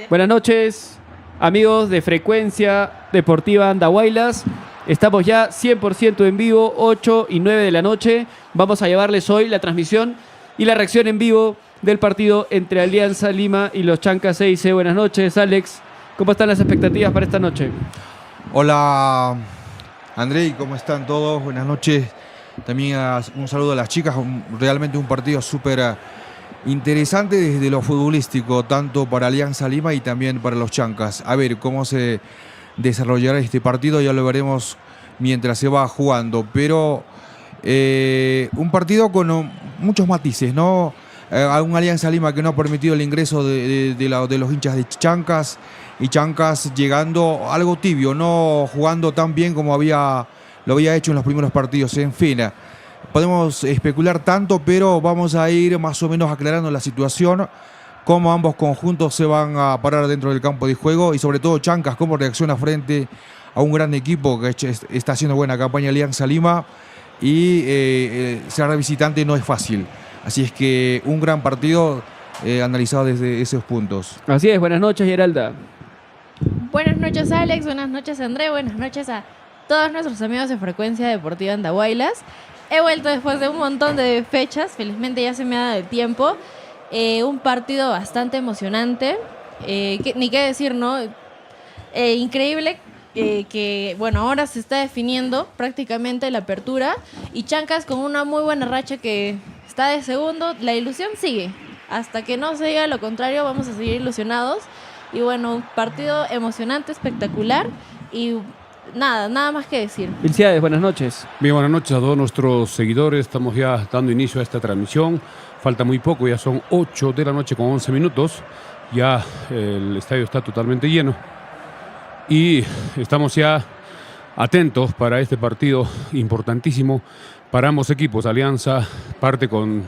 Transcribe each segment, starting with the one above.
Buenas noches, amigos de Frecuencia Deportiva Andahuaylas. Estamos ya 100% en vivo, 8 y 9 de la noche. Vamos a llevarles hoy la transmisión y la reacción en vivo del partido entre Alianza Lima y los Chancas CIC. Buenas noches, Alex. ¿Cómo están las expectativas para esta noche? Hola, Andrei, ¿cómo están todos? Buenas noches. También un saludo a las chicas. Realmente un partido súper interesante desde lo futbolístico, tanto para Alianza Lima y también para los Chancas. A ver cómo se desarrollará este partido, ya lo veremos mientras se va jugando. Pero un partido con muchos matices, ¿no? A un Alianza Lima que no ha permitido el ingreso de los hinchas de Chancas, y Chancas llegando algo tibio, no jugando tan bien como lo había hecho en los primeros partidos. En fin, podemos especular tanto, pero vamos a ir más o menos aclarando la situación, cómo ambos conjuntos se van a parar dentro del campo de juego y sobre todo Chancas cómo reacciona frente a un gran equipo que está haciendo buena campaña, Alianza Lima, y ser visitante no es fácil. Así es que un gran partido analizado desde esos puntos. Así es, buenas noches, Geralda. Buenas noches, Alex. Buenas noches, André. Buenas noches a todos nuestros amigos de Frecuencia Deportiva Andahuaylas. He vuelto después de un montón de fechas. Felizmente ya se me ha dado el tiempo. Un partido bastante emocionante. Ni qué decir, ¿no? Increíble que, bueno, ahora se está definiendo prácticamente la apertura. Y Chancas con una muy buena racha que está de segundo. La ilusión sigue. Hasta que no se diga lo contrario, vamos a seguir ilusionados. Y bueno, un partido emocionante, espectacular. Y nada más que decir. Ilciades, buenas noches. Bien, buenas noches a todos nuestros seguidores. Estamos ya dando inicio a esta transmisión. Falta muy poco, ya son 8 de la noche con 11 minutos. Ya el estadio está totalmente lleno. Y estamos ya atentos para este partido importantísimo para ambos equipos. Alianza parte con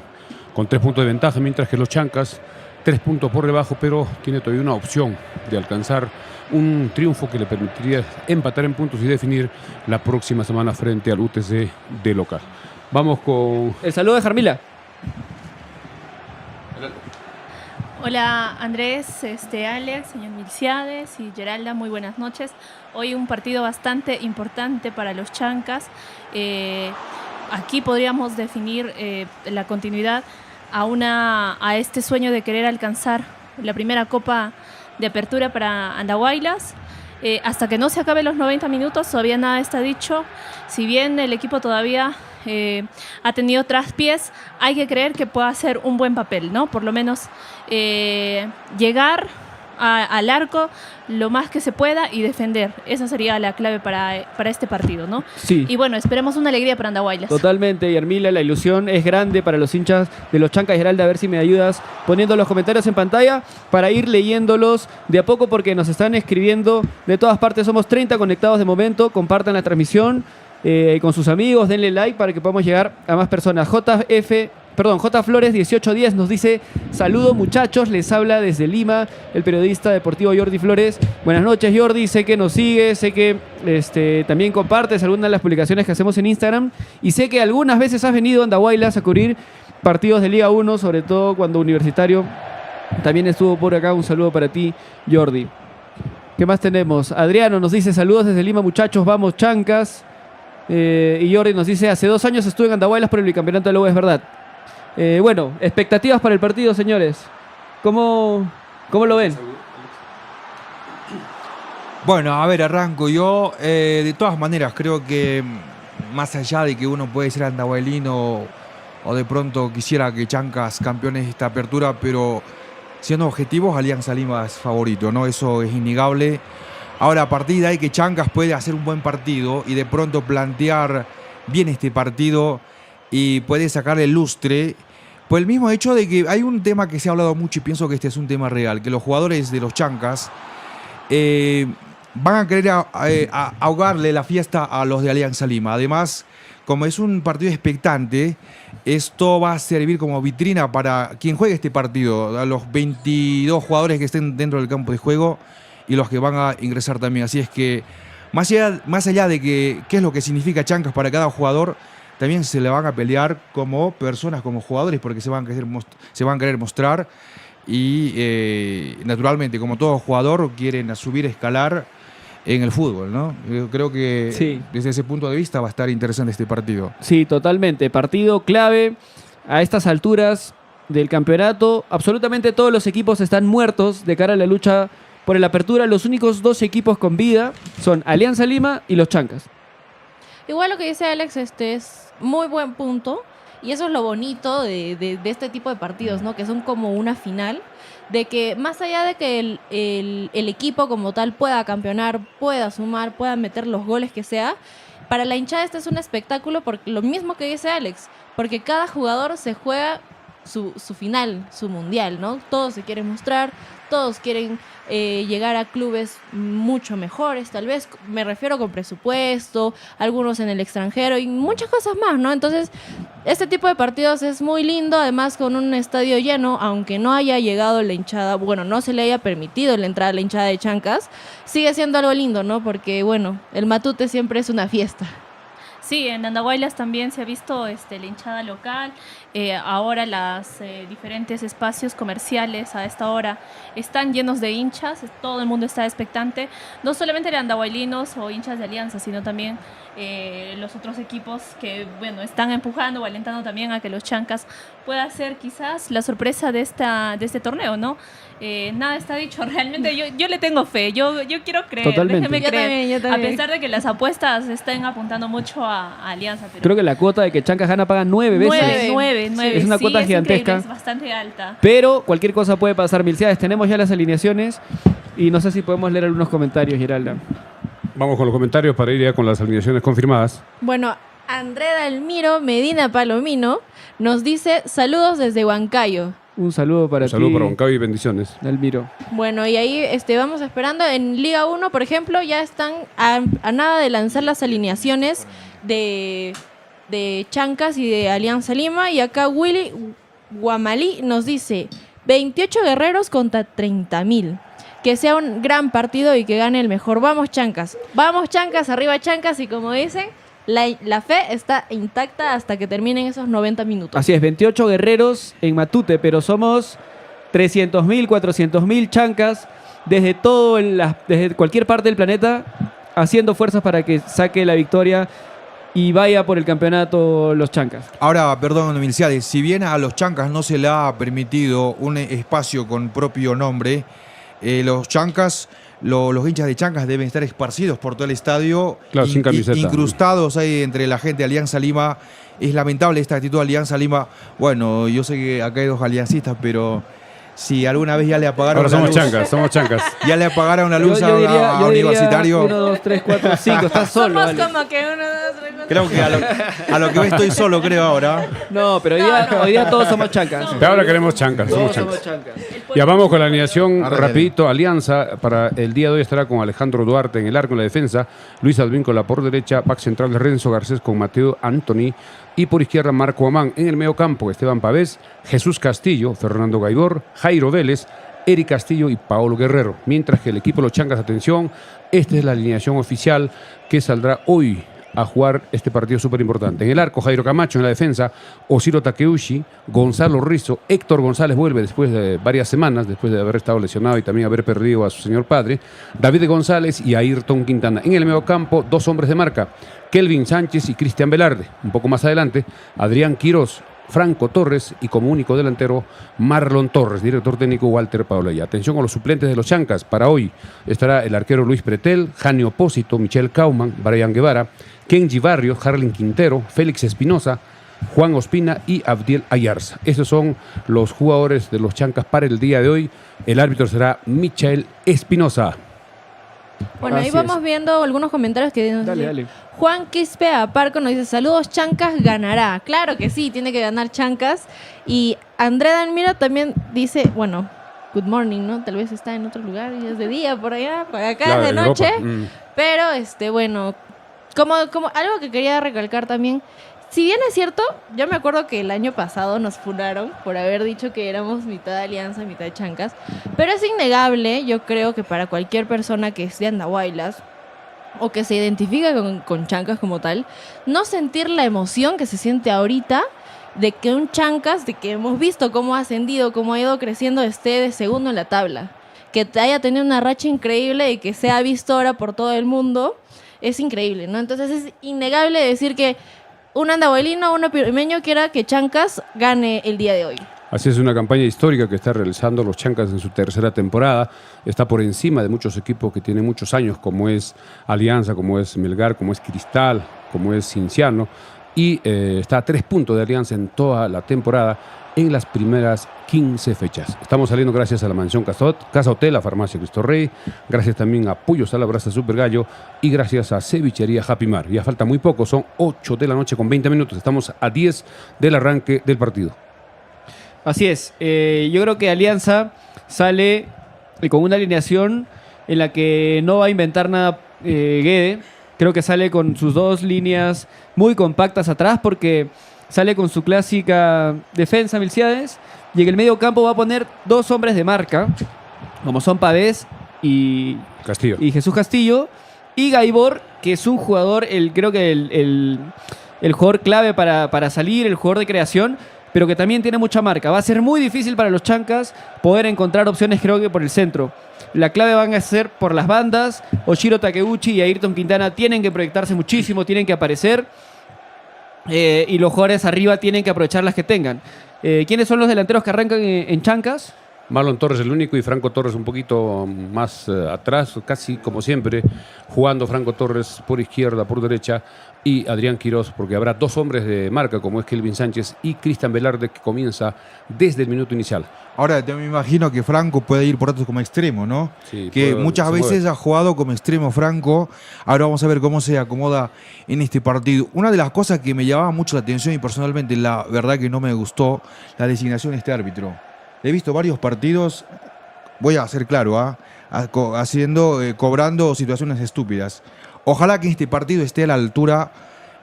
3 puntos de ventaja, mientras que los Chancas 3 puntos por debajo, pero tiene todavía una opción de alcanzar un triunfo que le permitiría empatar en puntos y definir la próxima semana frente al UTC de local. Vamos con el saludo de Jarmila. Hola Andrés, Alex, señor Milciades y Geralda, muy buenas noches. Hoy un partido bastante importante para los Chancas. Aquí podríamos definir la continuidad a este sueño de querer alcanzar la primera Copa de Apertura para Andahuaylas. Hasta que no se acaben los 90 minutos, todavía nada está dicho. Si bien el equipo todavía ha tenido traspiés, hay que creer que pueda hacer un buen papel, ¿no? Por lo menos llegar al arco lo más que se pueda y defender. Esa sería la clave para este partido, ¿no? Sí. Y bueno, esperemos una alegría para Andahuaylas. Totalmente, Yarmila, la ilusión es grande para los hinchas de los Chancas. Geralda, a ver si me ayudas poniendo los comentarios en pantalla para ir leyéndolos de a poco, porque nos están escribiendo de todas partes. Somos 30 conectados de momento. Compartan la transmisión con sus amigos, denle like para que podamos llegar a más personas. J. Flores 1810 nos dice: saludos muchachos, les habla desde Lima el periodista deportivo Jordi Flores. Buenas noches, Jordi, sé que nos sigue, sé que también compartes algunas de las publicaciones que hacemos en Instagram, y sé que algunas veces has venido a Andahuaylas a cubrir partidos de Liga 1, sobre todo cuando Universitario también estuvo por acá. Un saludo para ti, Jordi. ¿Qué más tenemos? Adriano nos dice: saludos desde Lima muchachos, vamos Chancas. Y Jordi nos dice: hace 2 años estuve en Andahuaylas por el bicampeonato de la U, es verdad. Bueno, expectativas para el partido, señores. ¿Cómo lo ven? Bueno, a ver, arranco yo. De todas maneras, creo que más allá de que uno puede ser andahuaylino o de pronto quisiera que Chancas campeones esta apertura, pero siendo objetivos, Alianza Lima es favorito, ¿no? Eso es innegable. Ahora, a partir de ahí que Chancas puede hacer un buen partido y de pronto plantear bien este partido y puede sacarle lustre, por el mismo hecho de que hay un tema que se ha hablado mucho y pienso que este es un tema real, que los jugadores de los Chancas van a querer ahogarle la fiesta a los de Alianza Lima. Además, como es un partido expectante, esto va a servir como vitrina para quien juegue este partido, a los 22 jugadores que estén dentro del campo de juego y los que van a ingresar también. Así es que, más allá de qué es lo que significa Chancas para cada jugador, también se le van a pelear como personas, como jugadores, porque se van a querer mostrar. y naturalmente, como todo jugador, quieren subir, escalar en el fútbol, ¿no? Yo creo que Sí. desde ese punto de vista va a estar interesante este partido. Sí, totalmente. Partido clave a estas alturas del campeonato. Absolutamente todos los equipos están muertos de cara a la lucha por el apertura. Los únicos 2 equipos con vida son Alianza Lima y los Chancas. Igual lo que dice Alex es muy buen punto. Y eso es lo bonito de este tipo de partidos, ¿no? Que son como una final. De que más allá de que el equipo como tal pueda campeonar, pueda sumar, pueda meter los goles que sea, para la hinchada este es un espectáculo, porque lo mismo que dice Alex, porque cada jugador se juega su final, su mundial, ¿no? Todos se quieren mostrar, todos quieren llegar a clubes mucho mejores, tal vez, me refiero con presupuesto, algunos en el extranjero y muchas cosas más, ¿no? Entonces, este tipo de partidos es muy lindo, además con un estadio lleno, aunque no haya llegado la hinchada, bueno, no se le haya permitido la entrada a la hinchada de Chancas, sigue siendo algo lindo, ¿no? Porque, bueno, el Matute siempre es una fiesta. Sí, en Andahuaylas también se ha visto la hinchada local. Ahora los diferentes espacios comerciales a esta hora están llenos de hinchas. Todo el mundo está expectante. No solamente de andahuaylinos o hinchas de Alianza, sino también los otros equipos que, bueno, están empujando o alentando también a que los Chancas pueda ser quizás la sorpresa de este torneo, ¿no? Nada está dicho. Realmente yo le tengo fe. Yo quiero creer. Totalmente. Déjeme Yo creer. también, yo también. A pesar de que las apuestas estén apuntando mucho a Alianza. Pero Creo que la cuota de que Chancas gana paga 9 veces. 9. Es una cuota gigantesca. Increíble, es bastante alta. Pero cualquier cosa puede pasar, Milciades. Tenemos ya las alineaciones y no sé si podemos leer algunos comentarios, Giralda. Vamos con los comentarios para ir ya con las alineaciones confirmadas. Bueno, André Dalmiro Medina Palomino nos dice saludos desde Huancayo. Un saludo para Un saludo ti, para Huancayo y bendiciones. Dalmiro. Bueno, y ahí vamos esperando. En Liga 1, por ejemplo, ya están a nada de lanzar las alineaciones de Chancas y de Alianza Lima. Y acá Willy Guamalí nos dice 28 guerreros contra 30.000. Que sea un gran partido y que gane el mejor. Vamos Chancas, arriba Chancas. Y como dicen, la fe está intacta hasta que terminen esos 90 minutos. Así es, 28 guerreros en Matute, pero somos 300.000, 400.000 Chancas desde desde cualquier parte del planeta haciendo fuerzas para que saque la victoria y vaya por el campeonato los Chancas. Ahora, perdón, Milciades, si bien a los Chancas no se le ha permitido un espacio con propio nombre, los Chancas, los hinchas de Chancas deben estar esparcidos por todo el estadio, Claro, sin camiseta. incrustados ahí entre la gente de Alianza Lima. Es lamentable esta actitud de Alianza Lima. Bueno, yo sé que acá hay 2 aliancistas, pero si alguna vez ya le apagaron Ahora la somos luz, Chancas, somos Chancas. ya le apagaron la luz Yo a diría Universitario. 1, 2, 3, 4, 5. Estás solo, Somos Ale. como que 1, 2, 3, 4. Creo que a lo que veo estoy solo, creo ahora. No, pero hoy día todos somos Chancas. Pero ahora queremos Chancas, somos Todos Chancas. somos Chancas. Ya vamos con la alineación Arre. rapidito. Alianza para el día de hoy estará con Alejandro Duarte en el arco en la defensa, Luis Advíncula por derecha, back central Renzo Garcés con Mateo Anthony y por izquierda Marco Amán. En el medio campo Esteban Pavés, Jesús Castillo, Fernando Gaibor, Jairo Vélez, Eric Castillo y Paolo Guerrero. Mientras que el equipo de los Chancas, atención, esta es la alineación oficial que saldrá hoy a jugar este partido súper importante. En el arco, Jairo Camacho. En la defensa, Osiro Takeuchi, Gonzalo Rizzo, Héctor González vuelve después de varias semanas, después de haber estado lesionado y también haber perdido a su señor padre, David González y Ayrton Quintana. En el medio campo, 2 hombres de marca, Kelvin Sánchez y Cristian Velarde. Un poco más adelante, Adrián Quirós, Franco Torres y como único delantero Marlon Torres, director técnico Walter Paolella. Atención a los suplentes de los Chancas. Para hoy estará el arquero Luis Pretel, Jani Opósito, Michel Kauman, Brian Guevara, Kenji Barrios, Harlin Quintero, Félix Espinosa, Juan Ospina y Abdiel Ayarza. Estos son los jugadores de los Chancas para el día de hoy. El árbitro será Michael Espinosa. Bueno, ahí Así vamos es. viendo algunos comentarios que nos Dale, dice. dale. Juan Quispe Aparco nos dice, saludos Chancas, ganará. Claro que sí, tiene que ganar Chancas. Y André Dalmiro también dice, bueno, good morning, ¿no? Tal vez está en otro lugar y es de día por allá, por acá Claro, es de en Europa. noche. Pero, bueno, como algo que quería recalcar también, si bien es cierto, yo me acuerdo que el año pasado nos funaron por haber dicho que éramos mitad Alianza, mitad Chancas, pero es innegable, yo creo que para cualquier persona que es de Andahuaylas o que se identifica con Chancas como tal, no sentir la emoción que se siente ahorita de que un Chancas, de que hemos visto cómo ha ascendido, cómo ha ido creciendo, esté de segundo en la tabla. Que haya tenido una racha increíble y que se ha visto ahora por todo el mundo, es increíble, ¿no? Entonces es innegable decir que un andahuelino, un pimeño quiera que Chancas gane el día de hoy. Así es, una campaña histórica que está realizando los Chancas en su tercera temporada. Está por encima de muchos equipos que tienen muchos años, como es Alianza, como es Melgar, como es Cristal, como es Cienciano. Y está a 3 puntos de Alianza en toda la temporada en las primeras 15 fechas. Estamos saliendo gracias a la Mansión Casa Hotel, a Farmacia Cristo Rey, gracias también a Pollos a la Brasa Super Gallo y gracias a Cevichería Happy Mar. Ya falta muy poco, son 8 de la noche con 20 minutos. Estamos a 10 del arranque del partido. Así es. Yo creo que Alianza sale con una alineación en la que no va a inventar nada Guede. Creo que sale con sus 2 líneas muy compactas atrás porque sale con su clásica defensa, Milciades, y en el medio campo va a poner 2 hombres de marca, como son Pavés y Jesús Castillo, y Gaibor, que es un jugador, creo que el jugador clave para salir, el jugador de creación, pero que también tiene mucha marca. Va a ser muy difícil para los Chancas poder encontrar opciones, creo que por el centro. La clave van a ser por las bandas. Oshiro Takeuchi y Ayrton Quintana tienen que proyectarse muchísimo, tienen que aparecer. Y los jugadores arriba tienen que aprovechar las que tengan. ¿Quiénes son los delanteros que arrancan en Chancas? Marlon Torres el único y Franco Torres un poquito más atrás, casi como siempre, jugando Franco Torres por izquierda, por derecha, y Adrián Quirós, porque habrá 2 hombres de marca, como es Kelvin Sánchez y Cristian Velarde, que comienza desde el minuto inicial. Ahora, yo me imagino que Franco puede ir por otro como extremo, ¿no? Sí, que muchas veces ha jugado como extremo Franco. Ahora vamos a ver cómo se acomoda en este partido. Una de las cosas que me llamaba mucho la atención y personalmente la verdad que no me gustó, la designación de este árbitro. He visto varios partidos, voy a ser claro, cobrando situaciones estúpidas. Ojalá que este partido esté a la altura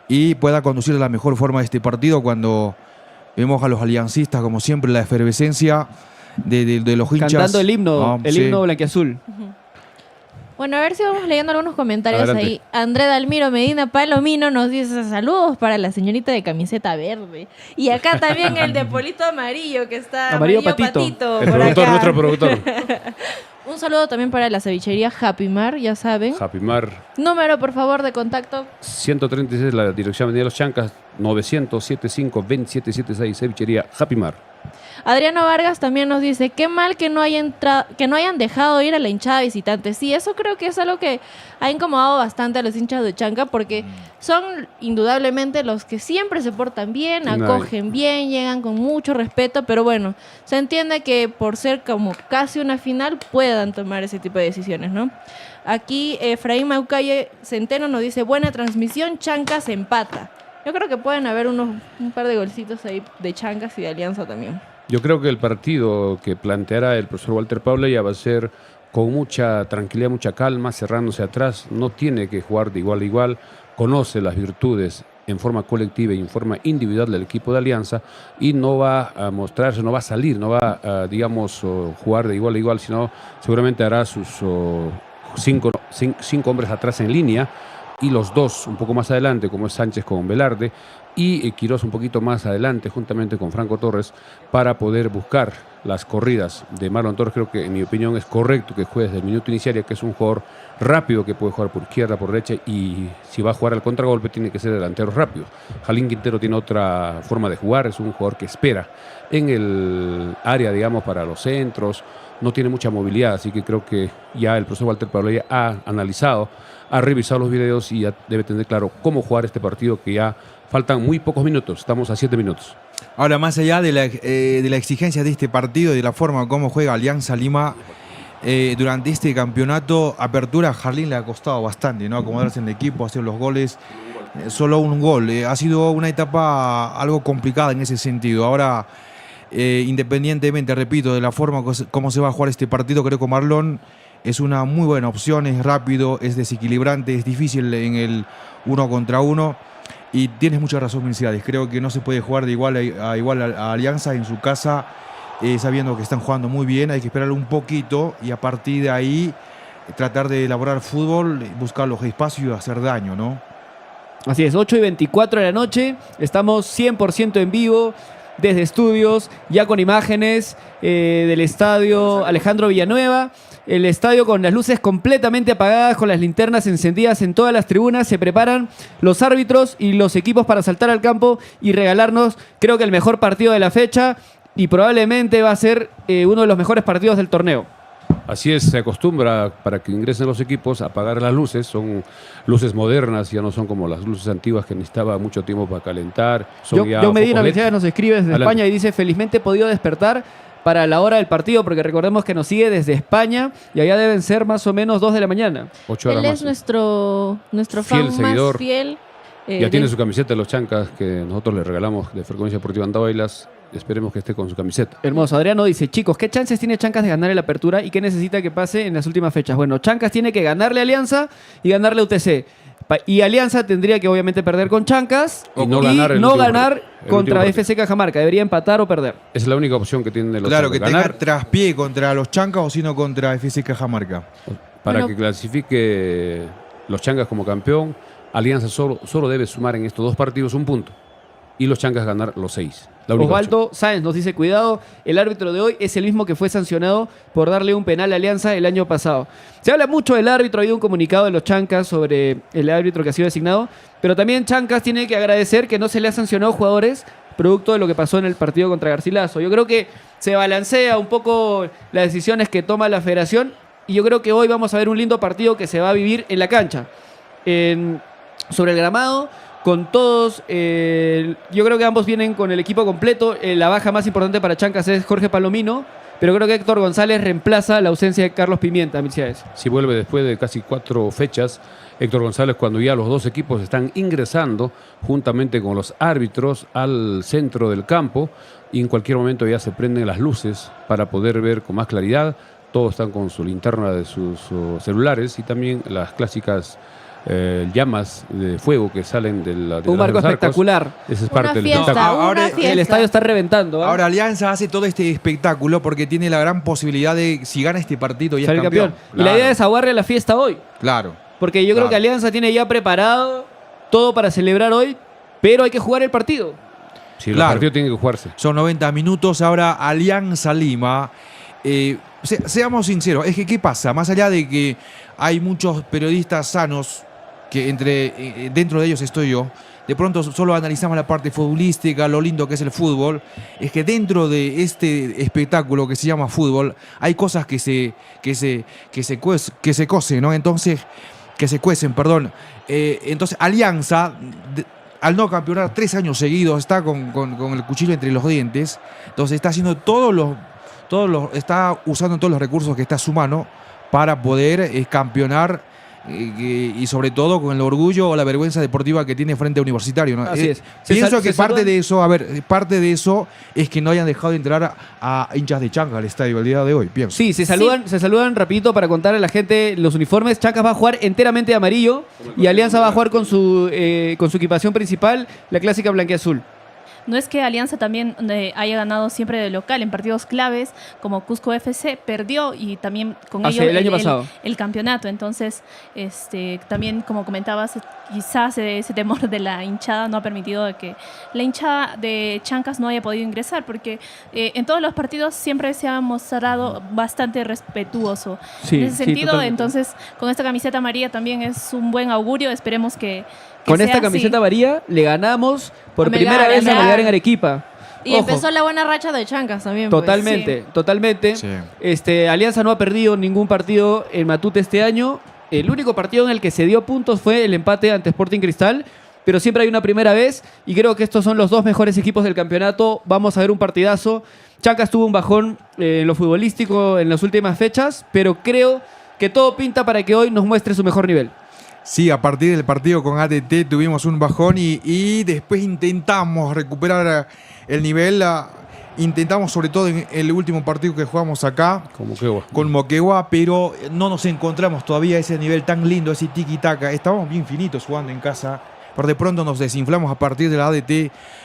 y pueda conducir de la mejor forma este partido cuando vemos a los aliancistas, como siempre, la efervescencia de los hinchas. Cantando el himno, sí. himno blanquiazul. Bueno, a ver si vamos leyendo algunos comentarios. Adelante. Ahí. André Dalmiro Medina Palomino nos dice saludos para la señorita de camiseta verde. Y acá también el de polito amarillo, que está Amarillo patito. El por productor, acá. nuestro productor. Un saludo también para la cevichería Happy Mar, ya saben. Happy Mar Número, por favor, de contacto. 136, la dirección Avenida Los Chancas, 900-75-2776, Cevichería Happy Mar. Adriano Vargas también nos dice, qué mal que no hayan dejado ir a la hinchada visitante. Sí, eso creo que es algo que ha incomodado bastante a los hinchas de Chanca porque son indudablemente los que siempre se portan bien, acogen bien, llegan con mucho respeto, pero bueno, se entiende que por ser como casi una final puedan tomar ese tipo de decisiones, ¿no? Aquí Efraín Maucalle Centeno nos dice, buena transmisión, Chanca se empata. Yo creo que pueden haber un par de golcitos ahí de Chancas y de Alianza también. Yo creo que el partido que planteará el profesor Walter Paula ya va a ser con mucha tranquilidad, mucha calma, cerrándose atrás. No tiene que jugar de igual a igual. Conoce las virtudes en forma colectiva y en forma individual del equipo de Alianza y no va a mostrarse, no va a salir, no va a, jugar de igual a igual, sino seguramente hará sus 5 hombres atrás en línea y los 2 un poco más adelante, como es Sánchez con Velarde, y Quirós un poquito más adelante, juntamente con Franco Torres, para poder buscar las corridas de Marlon Torres. Creo que, en mi opinión, es correcto que juegue desde el minuto inicial, ya que es un jugador rápido que puede jugar por izquierda, por derecha, y si va a jugar al contragolpe, tiene que ser delantero rápido. Jalín Quintero tiene otra forma de jugar, es un jugador que espera en el área, digamos, para los centros, no tiene mucha movilidad, así que creo que ya el profesor Walter Pablo ya ha analizado, ha revisado los videos y ya debe tener claro cómo jugar este partido, que ya faltan muy pocos minutos, estamos a 7 minutos. Ahora, más allá de la exigencia de este partido y de la forma como juega Alianza Lima durante este campeonato, apertura a Jarlín le ha costado bastante, ¿no? Acomodarse en el equipo, hacer los goles, solo un gol. Ha sido una etapa algo complicada en ese sentido. Ahora, independientemente, repito, de la forma como se va a jugar este partido, creo que Marlon es una muy buena opción, es rápido, es desequilibrante, es difícil en el 1 contra 1. Y tienes mucha razón, Milciades. Creo que no se puede jugar de igual a igual a Alianza en su casa, sabiendo que están jugando muy bien. Hay que esperar un poquito y a partir de ahí tratar de elaborar fútbol, buscar los espacios y hacer daño, ¿no? Así es, 8:24 de la noche. Estamos 100% en vivo desde estudios, ya con imágenes del estadio Alejandro Villanueva. El estadio con las luces completamente apagadas, con las linternas encendidas en todas las tribunas. Se preparan los árbitros y los equipos para saltar al campo y regalarnos, creo que el mejor partido de la fecha y probablemente va a ser uno de los mejores partidos del torneo. Así es, se acostumbra para que ingresen los equipos a apagar las luces. Son luces modernas, ya no son como las luces antiguas que necesitaba mucho tiempo para calentar. Son ya Yo Medina focos LED. Mercedes nos escribe desde Adelante. España y dice: felizmente he podido despertar para la hora del partido, porque recordemos que nos sigue desde España y allá deben ser más o menos 2 de la mañana. 8 horas Él más. es nuestro Fiel fan seguidor. más fiel. Ya tiene su camiseta de los Chancas que nosotros le regalamos de Frecuencia Deportiva Andahuaylas. Esperemos que esté con su camiseta. Hermoso. Adriano dice: chicos, ¿qué chances tiene Chancas de ganar la apertura y qué necesita que pase en las últimas fechas? Bueno, Chancas tiene que ganarle a Alianza y ganarle a UTC. Y Alianza tendría que obviamente perder con Chancas Y no ganar el último partido. El contra último partido. FC Cajamarca. Debería empatar o perder. Esa es la única opción que tienen los Claro, Chancas, que ganar tenga traspié contra los Chancas o sino contra FC Cajamarca. para Bueno. que clasifique los Chancas como campeón. Alianza solo debe sumar en estos 2 partidos 1 punto. Y los Chancas ganar los 6. La única opción. Osvaldo Sáenz nos dice: cuidado, el árbitro de hoy es el mismo que fue sancionado por darle un penal a Alianza el año pasado. Se habla mucho del árbitro, ha habido un comunicado de los Chancas sobre el árbitro que ha sido designado, pero también Chancas tiene que agradecer que no se le ha sancionado jugadores producto de lo que pasó en el partido contra Garcilaso. Yo creo que se balancea un poco las decisiones que toma la federación y yo creo que hoy vamos a ver un lindo partido que se va a vivir en la cancha, sobre el gramado, con todos. Yo creo que ambos vienen con el equipo completo. La baja más importante para Chancas es Jorge Palomino, pero creo que Héctor González reemplaza la ausencia de Carlos Pimienta, Mercedes. Si vuelve después de casi 4 fechas, Héctor González, cuando ya los 2 equipos están ingresando juntamente con los árbitros al centro del campo y en cualquier momento ya se prenden las luces para poder ver con más claridad. Todos están con su linterna de sus celulares y también las clásicas llamas de fuego que salen de Un los marco arcos. espectacular. Esa es Una parte del fiesta, espectáculo. No, ahora una fiesta. El estadio está reventando. ¿ah? Ahora Alianza hace todo este espectáculo porque tiene la gran posibilidad de, si gana este partido, ya es Salir campeón. campeón. Y la idea es aguarle la fiesta hoy. Claro. Porque yo creo Claro. que Alianza tiene ya preparado todo para celebrar hoy, pero hay que jugar el partido. Sí, Claro. los partidos tienen que jugarse. Son 90 minutos. Ahora Alianza Lima. Seamos sinceros, es que ¿qué pasa? Más allá de que hay muchos periodistas sanos, que dentro de ellos estoy yo, de pronto solo analizamos la parte futbolística, lo lindo que es el fútbol, es que dentro de este espectáculo que se llama fútbol hay cosas que se cocen, ¿no? Entonces, que se cuecen, perdón. Entonces Alianza, al no campeonar 3 años seguidos, está con el cuchillo entre los dientes. Entonces está haciendo está usando todos los recursos que está a su mano para poder campeonar y sobre todo con el orgullo o la vergüenza deportiva que tiene frente a Universitario, ¿no? Así es. Pienso que parte saludan- de eso es que no hayan dejado de entrar a hinchas de Changa al estadio el día de hoy, pienso. Sí, se saludan rapidito para contarle a la gente los uniformes. Chancas va a jugar enteramente de amarillo y Alianza va a jugar con su equipación principal, la clásica blanquiazul. No es que Alianza también haya ganado siempre de local en partidos claves, como Cusco FC perdió y también con Hace ello el año pasado. el campeonato. Entonces, también como comentabas, quizás ese temor de la hinchada no ha permitido de que la hinchada de Chancas no haya podido ingresar, porque en todos los partidos siempre se ha mostrado bastante respetuoso. Sí, en ese sí, sentido, totalmente. entonces, con esta camiseta amarilla también es un buen augurio. Esperemos que Con sea esta así. camiseta amarilla le ganamos por A Melgar, primera vez a Melgar. Melgar en Arequipa. Y Ojo. empezó la buena racha de Chancas también. pues. Totalmente, totalmente. Sí. Alianza no ha perdido ningún partido en Matute este año. El único partido en el que se dio puntos fue el empate ante Sporting Cristal, pero siempre hay una primera vez y creo que estos son los 2 mejores equipos del campeonato. Vamos a ver un partidazo. Chancas tuvo un bajón en lo futbolístico en las últimas fechas, pero creo que todo pinta para que hoy nos muestre su mejor nivel. Sí, a partir del partido con ATT tuvimos un bajón y después intentamos recuperar el nivel. Intentamos sobre todo en el último partido que jugamos acá Como que bueno. con Moquegua, pero no nos encontramos todavía a ese nivel tan lindo, ese tiki-taka. Estábamos bien finitos jugando en casa pero de pronto nos desinflamos a partir de la ADT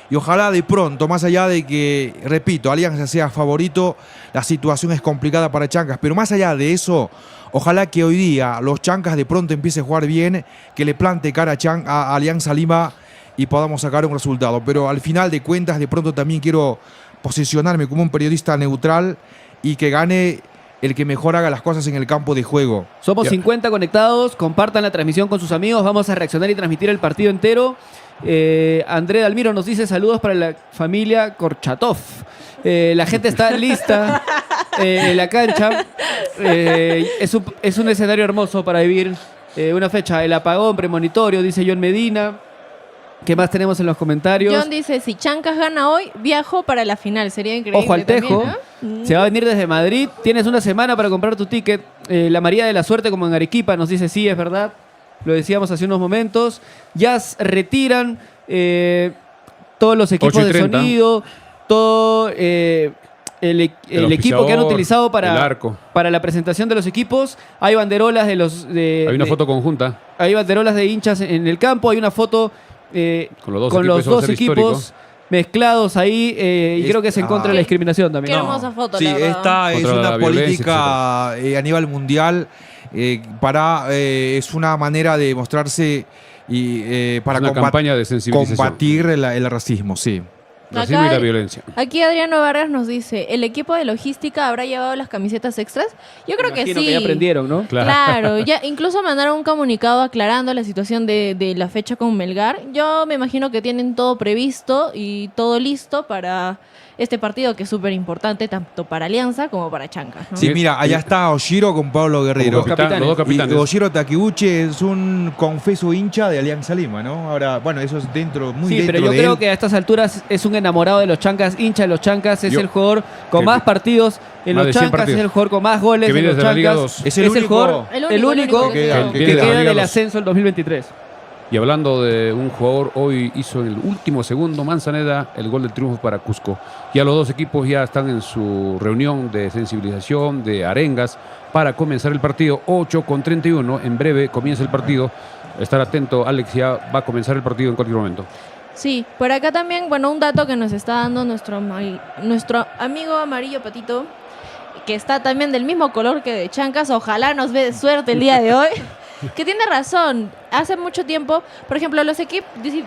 y ojalá de pronto, más allá de que, repito, Alianza sea favorito, la situación es complicada para Chancas, pero más allá de eso, ojalá que hoy día los Chancas de pronto empiecen a jugar bien, que le plante cara a Alianza Lima y podamos sacar un resultado. Pero al final de cuentas, de pronto también quiero posicionarme como un periodista neutral y que gane el que mejor haga las cosas en el campo de juego. Somos 50 conectados, compartan la transmisión con sus amigos, vamos a reaccionar y transmitir el partido entero. André Dalmiro nos dice saludos para la familia Korchatov. La gente está lista en la cancha. Es un escenario hermoso para vivir una fecha. El apagón premonitorio, dice John Medina. ¿Qué más tenemos en los comentarios? John dice, si Chancas gana hoy, viajo para la final. Sería increíble. Ojo al tejo. También, ¿no? Se va a venir desde Madrid. Tienes una semana para comprar tu ticket. La María de la Suerte, como en Arequipa, nos dice sí, es verdad. Lo decíamos hace unos momentos. Ya retiran todos los equipos de 8:30. sonido, todo el equipo que han utilizado el arco. para la presentación de los equipos. Hay banderolas Hay una foto conjunta. Hay banderolas de hinchas en el campo. Hay una foto Con los dos equipos mezclados ahí. Y creo que es en contra de la discriminación Qué también. hermosa foto, Sí, la verdad. esta es Contra una la violencia, política a nivel mundial es una manera de mostrarse y para una campaña de sensibilización. combatir el racismo, sí. Racismo y la violencia. Aquí Adriano Vargas nos dice, ¿el equipo de logística habrá llevado las camisetas extras? Yo creo que Imagino sí. que ya aprendieron, ¿no? Claro, ya incluso mandaron un comunicado aclarando la situación de la fecha con Melgar. Yo me imagino que tienen todo previsto y todo listo para este partido que es súper importante tanto para Alianza como para Chancas, ¿no? Sí, mira, allá está Oshiro con Pablo Guerrero. Como capitán, los dos capitanes. Y Oshiro Takiguchi es un confeso hincha de Alianza Lima, ¿no? Ahora, bueno, eso es muy Sí, dentro pero yo de creo él. que a estas alturas es un enamorado de los Chancas, hincha de los Chancas, es Yo- el jugador con que- más partidos en más los de 100 Chancas, es partidos. el jugador con más goles Que en viene los desde la Liga Chancas. 2. Es el único. jugador, el único que queda. que Viene de la queda Liga del 2. ascenso el 2023. Y hablando de un jugador, hoy hizo en el último segundo Manzaneda el gol del triunfo para Cusco. Ya los dos equipos ya están en su reunión de sensibilización, de arengas, para comenzar el partido. 8:31, en breve comienza el partido. Estar atento, Alex, ya va a comenzar el partido en cualquier momento. Sí, por acá también, bueno, un dato que nos está dando nuestro amigo Amarillo Patito, que está también del mismo color que de Chancas, ojalá nos dé suerte el día de hoy, que tiene razón. Hace mucho tiempo, por ejemplo,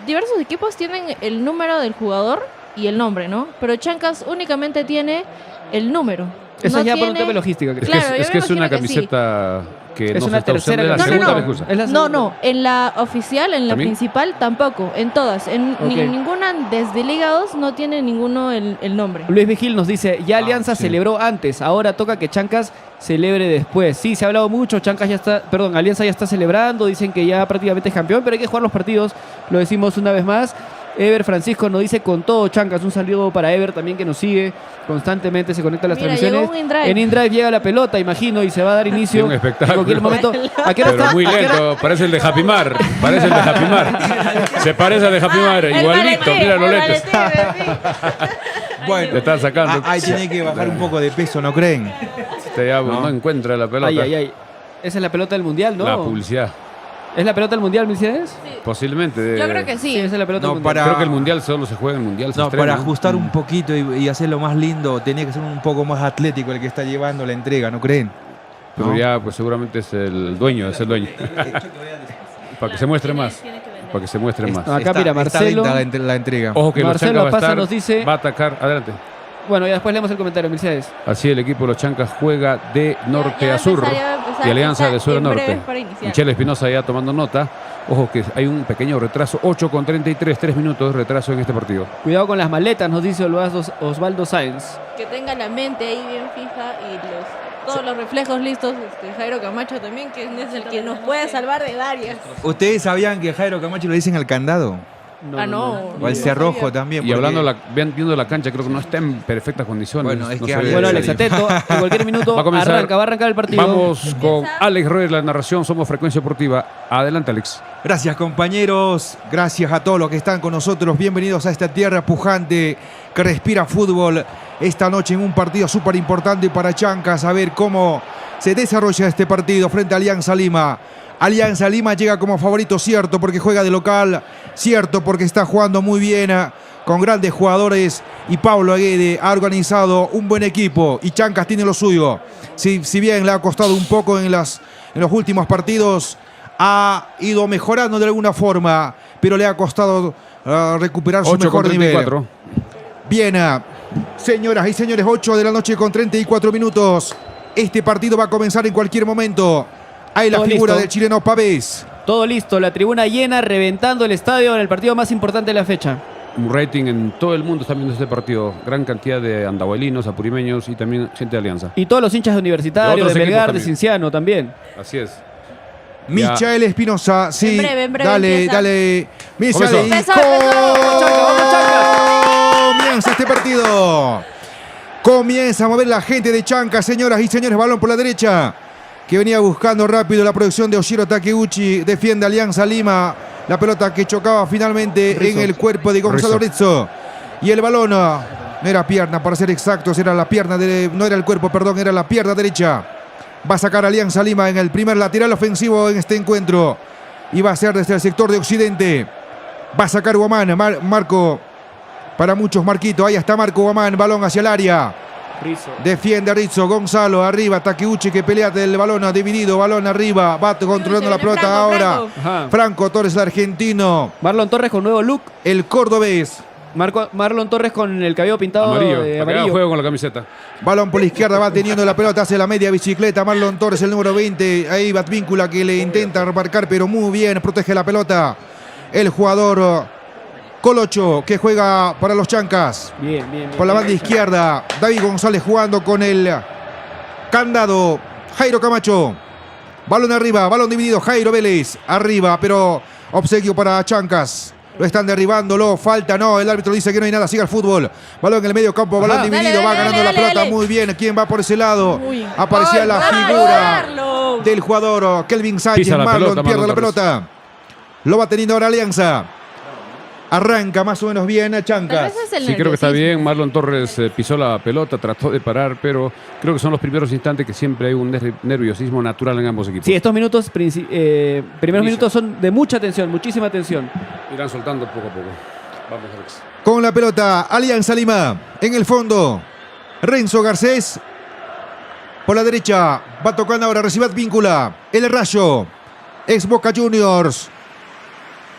diversos equipos tienen el número del jugador y el nombre, ¿no? Pero Chancas únicamente tiene el número. Eso No es ya por un tiene- tema de logística, creo. Claro, yo es me que es una imagino que sí. camiseta que Es no se una está usando, tercera es la camiseta. segunda No, vez que usa. Es la No, segunda. no, en la oficial, en la ¿También? principal tampoco, en todas. En Ok. ninguna desde Liga 2 no tiene ninguno el nombre. Luis Vigil nos dice, ya Alianza sí. celebró antes, ahora toca que Chancas celebre después. Sí, se ha hablado mucho, Alianza ya está celebrando, dicen que ya prácticamente es campeón, pero hay que jugar los partidos, lo decimos una vez más. Ever Francisco nos dice con todo Chancas, un saludo para Ever también que nos sigue constantemente, se conecta a las Mira, transmisiones. llegó un InDrive. En InDrive llega la pelota, imagino, y se va a dar inicio. Un espectáculo. En cualquier momento. ¿A qué hora Pero está? muy ¿A qué hora- lento, parece el de Happy Mar. Parece el de Happy Mar. Se parece al de Happy Mar, El igualito, maletín, mira los el lentes. maletín, sí. Bueno, Le están sacando. ahí tiene que bajar un poco de peso, ¿no creen? Este ya no encuentra la pelota. Ay, ay, ay. Esa es la pelota del Mundial, ¿no? La publicidad. ¿Es la pelota del Mundial, Mercedes? Posiblemente. Yo creo que Sí, sí. esa es la pelota No, del Mundial. para- Creo que el Mundial solo se juega en el Mundial. Se No, estrena, para ¿no? ajustar un poquito y hacerlo más lindo, tenía que ser un poco más atlético el que está llevando la entrega, ¿no creen? Pero ¿No? ya, pues seguramente es el dueño, es el dueño. Para que se muestre más. Tiene que vender. Para que se muestre más. No, acá mira, Marcelo. Está lenta la entrega. Ojo que Marcelo los Chancas va a Pasa estar, nos dice- va a atacar. Adelante. Bueno, ya después leemos el comentario, Mercedes. Así el equipo de los Chancas juega de norte Ya a sur va a empezar, y Alianza está de sur a en norte. breves para iniciar. Michelle Espinosa ya tomando nota. Ojo que hay un pequeño retraso, 8:33, 3 minutos de retraso en este partido. Cuidado con las maletas, nos dice Osvaldo Sáenz. Que tenga la mente ahí bien fija y todos los reflejos listos. Jairo Camacho también, que es el que nos puede salvar de varias. ¿Ustedes sabían que Jairo Camacho le dicen al candado? No. O al cerrojo también. Y porque- hablando, viendo la cancha, creo que no está en perfectas condiciones. Bueno, es no que se había- ve. Bueno, Alex, atento. En cualquier minuto Va a comenzar. va a arrancar el partido. Vamos con Alex Roy, la narración. Somos Frecuencia Deportiva. Adelante, Alex. Gracias, compañeros. Gracias a todos los que están con nosotros. Bienvenidos a esta tierra pujante que respira fútbol. Esta noche en un partido súper importante para Chancas. A ver cómo se desarrolla este partido frente a Alianza Lima. Alianza Lima llega como favorito, cierto, porque juega de local, cierto, porque está jugando muy bien, con grandes jugadores, y Pablo Aguede ha organizado un buen equipo, y Chancas tiene lo suyo. Si bien le ha costado un poco en los últimos partidos, ha ido mejorando de alguna forma, pero le ha costado recuperar su mejor nivel. Bien, señoras y señores, 8 de la noche con 34 minutos. Este partido va a comenzar en cualquier momento. Hay la Todo figura listo. del chileno Pavés. Todo listo, la tribuna llena, reventando el estadio en el partido más importante de la fecha. Un rating en todo el mundo está viendo este partido. Gran cantidad de andahuaylinos, apurimeños y también gente de Alianza. Y todos los hinchas de Universitario, De otros de equipos Melgar, de también. Cienciano también. Así es. Michael Espinosa, sí. En breve dale, empieza. dale. Michael, Empezó. comienza este partido. Comienza a mover la gente de Chanca, señoras y señores. Balón por la derecha, que venía buscando rápido la producción de Oshiro Takeuchi. Defiende Alianza Lima. La pelota que chocaba finalmente Rizzo. en el cuerpo de Gonzalo Rizzo. Y el balón no era pierna, para ser exactos, era la pierna no era el cuerpo, perdón, era la pierna derecha. Va a sacar Alianza Lima en el primer lateral ofensivo en este encuentro. Y va a ser desde el sector de Occidente. Va a sacar Guamán, Marco. Para muchos, Marquito. Ahí está Marco Guamán. Balón hacia el área. Rizzo. Defiende a Rizzo. Gonzalo arriba. Takeuchi que pelea del balón dividido. Balón arriba. Va controlando la pelota Franco, ahora. Franco. Ajá. Franco Torres, el argentino. Marlon Torres con nuevo look. El cordobés. Marlon Torres con el cabello pintado Amarillo. de Para que haga amarillo. juego con la camiseta. Balón por la izquierda, va teniendo la pelota, hace la media bicicleta. Marlon Torres, el número 20. Ahí Batvíncula que le intenta remarcar, pero muy bien, protege la pelota. El jugador Colocho, que juega para los Chancas. Bien. Por la banda izquierda, David González jugando con el candado. Jairo Camacho. Balón arriba, balón dividido. Jairo Vélez arriba, pero obsequio para Chancas. Lo están derribándolo, falta, no, el árbitro dice que no hay nada, sigue el fútbol. Balón en el medio campo, balón Ajá. dividido, Dale, va dale, ganando dale, la pelota dale. muy bien. ¿Quién va por ese lado? Uy. Aparecía Ay, la Marlon, figura Marlon. del jugador Kelvin Sánchez. Pisa la Marlon pelota, pierde Marlon la pelota. Lo va teniendo ahora Alianza. Arranca más o menos bien a Tal Chancas. vez es el Sí, creo que está nerviosismo. bien. Marlon Torres pisó la pelota, trató de parar, pero creo que son los primeros instantes que siempre hay un nerviosismo natural en ambos equipos. Sí, estos minutos, primeros Inicio. minutos son de mucha tensión, muchísima tensión. Irán soltando poco a poco. Vamos, Alex. Con la pelota, Alianza Lima. En el fondo, Renzo Garcés. Por la derecha, va tocando ahora, recibe Víncula. El Rayo, ex Boca Juniors.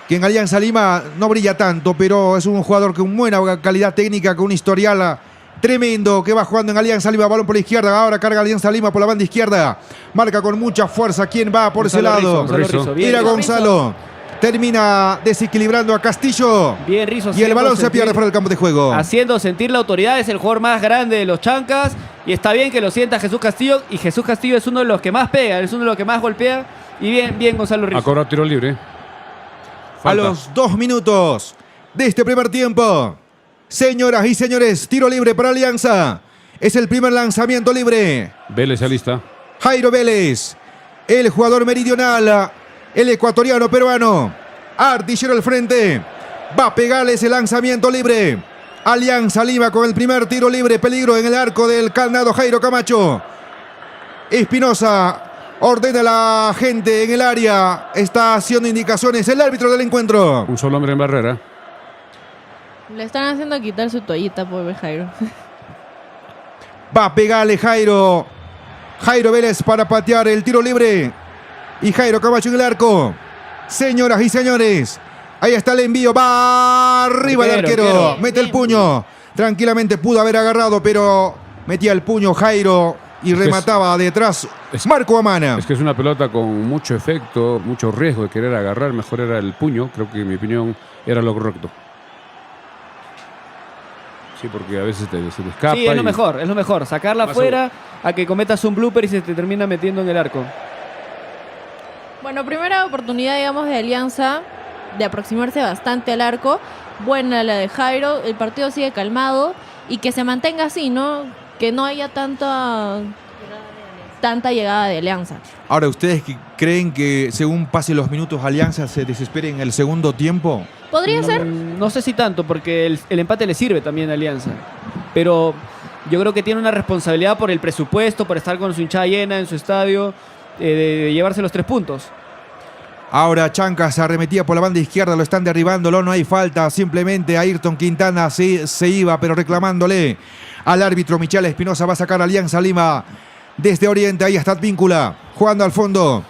Que en Alianza Lima no brilla tanto, pero es un jugador con buena calidad técnica, con un historial tremendo, que va jugando en Alianza Lima. Balón por la izquierda, ahora carga Alianza Lima por la banda izquierda. Marca con mucha fuerza. ¿Quién va por ese lado? Gonzalo Rizzo, bien. Mira Rizzo. Gonzalo. Termina desequilibrando a Castillo. Bien, Rizzo. Y el balón se pierde fuera del campo de juego. Haciendo sentir la autoridad, es el jugador más grande de los Chancas. Y está bien que lo sienta Jesús Castillo. Y Jesús Castillo es uno de los que más pega, es uno de los que más golpea. Y bien Gonzalo A Rizzo. cobrar tiro libre. A Falta. los 2 minutos de este primer tiempo. Señoras y señores, tiro libre para Alianza. Es el primer lanzamiento libre. Vélez alista. Jairo Vélez, el jugador meridional, el ecuatoriano peruano. Artillero al frente. Va a pegarle ese lanzamiento libre. Alianza Lima con el primer tiro libre. Peligro en el arco del candado Jairo Camacho. Espinosa ordena a la gente en el área. Está haciendo indicaciones el árbitro del encuentro. Un solo hombre en barrera. Le están haciendo quitar su toallita, pobre Jairo. Va a pegarle Jairo. Jairo Vélez para patear el tiro libre. Y Jairo Camacho en el arco. Señoras y señores, ahí está el envío. Va arriba el Arquero, arquero. arquero. Mete el puño. Tranquilamente pudo haber agarrado, pero metía el puño Jairo y remataba detrás Marco Amana. Es que es una pelota con mucho efecto, mucho riesgo de querer agarrar. Mejor era el puño. Creo que en mi opinión era lo correcto. Sí, porque a veces se te escapa. Sí, es lo y- mejor, es lo mejor. Sacarla Más afuera a que cometas un blooper y se te termina metiendo en el arco. Bueno, primera oportunidad, digamos, de Alianza de aproximarse bastante al arco. Buena la de Jairo. El partido sigue calmado y que se mantenga así, ¿no? Que no haya tanta llegada de Alianza. Ahora, ¿ustedes creen que según pasen los minutos Alianza se desespere en el segundo tiempo? ¿Podría ser? No sé si tanto, porque el empate le sirve también a Alianza. Pero yo creo que tiene una responsabilidad por el presupuesto, por estar con su hinchada llena en su estadio, de llevarse los 3 puntos. Ahora Chancas arremetía por la banda izquierda, lo están derribándolo, no hay falta, simplemente Ayrton Quintana se iba, pero reclamándole al árbitro Michel Espinosa. Va a sacar Alianza Lima desde Oriente, ahí está Advíncula, jugando al fondo.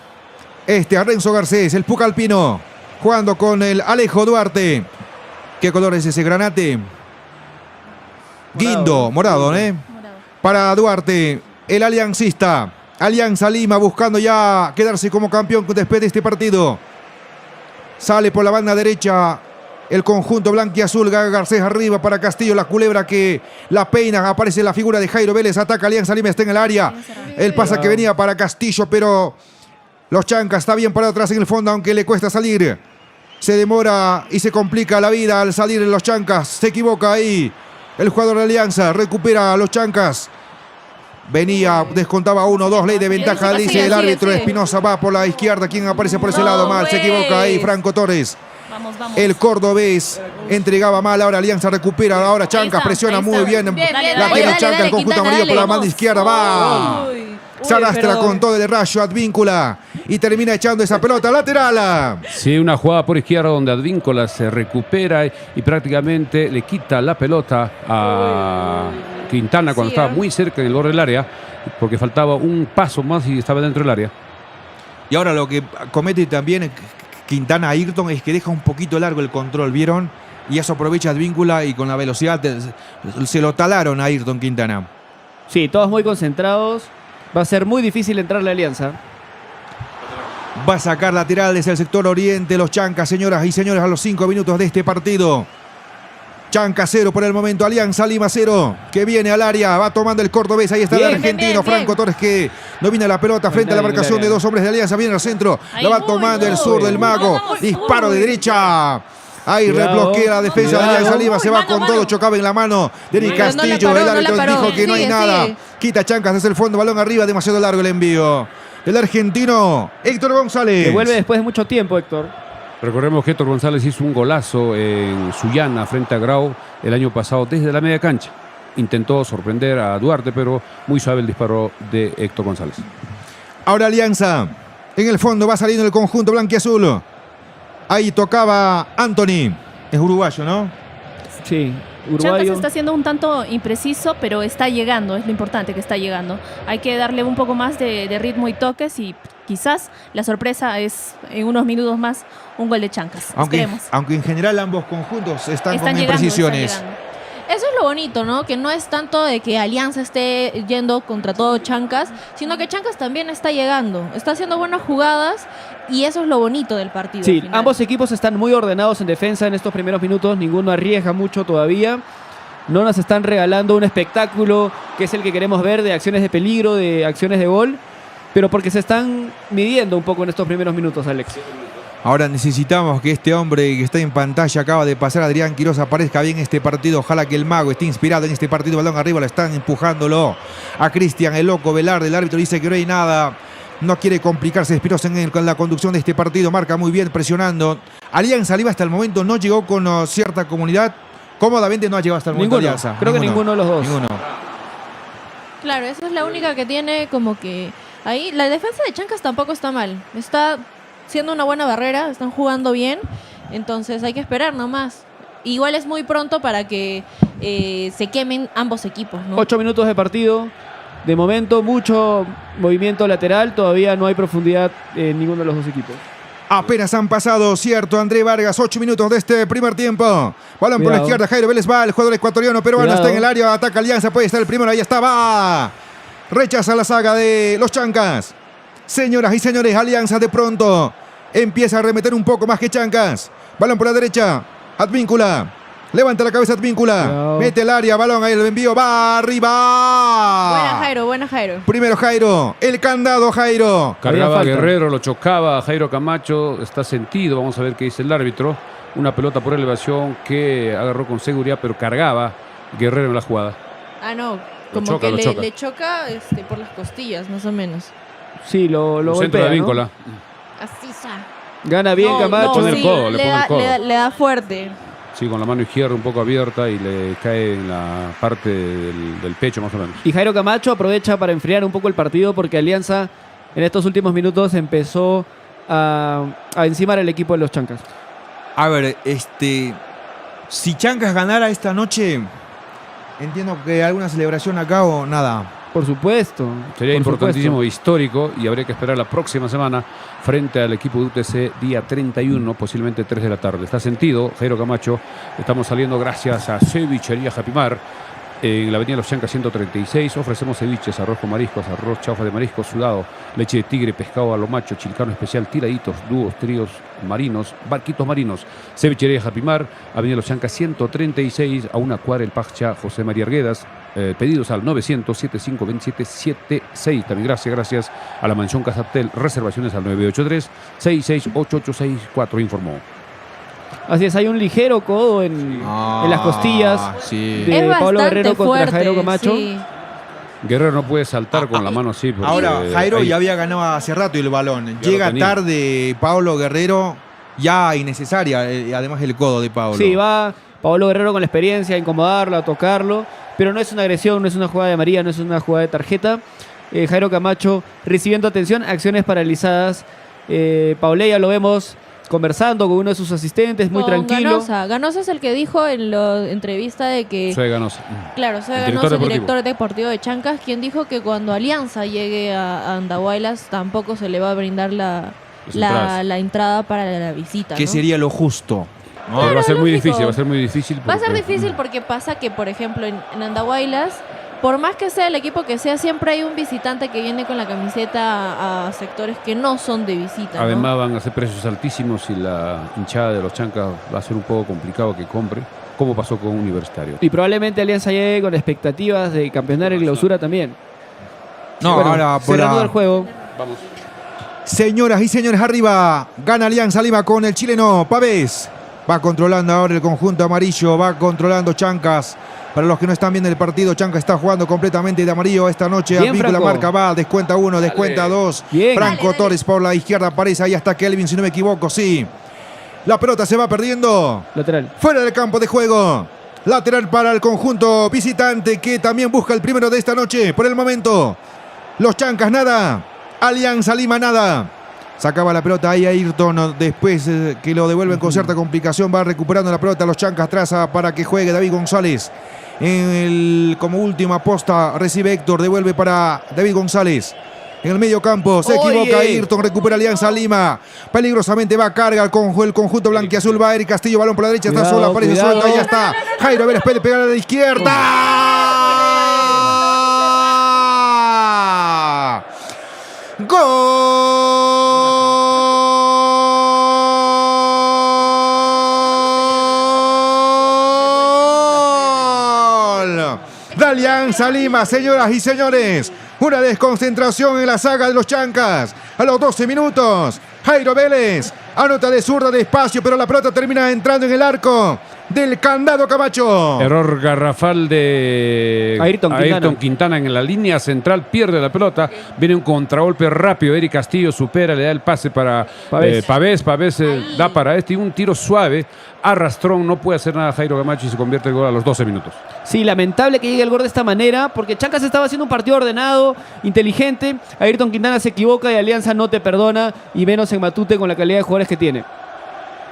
A Renzo Garcés, el Pucalpino, jugando con el Alejo Duarte. ¿Qué color es ese granate? Guindo, morado, Morado. Para Duarte, el aliancista. Alianza Lima buscando ya quedarse como campeón después de este partido. Sale por la banda derecha el conjunto blanquiazul. Garcés arriba para Castillo, la culebra que la peina. Aparece la figura de Jairo Vélez. Ataca Alianza Lima, está en el área. El pasa que venía para Castillo, pero los Chancas está bien parado atrás en el fondo, aunque le cuesta salir. Se demora y se complica la vida al salir en los Chancas. Se equivoca ahí el jugador de Alianza. Recupera a los Chancas. Venía, descontaba 1-2, ley de ventaja, dice el árbitro. Espinosa va por la izquierda. ¿Quién aparece por ese lado? Mal, se equivoca ahí Franco Torres. Vamos. El cordobés entregaba mal, ahora Alianza recupera, ahora Chancas presiona muy bien. Bien, La dale, tiene dale, Chancas, el dale, conjunto Quintana, amarillo por la dale. banda izquierda, va. Se arrastra con todo el rayo Advíncula y termina echando esa pelota lateral. Sí, una jugada por izquierda donde Advíncula se recupera y prácticamente le quita la pelota a Quintana cuando estaba muy cerca en el borde del área, porque faltaba un paso más y estaba dentro del área. Y ahora lo que comete también Quintana Ayrton es que deja un poquito largo el control, ¿vieron? Y eso aprovecha Advíncula y con la velocidad se lo talaron a Ayrton Quintana. Sí, todos muy concentrados. Va a ser muy difícil entrar la Alianza. Va a sacar lateral desde el sector oriente los Chancas, señoras y señores, a los 5 minutos de este partido. Chanca 0 por el momento, Alianza Lima 0, que viene al área, va tomando el cordobés, ahí está el Bien, argentino bien. Franco Torres que domina la pelota frente a la en el marcación área. de dos hombres de Alianza, viene al centro, Ahí, la va uy, tomando el uy. sur del mago, Vamos, disparo uy. de derecha. Ahí Cuidado. rebloquea la defensa de Cuidado. Alianza Lima, se va Mano, con mano. todo, chocaba en la mano de Bien. Castillo, No la paró, el no la árbitro paró. dijo que no hay Sigue, nada. sigue. Quita Chancas desde el fondo, balón arriba, demasiado largo el envío. El argentino Héctor González. Que vuelve después de mucho tiempo, Héctor. Recordemos que Héctor González hizo un golazo en Sullana frente a Grau el año pasado desde la media cancha. Intentó sorprender a Duarte, pero muy suave el disparo de Héctor González. Ahora Alianza. En el fondo va saliendo el conjunto blanquiazul. Ahí tocaba Anthony. Es uruguayo, ¿no? Sí, Chancas uruguayo. está siendo un tanto impreciso, pero está llegando, es lo importante que está llegando. Hay que darle un poco más de ritmo y toques y quizás la sorpresa es en unos minutos más un gol de Chancas. Esperemos. Aunque en general ambos conjuntos están con llegando, imprecisiones. están llegando. Eso es lo bonito, ¿no? Que no es tanto de que Alianza esté yendo contra todo Chancas, sino que Chancas también está llegando, está haciendo buenas jugadas y eso es lo bonito del partido. Sí, al final. ambos equipos están muy ordenados en defensa en estos primeros minutos. Ninguno arriesga mucho todavía. No nos están regalando un espectáculo que es el que queremos ver de acciones de peligro, de acciones de gol, pero porque se están midiendo un poco en estos primeros minutos, Alex. Ahora necesitamos que este hombre que está en pantalla, acaba de pasar, Adrián Quiroz, aparezca bien en este partido. Ojalá que el mago esté inspirado en este partido. Balón arriba, lo están empujándolo a Cristian, el loco Velarde. El árbitro dice que no hay nada. No quiere complicarse Espinosa con la conducción de este partido. Marca muy bien, presionando. Alianza Lima hasta el momento no llegó con cierta comunidad. Cómodamente no ha llegado hasta el momento Ninguno. Alianza. Creo que ninguno de los dos. Ninguno. Claro, esa es la única que tiene como que ahí. La defensa de Chancas tampoco está mal. Está siendo una buena barrera, están jugando bien. Entonces hay que esperar nomás. Igual es muy pronto para que se quemen ambos equipos, ¿no? 8 minutos de partido. De momento, mucho movimiento lateral. Todavía no hay profundidad en ninguno de los dos equipos. Apenas han pasado, cierto, André Vargas, 8 minutos de este primer tiempo. Balón por la Cuidado. izquierda, Jairo Vélez va, el jugador ecuatoriano peruano Cuidado. está en el área, ataca Alianza, puede estar el primero, ahí está, va. Rechaza la saga de los Chancas. Señoras y señores, Alianza de pronto empieza a remeter un poco más que Chancas. Balón por la derecha, Advíncula. Levanta la cabeza Advíncula. Cuidado. Mete el área, balón, ahí el envío, va arriba. Buena Jairo. Primero Jairo, el candado Jairo. Cargaba a falta. Guerrero, lo chocaba Jairo Camacho, está sentido, vamos a ver qué dice el árbitro. Una pelota por elevación que agarró con seguridad, pero cargaba Guerrero en la jugada. Ah, no. Lo Como choca, que lo choca. le choca por las costillas, más o menos. Sí, lo Centro golpea, de ¿no? Víncola. Así está. Gana bien Camacho. pone el codo, le pone el codo. Le da fuerte. Sí, con la mano izquierda un poco abierta y le cae en la parte del pecho más o menos. Y Jairo Camacho aprovecha para enfriar un poco el partido porque Alianza en estos últimos minutos empezó a encimar al equipo de los Chancas. A ver, si Chancas ganara esta noche, entiendo que alguna celebración acá o nada. Por supuesto. Sería por importantísimo, supuesto. histórico, y habría que esperar la próxima semana frente al equipo de UTC, día 31, posiblemente 3 de la tarde. Está sentido, Jairo Camacho. Estamos saliendo gracias a Cevichería Japimar. En la avenida Los Chancas 136 ofrecemos ceviches, arroz con mariscos, arroz chaufa de mariscos, sudado, leche de tigre, pescado a lo macho, chilcano especial, tiraditos, dúos, tríos marinos, barquitos marinos. Cevichería Japimar, avenida Los Chancas 136, a una cuadra el Pacha José María Arguedas. Pedidos al 900-7527-76. También gracias a la Mansión Casaptel. Reservaciones al 983-668864, informó. Así es, hay un ligero codo en las costillas Sí. de Es Pablo bastante Guerrero contra fuerte, Jairo Camacho. sí. Guerrero no puede saltar con la mano así. porque, Ahora, Jairo ahí- ya había ganado hace rato el balón. Ya Llega lo tenía. tarde Pablo Guerrero, ya innecesaria, además el codo de Pablo. Sí, va Pablo Guerrero con la experiencia a incomodarlo, a tocarlo, pero no es una agresión, no es una jugada de amarilla, no es una jugada de tarjeta. Jairo Camacho recibiendo atención, acciones paralizadas. Pauleya lo vemos conversando con uno de sus asistentes, muy Con tranquilo. Ganosa. Ganosa es el que dijo en la entrevista de que... Soy Ganosa. Claro, soy El Ganosa, director director deportivo de Chancas, quien dijo que cuando Alianza llegue a Andahuaylas tampoco se le va a brindar la entrada para la visita. ¿Qué ¿no? sería lo justo? ¿no? Pero va a ser muy lógico. difícil, va a ser muy difícil. Va a ser porque- difícil porque pasa que, por ejemplo, en Andahuaylas, por más que sea el equipo que sea, siempre hay un visitante que viene con la camiseta a sectores que no son de visita, ¿no? Además van a ser precios altísimos y la hinchada de los Chancas va a ser un poco complicado que compre, como pasó con Universitario. Y probablemente Alianza llegue con expectativas de campeonar en clausura también. No, Bueno, ahora se por reanuda el juego. Vamos. Señoras y señores, arriba gana Alianza Lima con el chileno Pavés. Va controlando ahora el conjunto amarillo, va controlando Chancas. Para los que no están viendo el partido, Chancas está jugando completamente de amarillo esta noche. Bien, Advíncula Franco. marca, va, descuenta 1, descuenta 2. Bien. Franco Dale. Torres por la izquierda aparece, ahí está Kelvin, si no me equivoco, sí. La pelota se va perdiendo. Lateral. Fuera del campo de juego. Lateral para el conjunto visitante que también busca el primero de esta noche. Por el momento, los Chancas nada. Alianza Lima nada. Sacaba la pelota ahí a Ayrton. Después que lo devuelven con cierta complicación. Va recuperando la pelota. Los Chancas traza para que juegue David González. Como última posta recibe Héctor. Devuelve para David González. En el medio campo se equivoca Oye. Ayrton, recupera Alianza Lima. Peligrosamente va a carga con el conjunto blanquiazul. Va Eric Castillo, balón por la derecha, está Cuidado, solo, aparece cuidado. suelto, ahí ya está. Jairo Vélez puede pegar a la izquierda. ¡Gol! De Alianza Lima, señoras y señores. Una desconcentración en la saga de los Chancas. A los 12 minutos, Jairo Vélez anota de zurda de espacio, pero la pelota termina entrando en el arco del Candado Camacho. Error garrafal de Ayrton Quintana en la línea central, pierde la pelota, viene un contragolpe rápido, Eric Castillo supera, le da el pase para Pavés. Pavés da para este y un tiro suave, arrastrón, no puede hacer nada Jairo Camacho y se convierte el gol a los 12 minutos. Sí, lamentable que llegue el gol de esta manera, porque Chancas estaba haciendo un partido ordenado, inteligente. Ayrton Quintana se equivoca y Alianza no te perdona, y menos en Matute con la calidad de jugadores que tiene.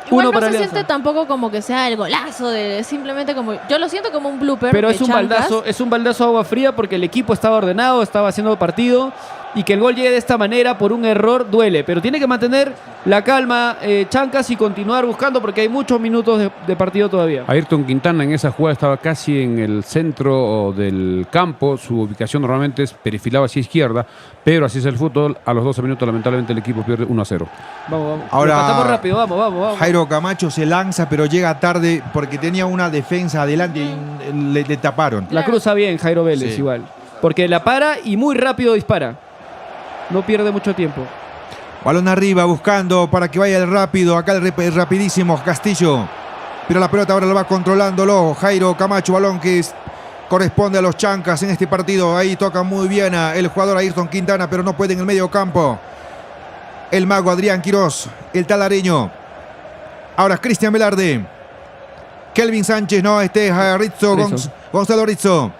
Igual Uno no para se Alianza. siente tampoco como que sea el golazo, simplemente como... Yo lo siento como un blooper Pero de es un Chancas. baldazo de agua fría porque el equipo estaba ordenado, estaba haciendo partido, y que el gol llegue de esta manera por un error duele. Pero tiene que mantener la calma Chancas y continuar buscando porque hay muchos minutos de partido todavía. Ayrton Quintana en esa jugada estaba casi en el centro del campo, su ubicación normalmente es perfilado hacia izquierda, pero así es el fútbol, a los 12 minutos lamentablemente el equipo pierde 1-0. Vamos. Ahora- Lo empatamos rápido, vamos. Jairo Camacho se lanza, pero llega tarde porque tenía una defensa adelante y le taparon. La cruza bien Jairo Vélez Sí. igual. Porque la para y muy rápido dispara. No pierde mucho tiempo. Balón arriba buscando para que vaya el rápido. Acá el rapidísimo Castillo. Pero la pelota ahora lo va controlándolo Jairo Camacho. Balón que corresponde a los Chancas en este partido. Ahí toca muy bien el jugador Ayrton Quintana, pero no puede en el medio campo. El mago Adrián Quirós, el talareño. Ahora Cristian Velarde. Kelvin Sánchez, no, Rizzo, Rizzo. Gonzalo Rizzo.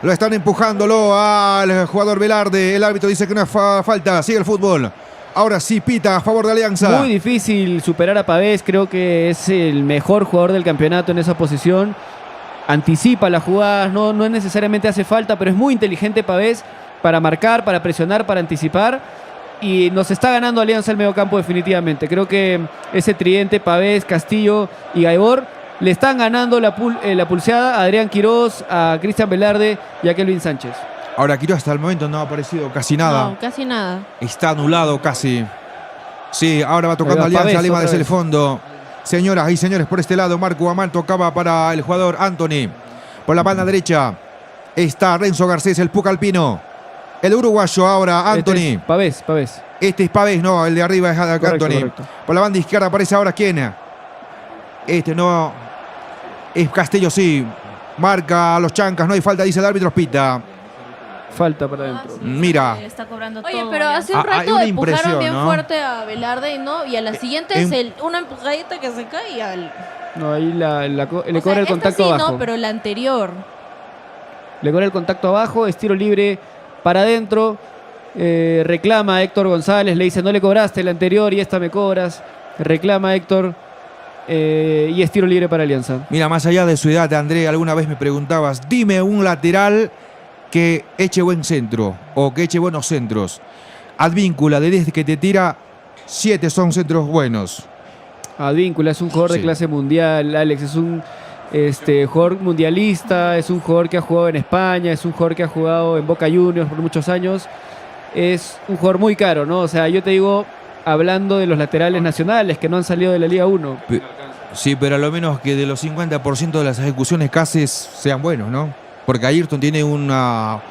Lo están empujándolo al jugador Velarde. El árbitro dice que no es falta. Sigue el fútbol. Ahora sí pita a favor de Alianza. Muy difícil superar a Pavés, creo que es el mejor jugador del campeonato en esa posición. Anticipa las jugadas, no necesariamente hace falta, pero es muy inteligente Pavés para marcar, para presionar, para anticipar. Y nos está ganando Alianza el mediocampo definitivamente. Creo que ese tridente, Pavés, Castillo y Gaibor, le están ganando la pulseada a Adrián Quirós, a Cristian Velarde y a Kelvin Sánchez. Ahora Quirós hasta el momento no ha aparecido casi nada. No, casi nada. Está anulado casi. Sí, ahora va tocando Ahí va Alianza Pavés Lima otra desde el vez. fondo. Señoras y señores, por este lado, Marco Guamán tocaba para el jugador Anthony. Por la banda derecha está Renzo Garcés, el Puca Alpino. El uruguayo ahora, Anthony. Pavés. Este es Pavés, no, el de arriba es Correcto, Anthony. correcto. Por la banda izquierda aparece ahora quién. Este no. Es Castillo, sí. Marca a los chancas, no hay falta, dice el árbitro, pita. Falta para adentro. Mira. Está cobrando Oye, todo, pero Alianza. hace un Hay rato una empujaron impresión, bien ¿no? fuerte a Velarde y a la siguiente en- es una empujadita que se cae y al... No, ahí le O cobra sea, el esta contacto sí, abajo. no, pero la anterior. Le cobra el contacto abajo, es tiro libre para adentro. Reclama a Héctor González, le dice no le cobraste el anterior y esta me cobras. Reclama a Héctor y es tiro libre para Alianza. Mira, más allá de su edad, André, alguna vez me preguntabas, dime un lateral que eche buen centro o que eche buenos centros. Advíncula, desde que te tira, 7 son centros buenos. Advíncula es un jugador de Sí. clase mundial, Alex, es un jugador mundialista, es un jugador que ha jugado en España, es un jugador que ha jugado en Boca Juniors por muchos años. Es un jugador muy caro, ¿no? O sea, yo te digo, hablando de los laterales nacionales que no han salido de la Liga 1. Sí, pero a lo menos que de los 50% de las ejecuciones casi sean buenos, ¿no? Porque Ayrton tiene unos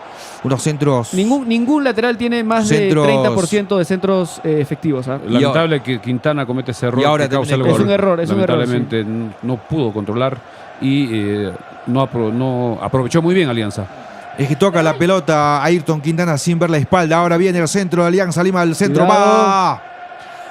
centros... Ningún lateral tiene más Centros- de 30% de centros efectivos. ¿Ah? Lamentable que Quintana comete ese error y ahora que causa el también gol. es un error, Lamentablemente no pudo controlar y no aprovechó muy bien Alianza. Es que toca la pelota Ayrton Quintana sin ver la espalda. Ahora viene el centro de Alianza Lima. El centro Cuidado. va.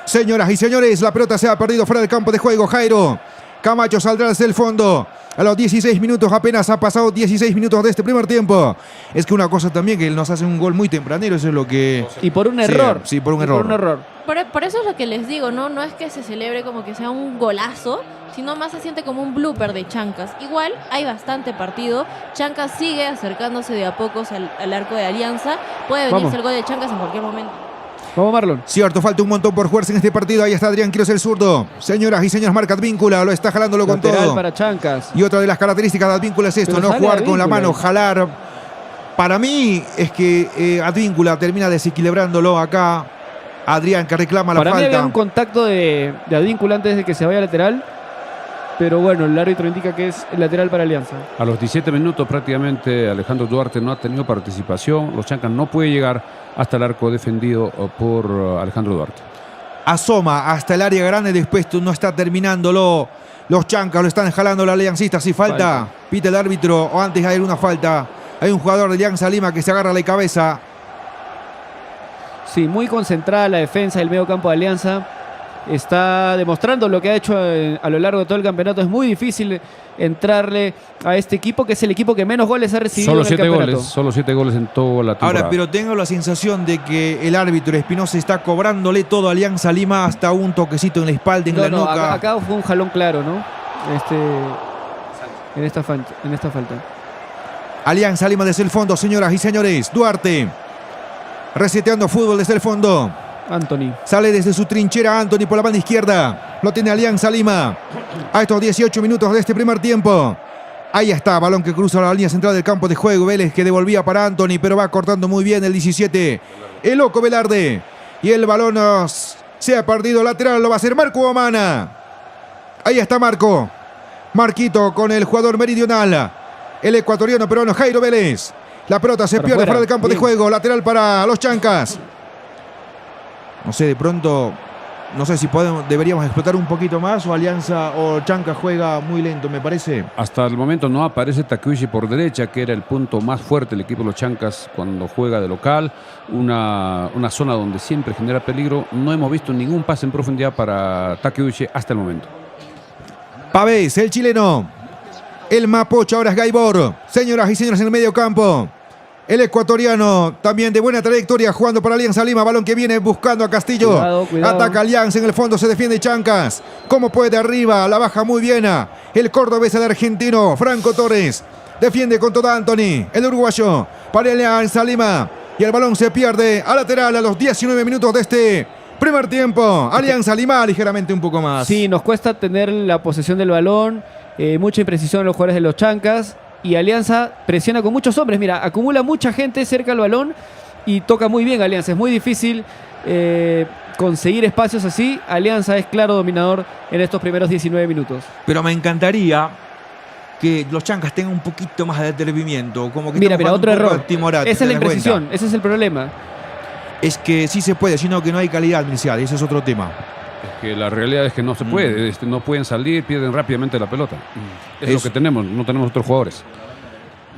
Señoras y señores, la pelota se ha perdido fuera del campo de juego. Jairo Camacho saldrá desde el fondo. A los 16 minutos, apenas ha pasado 16 minutos de este primer tiempo. Es que una cosa también que nos hace un gol muy tempranero. Eso es lo que... Y por un Sí, error. sí, por un Y error. Por eso es lo que les digo, ¿no? No es que se celebre como que sea un golazo, sino más se siente como un blooper de Chancas. Igual hay bastante partido. Chancas sigue acercándose de a pocos al arco de Alianza. Puede venirse Vamos. el gol de Chancas en cualquier momento. Vamos, Marlon. Cierto, falta un montón por jugarse en este partido. Ahí está Adrián Quiroz, el zurdo. Señoras y señores, marca Advíncula. Lo está jalándolo con Lateral todo. para Chancas. Y otra de las características de Advíncula es esto, Pero no sale jugar con la Advíncula. mano, jalar. Para mí es que Advíncula termina desequilibrándolo acá. Adrián que reclama la Para mí había falta. un contacto de Advíncula antes de que se vaya lateral. Pero bueno, el árbitro indica que es el lateral para Alianza. A los 17 minutos prácticamente Alejandro Duarte no ha tenido participación. Los Chancas no puede llegar hasta el arco defendido por Alejandro Duarte. Asoma hasta el área grande, después no está terminándolo. Los Chancas lo están jalando la aliancista. Si falta, pita el árbitro o antes hay una falta. Hay un jugador de Alianza Lima que se agarra la cabeza. Sí, muy concentrada la defensa del medio campo de Alianza. Está demostrando lo que ha hecho a lo largo de todo el campeonato. Es muy difícil entrarle a este equipo, que es el equipo que menos goles ha recibido Solo en el 7 campeonato. goles, solo 7 goles en toda la temporada. Ahora, pero tengo la sensación de que el árbitro Espinosa está cobrándole todo a Alianza Lima, hasta un toquecito en la espalda, en la No, nuca. acá fue un jalón claro, ¿no? En esta falta. Alianza Lima desde el fondo, señoras y señores. Duarte reseteando fútbol desde el fondo. Anthony. Sale desde su trinchera Anthony por la banda izquierda. Lo tiene Alianza Lima. A estos 18 minutos de este primer tiempo. Ahí está, balón que cruza la línea central del campo de juego. Vélez que devolvía para Anthony, pero va cortando muy bien el 17. El loco Velarde. Y el balón se ha perdido lateral. Lo va a hacer Marco Omana. Ahí está Marco. Marquito con el jugador meridional. El ecuatoriano peruano Jairo Vélez. La pelota se Para pierde afuera. fuera del campo de Bien. juego. Lateral para los Chancas. No sé, de pronto, no sé si deberíamos explotar un poquito más o Alianza o Chanca juega muy lento, me parece. Hasta el momento no aparece Takeuchi por derecha, que era el punto más fuerte del equipo de los Chancas cuando juega de local. Una zona donde siempre genera peligro. No hemos visto ningún pase en profundidad para Takeuchi hasta el momento. Pavés, el chileno. El Mapocho ahora es Gaibor. Señoras y señores en el medio campo. El ecuatoriano, también de buena trayectoria, jugando para Alianza Lima. Balón que viene buscando a Castillo. Cuidado. Ataca Alianza, en el fondo se defiende Chancas. Como puede arriba, la baja muy bien. El cordobés, el argentino, Franco Torres. Defiende con toda Anthony, el uruguayo, para Alianza Lima. Y el balón se pierde a lateral a los 19 minutos de este primer tiempo. Alianza Lima ligeramente un poco más. Sí, nos cuesta tener la posesión del balón. Mucha imprecisión en los jugadores de los Chancas. Y Alianza presiona con muchos hombres. Mira, acumula mucha gente cerca del balón y toca muy bien Alianza. Es muy difícil conseguir espacios así. Alianza es claro dominador en estos primeros 19 minutos. Pero me encantaría que los Chancas tengan un poquito más de atrevimiento. Como que Mira, estamos otro jugando un poco error. a timorato, Esa es la ¿te das cuenta? imprecisión, ese es el problema. Es que sí se puede, sino que no hay calidad inicial. Ese es otro tema. Es que la realidad es que no se puede, no pueden salir, pierden rápidamente la pelota. Es lo que tenemos, no tenemos otros jugadores.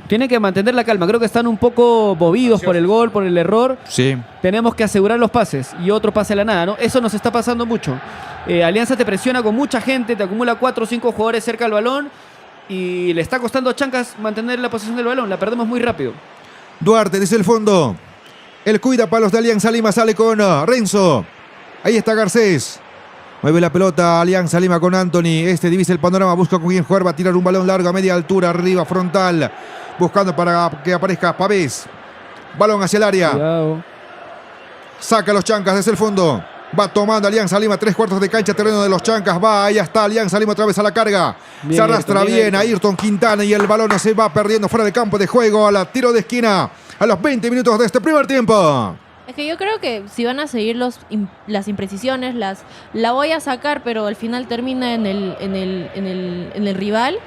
Tienen que mantener la calma. Creo que están un poco movidos por el gol, por el error. Sí. Tenemos que asegurar los pases y otro pase a la nada, ¿no? Eso nos está pasando mucho. Alianza te presiona con mucha gente, te acumula 4 o 5 jugadores cerca del balón y le está costando a Chancas mantener la posesión del balón. La perdemos muy rápido. Duarte desde el fondo. El cuida palos de Alianza Lima, sale con Renzo. Ahí está Garcés. Mueve la pelota Alianza Lima con Anthony. Divisa el panorama, busca con quién jugar. Va a tirar un balón largo a media altura, arriba, frontal. Buscando para que aparezca Pavés. Balón hacia el área. Cuidado. Saca a los Chancas desde el fondo. Va tomando Alianza Lima, 3/4 de cancha, terreno de los Chancas. Va, ahí está Alianza Lima otra vez a la carga. Bien, se arrastra Ayrton, bien a Ayrton Quintana y el balón se va perdiendo fuera del campo de juego a la tiro de esquina a los 20 minutos de este primer tiempo. Es que yo creo que si van a seguir las imprecisiones, la voy a sacar, pero al final termina en el rival,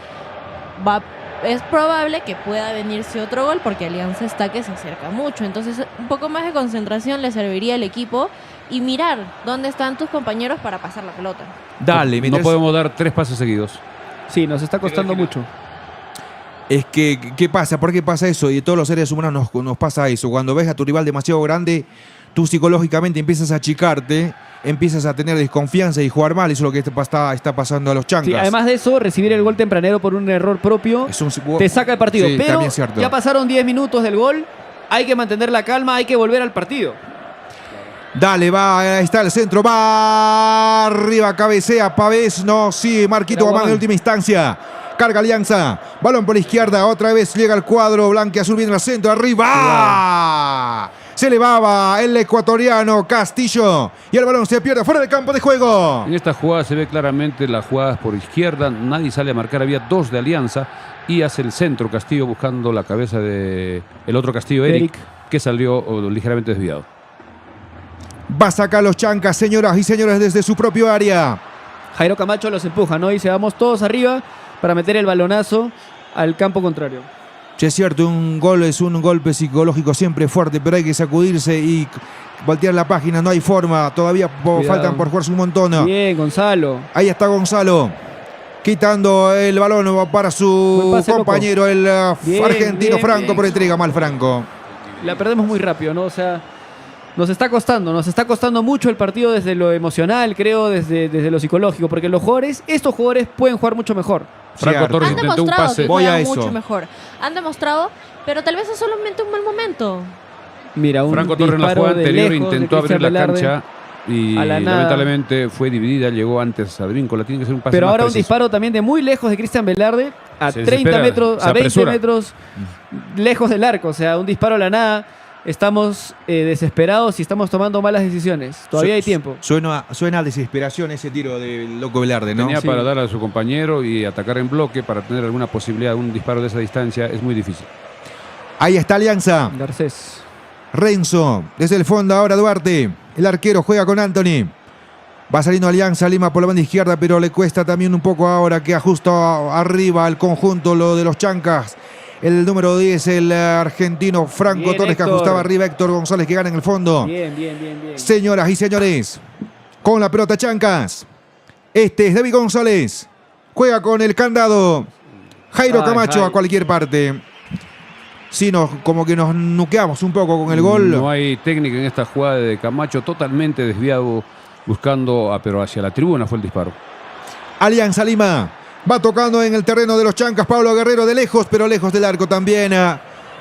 es probable que pueda venirse otro gol porque Alianza está que se acerca mucho. Entonces, un poco más de concentración le serviría al equipo y mirar dónde están tus compañeros para pasar la pelota. Dale, No podemos dar 3 pases seguidos. Sí, nos está costando mucho. Es que, ¿qué pasa? ¿Por qué pasa eso? Y todos los seres humanos nos pasa eso. Cuando ves a tu rival demasiado grande, tú psicológicamente empiezas a achicarte, empiezas a tener desconfianza y jugar mal. Eso es lo que está pasando a los Chancas. Sí, además de eso, recibir el gol tempranero por un error propio Es un- te saca el partido. Sí, Pero también es cierto. ya pasaron 10 minutos del gol. Hay que mantener la calma, hay que volver al partido. Dale, va, ahí está el centro, va arriba, cabecea, Pavés, no, sí, Marquito Era Guamán en Guamán. última instancia. Carga Alianza, balón por la izquierda, otra vez llega el cuadro, blanqueazul viene al centro, arriba. Se elevaba el ecuatoriano Castillo y el balón se pierde fuera del campo de juego. En esta jugada se ve claramente las jugadas por izquierda, nadie sale a marcar, había 2 de Alianza y hace el centro Castillo buscando la cabeza de el otro Castillo, Eric, que salió ligeramente desviado. Va a sacar los Chancas, señoras y señores, desde su propio área. Jairo Camacho los empuja, ¿no? Y se vamos todos arriba para meter el balonazo al campo contrario. Sí, es cierto, un gol es un golpe psicológico siempre fuerte, pero hay que sacudirse y voltear la página, no hay forma, todavía faltan por jugarse un montón. Bien, Gonzalo. Ahí está Gonzalo, quitando el balón para su Buen pase, compañero, el Bien, argentino bien, Franco, bien. pero entrega mal Franco. La perdemos muy rápido, ¿no? O sea, nos está costando mucho el partido desde lo emocional, creo, desde lo psicológico, porque estos jugadores pueden jugar mucho mejor. Franco Cierto. Torres Han intentó un demostrado pase. que Voy a juegan eso. mucho mejor. Han demostrado, pero tal vez es solamente un mal momento. Mira, un Franco Torres en la disparo jugada de anterior lejos de intentó abrir Cristian la Velarde. cancha y A la nada. lamentablemente fue dividida, llegó antes a Advíncula, tiene que ser un pase Pero más ahora un preciso. disparo también de muy lejos de Cristian Velarde, a Se 30 desespera, metros, se a 20 apresura. metros lejos del arco. O sea, un disparo a la nada. Estamos desesperados y estamos tomando malas decisiones. Todavía hay tiempo. Suena a desesperación ese tiro del loco Velarde, ¿no? Tenía Sí. para dar a su compañero y atacar en bloque para tener alguna posibilidad de un disparo de esa distancia, es muy difícil. Ahí está Alianza. Garcés. Renzo, desde el fondo ahora Duarte. El arquero juega con Anthony. Va saliendo Alianza Lima por la banda izquierda, pero le cuesta también un poco ahora que ajusta arriba al conjunto lo de los Chancas. El número 10, el argentino Franco Bien, Torres, que Héctor. ajustaba arriba. Héctor González, que gana en el fondo. Bien. Señoras y señores, con la pelota Chancas. Este es David González. Juega con el candado. Jairo Ay, Camacho Jairo. a cualquier parte. Sí, como que nos nuqueamos un poco con el gol. No hay técnica en esta jugada de Camacho, totalmente desviado, buscando, pero hacia la tribuna fue el disparo. Alianza Lima va tocando en el terreno de los Chancas. Pablo Guerrero de lejos, pero lejos del arco también.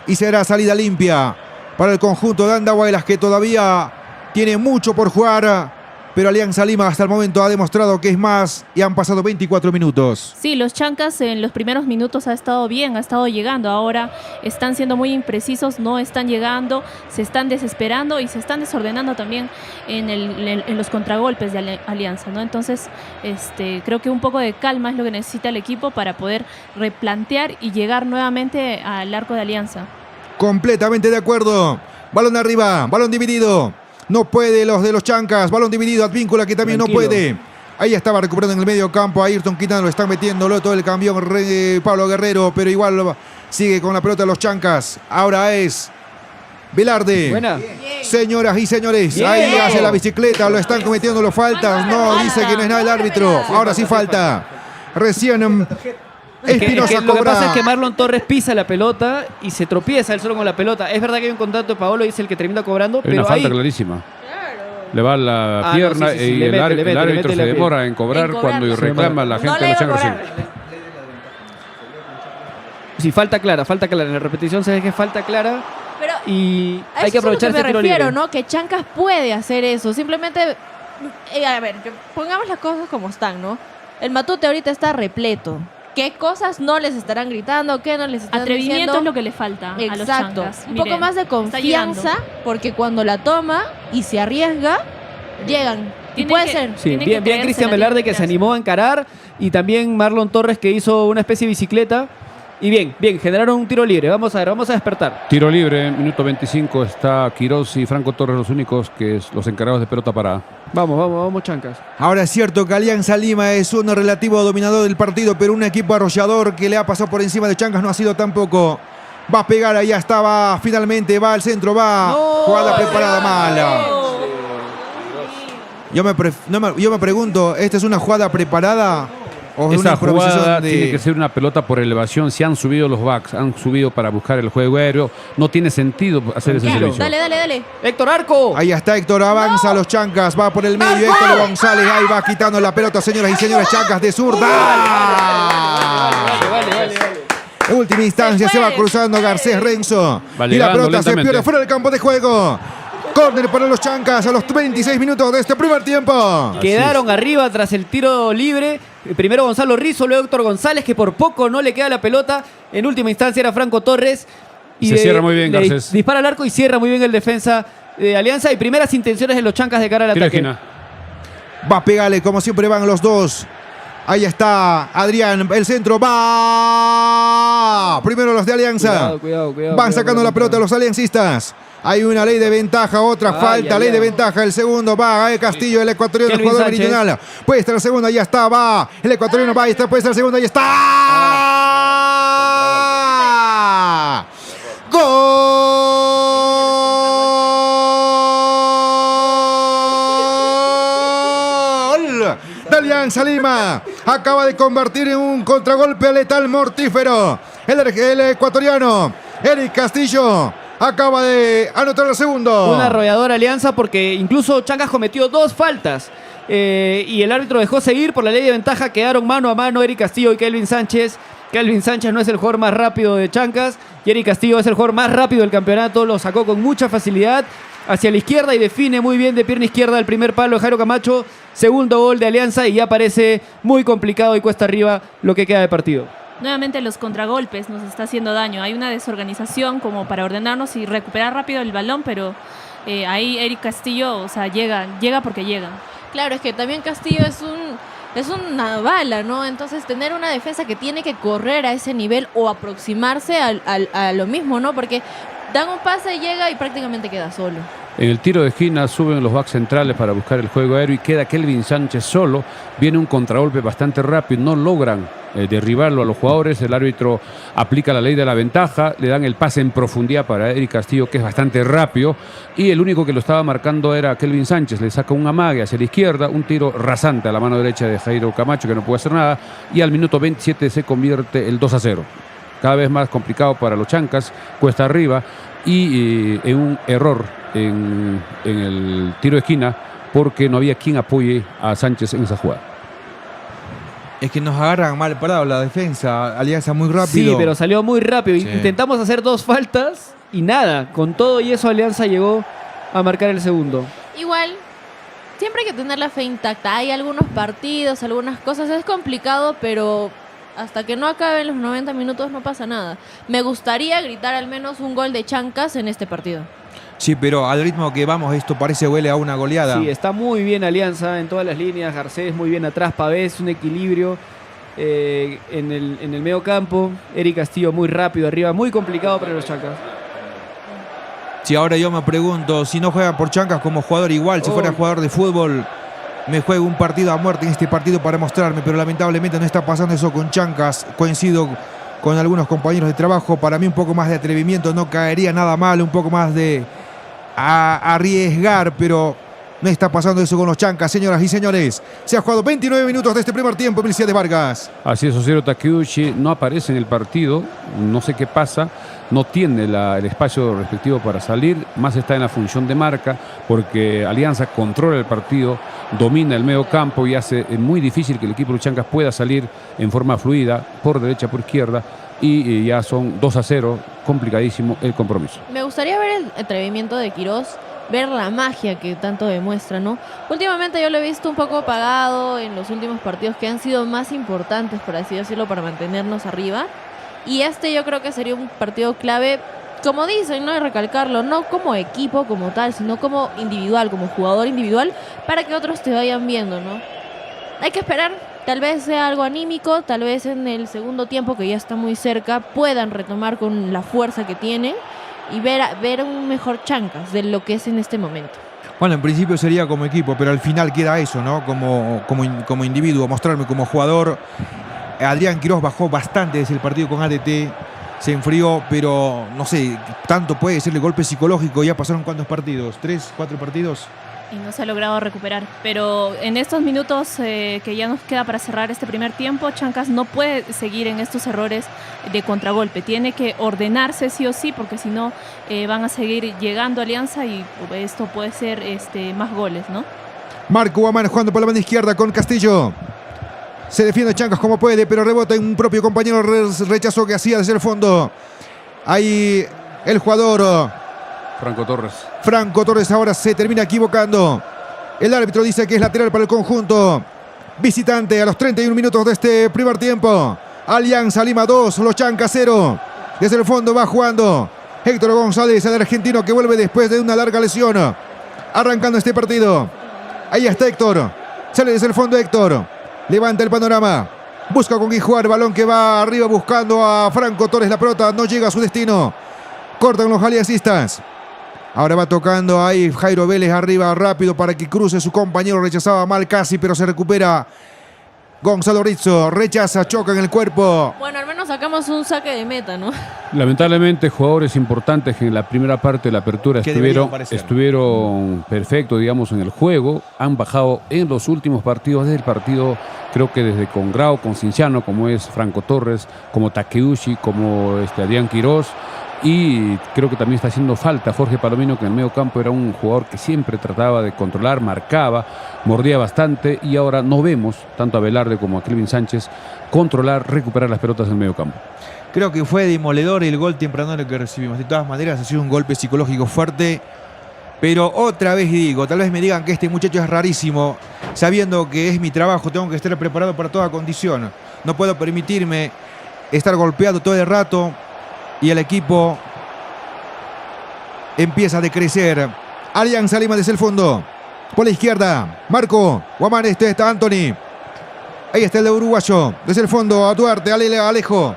y será salida limpia para el conjunto de Andahuaylas, que todavía tiene mucho por jugar. Pero Alianza Lima hasta el momento ha demostrado que es más y han pasado 24 minutos. Sí, los Chancas en los primeros minutos ha estado bien, ha estado llegando. Ahora están siendo muy imprecisos, no están llegando, se están desesperando y se están desordenando también en los contragolpes de Alianza, ¿no? Entonces, creo que un poco de calma es lo que necesita el equipo para poder replantear y llegar nuevamente al arco de Alianza. Completamente de acuerdo. Balón arriba, balón dividido. No puede los de los Chancas. Balón dividido. Advíncula que también Tranquilo. no puede. Ahí estaba recuperando en el medio campo. Ayrton Quintana lo están metiéndolo. Todo el cambión Pablo Guerrero. Pero igual sigue con la pelota los Chancas. Ahora es Velarde. Buena. Señoras y señores. Bien. Ahí hace la bicicleta. Lo están cometiendo los faltas. No, dice que no es nada el árbitro. Ahora sí falta. Recién Espinosa lo que cobra. pasa es que Marlon Torres pisa la pelota y se tropieza él solo con la pelota. Es verdad que hay un contacto de Paolo y es el que termina cobrando, Hay pero una falta ahí clarísima. Le va la Ah, pierna no, sí, sí, sí, y le el mete, árbitro le mete se la demora en cobrar cuando cobrarlo. reclama la gente No de le los iba a Chancas. cobrar. sí, falta clara. En la repetición se ve que es falta clara Pero y a hay eso que es a lo aprovechar me este tiro refiero, libre. ¿no? Que Chancas puede hacer eso. Simplemente, a ver, pongamos las cosas como están, ¿no? El Matute ahorita está repleto. ¿Qué cosas no les estarán gritando? ¿Qué no les están Atrevimiento diciendo? es lo que le falta a los Exacto. Chancas. Un poco Miren, más de está llegando. confianza, porque cuando la toma y se arriesga, llegan. Y Tienen puede que- ser. Sí, Tienen bien, que bien Cristian creérsela, Velarde tienen que que se animó a encarar y también Marlon Torres que hizo una especie de bicicleta. Y bien, generaron un tiro libre. Vamos a ver, vamos a despertar. Tiro libre, minuto 25. Está Quirós y Franco Torres los únicos que es los encargados de pelota parada. Vamos, Chancas. Ahora es cierto que Alianza Lima es un relativo dominador del partido, pero un equipo arrollador que le ha pasado por encima de Chancas no ha sido tampoco. Va a pegar, allá estaba, finalmente va al centro, va. No, Jugada preparada mala. Yo me pregunto, ¿esta es una jugada preparada o es una Esa improvisación jugada de... tiene que ser una pelota por elevación. Si han subido los backs, han subido para buscar el juego aéreo, no tiene sentido hacer ese Tranquilo. servicio. Dale. Héctor Arco. Ahí está Héctor, avanza los Chancas, va por el medio, Héctor González, ahí va quitando la pelota, señoras y señores, Chancas de zurda. Vale. En última instancia se va fue. cruzando Garcés Renzo. Va Y la llegando pelota se lentamente. pierde fuera del campo de juego. Córner para los Chancas a los 26 minutos de este primer tiempo. Quedaron arriba tras el tiro libre. Primero Gonzalo Rizzo, luego Héctor González, que por poco no le queda la pelota. En última instancia era Franco Torres. Se cierra muy bien, le Garcés. Dispara al arco y cierra muy bien el defensa de Alianza. Y primeras intenciones de los Chancas de cara al Tiro de ataque. esquina. Va a pegarle como siempre van los dos. Ahí está Adrián, el centro va. Primero los de Alianza. Cuidado. Van sacando la pelota los aliancistas. Hay una ley de ventaja, otra falta, ley de ventaja. El segundo va el Castillo, el ecuatoriano, el Kelvin jugador Sánchez. meridional. Puede estar el segundo, ya está, va. El ecuatoriano va, ahí está, puede estar el segundo, ahí está. ¡Gol! De Alianza Lima. Acaba de convertir en un contragolpe letal mortífero. El ecuatoriano, Eric Castillo, acaba de anotar el segundo. Una arrolladora Alianza porque incluso Chancas cometió dos faltas. Y el árbitro dejó seguir por la ley de ventaja. Quedaron mano a mano Eric Castillo y Kelvin Sánchez. Kelvin Sánchez no es el jugador más rápido de Chancas y Eric Castillo es el jugador más rápido del campeonato. Lo sacó con mucha facilidad hacia la izquierda y define muy bien de pierna izquierda el primer palo de Jairo Camacho. Segundo gol de Alianza y ya parece muy complicado y cuesta arriba lo que queda de partido. Nuevamente los contragolpes nos está haciendo daño. Hay una desorganización como para ordenarnos y recuperar rápido el balón, pero ahí Eric Castillo, o sea, llega porque llega. Claro, es que también Castillo es una bala, ¿no? Entonces tener una defensa que tiene que correr a ese nivel o aproximarse a lo mismo, ¿no? Porque dan un pase, llega y prácticamente queda solo. En el tiro de esquina suben los backs centrales para buscar el juego aéreo y queda Kelvin Sánchez solo. Viene un contragolpe bastante rápido, no logran derribarlo a los jugadores. El árbitro aplica la ley de la ventaja, le dan el pase en profundidad para Eric Castillo, que es bastante rápido, y el único que lo estaba marcando era Kelvin Sánchez. Le saca un amague hacia la izquierda, un tiro rasante a la mano derecha de Jairo Camacho, que no puede hacer nada, y al minuto 27 se convierte el 2-0. Cada vez más complicado para los Chancas, cuesta arriba, y en un error en el tiro de esquina porque no había quien apoye a Sánchez en esa jugada. Es que nos agarran mal parado la defensa. Alianza muy rápido. Sí, pero salió muy rápido. Sí. Intentamos hacer 2 faltas y nada. Con todo y eso Alianza llegó a marcar el segundo. Igual, siempre hay que tener la fe intacta. Hay algunos partidos, algunas cosas. Es complicado, pero hasta que no acaben los 90 minutos no pasa nada. Me gustaría gritar al menos un gol de Chancas en este partido. Sí, pero al ritmo que vamos, esto parece huele a una goleada. Sí, está muy bien Alianza en todas las líneas. Garcés muy bien atrás. Pavés, un equilibrio en el medio campo. Eric Castillo muy rápido arriba. Muy complicado para los Chancas. Si ahora yo me pregunto, si no juega por Chancas como jugador igual, si fuera jugador de fútbol, me juego un partido a muerte en este partido para mostrarme, pero lamentablemente no está pasando eso con Chancas. Coincido con algunos compañeros de trabajo. Para mí un poco más de atrevimiento no caería nada mal, un poco más de arriesgar, pero no está pasando eso con los Chancas, señoras y señores. Se ha jugado 29 minutos de este primer tiempo, Emilcia de Vargas. Así es, Osiero Takeuchi no aparece en el partido, no sé qué pasa, no tiene el espacio respectivo para salir, más está en la función de marca, porque Alianza controla el partido, domina el medio campo y hace muy difícil que el equipo de Chancas pueda salir en forma fluida, por derecha, por izquierda, y ya son 2-0, complicadísimo el compromiso. Me gustaría ver el atrevimiento de Quirós, ver la magia que tanto demuestra, ¿no? Últimamente yo lo he visto un poco apagado en los últimos partidos que han sido más importantes, por así decirlo, para mantenernos arriba. Y yo creo que sería un partido clave, como dicen, ¿no? Y recalcarlo, no como equipo como tal, sino como individual, como jugador individual, para que otros te vayan viendo, ¿no? Hay que esperar, tal vez sea algo anímico, tal vez en el segundo tiempo, que ya está muy cerca, puedan retomar con la fuerza que tienen y ver un mejor Chancas de lo que es en este momento. Bueno, en principio sería como equipo, pero al final queda eso, ¿no? Como individuo, mostrarme como jugador. Adrián Quirós bajó bastante desde el partido con ADT, se enfrió, pero no sé, tanto puede ser el golpe psicológico. Ya pasaron ¿cuántos partidos? ¿3, 4 partidos? Y no se ha logrado recuperar. Pero en estos minutos que ya nos queda para cerrar este primer tiempo, Chancas no puede seguir en estos errores de contragolpe. Tiene que ordenarse sí o sí, porque si no van a seguir llegando a Alianza y esto puede ser más goles, ¿no? Marco Guamán jugando por la banda izquierda con Castillo. Se defiende Chancas como puede, pero rebota en un propio compañero, rechazó que hacía desde el fondo. Ahí el jugador Franco Torres ahora se termina equivocando. El árbitro dice que es lateral para el conjunto visitante a los 31 minutos de este primer tiempo. Alianza Lima 2, los Chancas 0. Desde el fondo va jugando Héctor González, el argentino que vuelve después de una larga lesión. Arrancando este partido. Ahí está Héctor. Sale desde el fondo Héctor. Levanta el panorama. Busca con quién jugar. Balón que va arriba buscando a Franco Torres. La pelota no llega a su destino. Cortan los aliancistas. Ahora va tocando ahí Jairo Vélez arriba rápido para que cruce su compañero. Rechazaba mal casi, pero se recupera. Gonzalo Rizzo rechaza, choca en el cuerpo. Bueno, al menos sacamos un saque de meta, ¿no? Lamentablemente, jugadores importantes que en la primera parte de la apertura estuvieron perfectos, digamos, en el juego, han bajado en los últimos partidos, desde el partido, creo que desde con Grau, con Cinciano, como es Franco Torres, como Takeuchi, como Adrián Quirós. Y creo que también está haciendo falta Jorge Palomino, que en el medio campo era un jugador que siempre trataba de controlar, marcaba, mordía bastante, y ahora no vemos tanto a Velarde como a Kelvin Sánchez controlar, recuperar las pelotas en el medio campo. Creo que fue demoledor el gol temprano que recibimos. De todas maneras ha sido un golpe psicológico fuerte. Pero otra vez digo, tal vez me digan que este muchacho es rarísimo. Sabiendo que es mi trabajo, tengo que estar preparado para toda condición. No puedo permitirme estar golpeado todo el rato. Y el equipo empieza a decrecer. Alianza Lima desde el fondo. Por la izquierda, Marco Guamán, está Anthony. Ahí está el de uruguayo. Desde el fondo a Duarte, Alejo.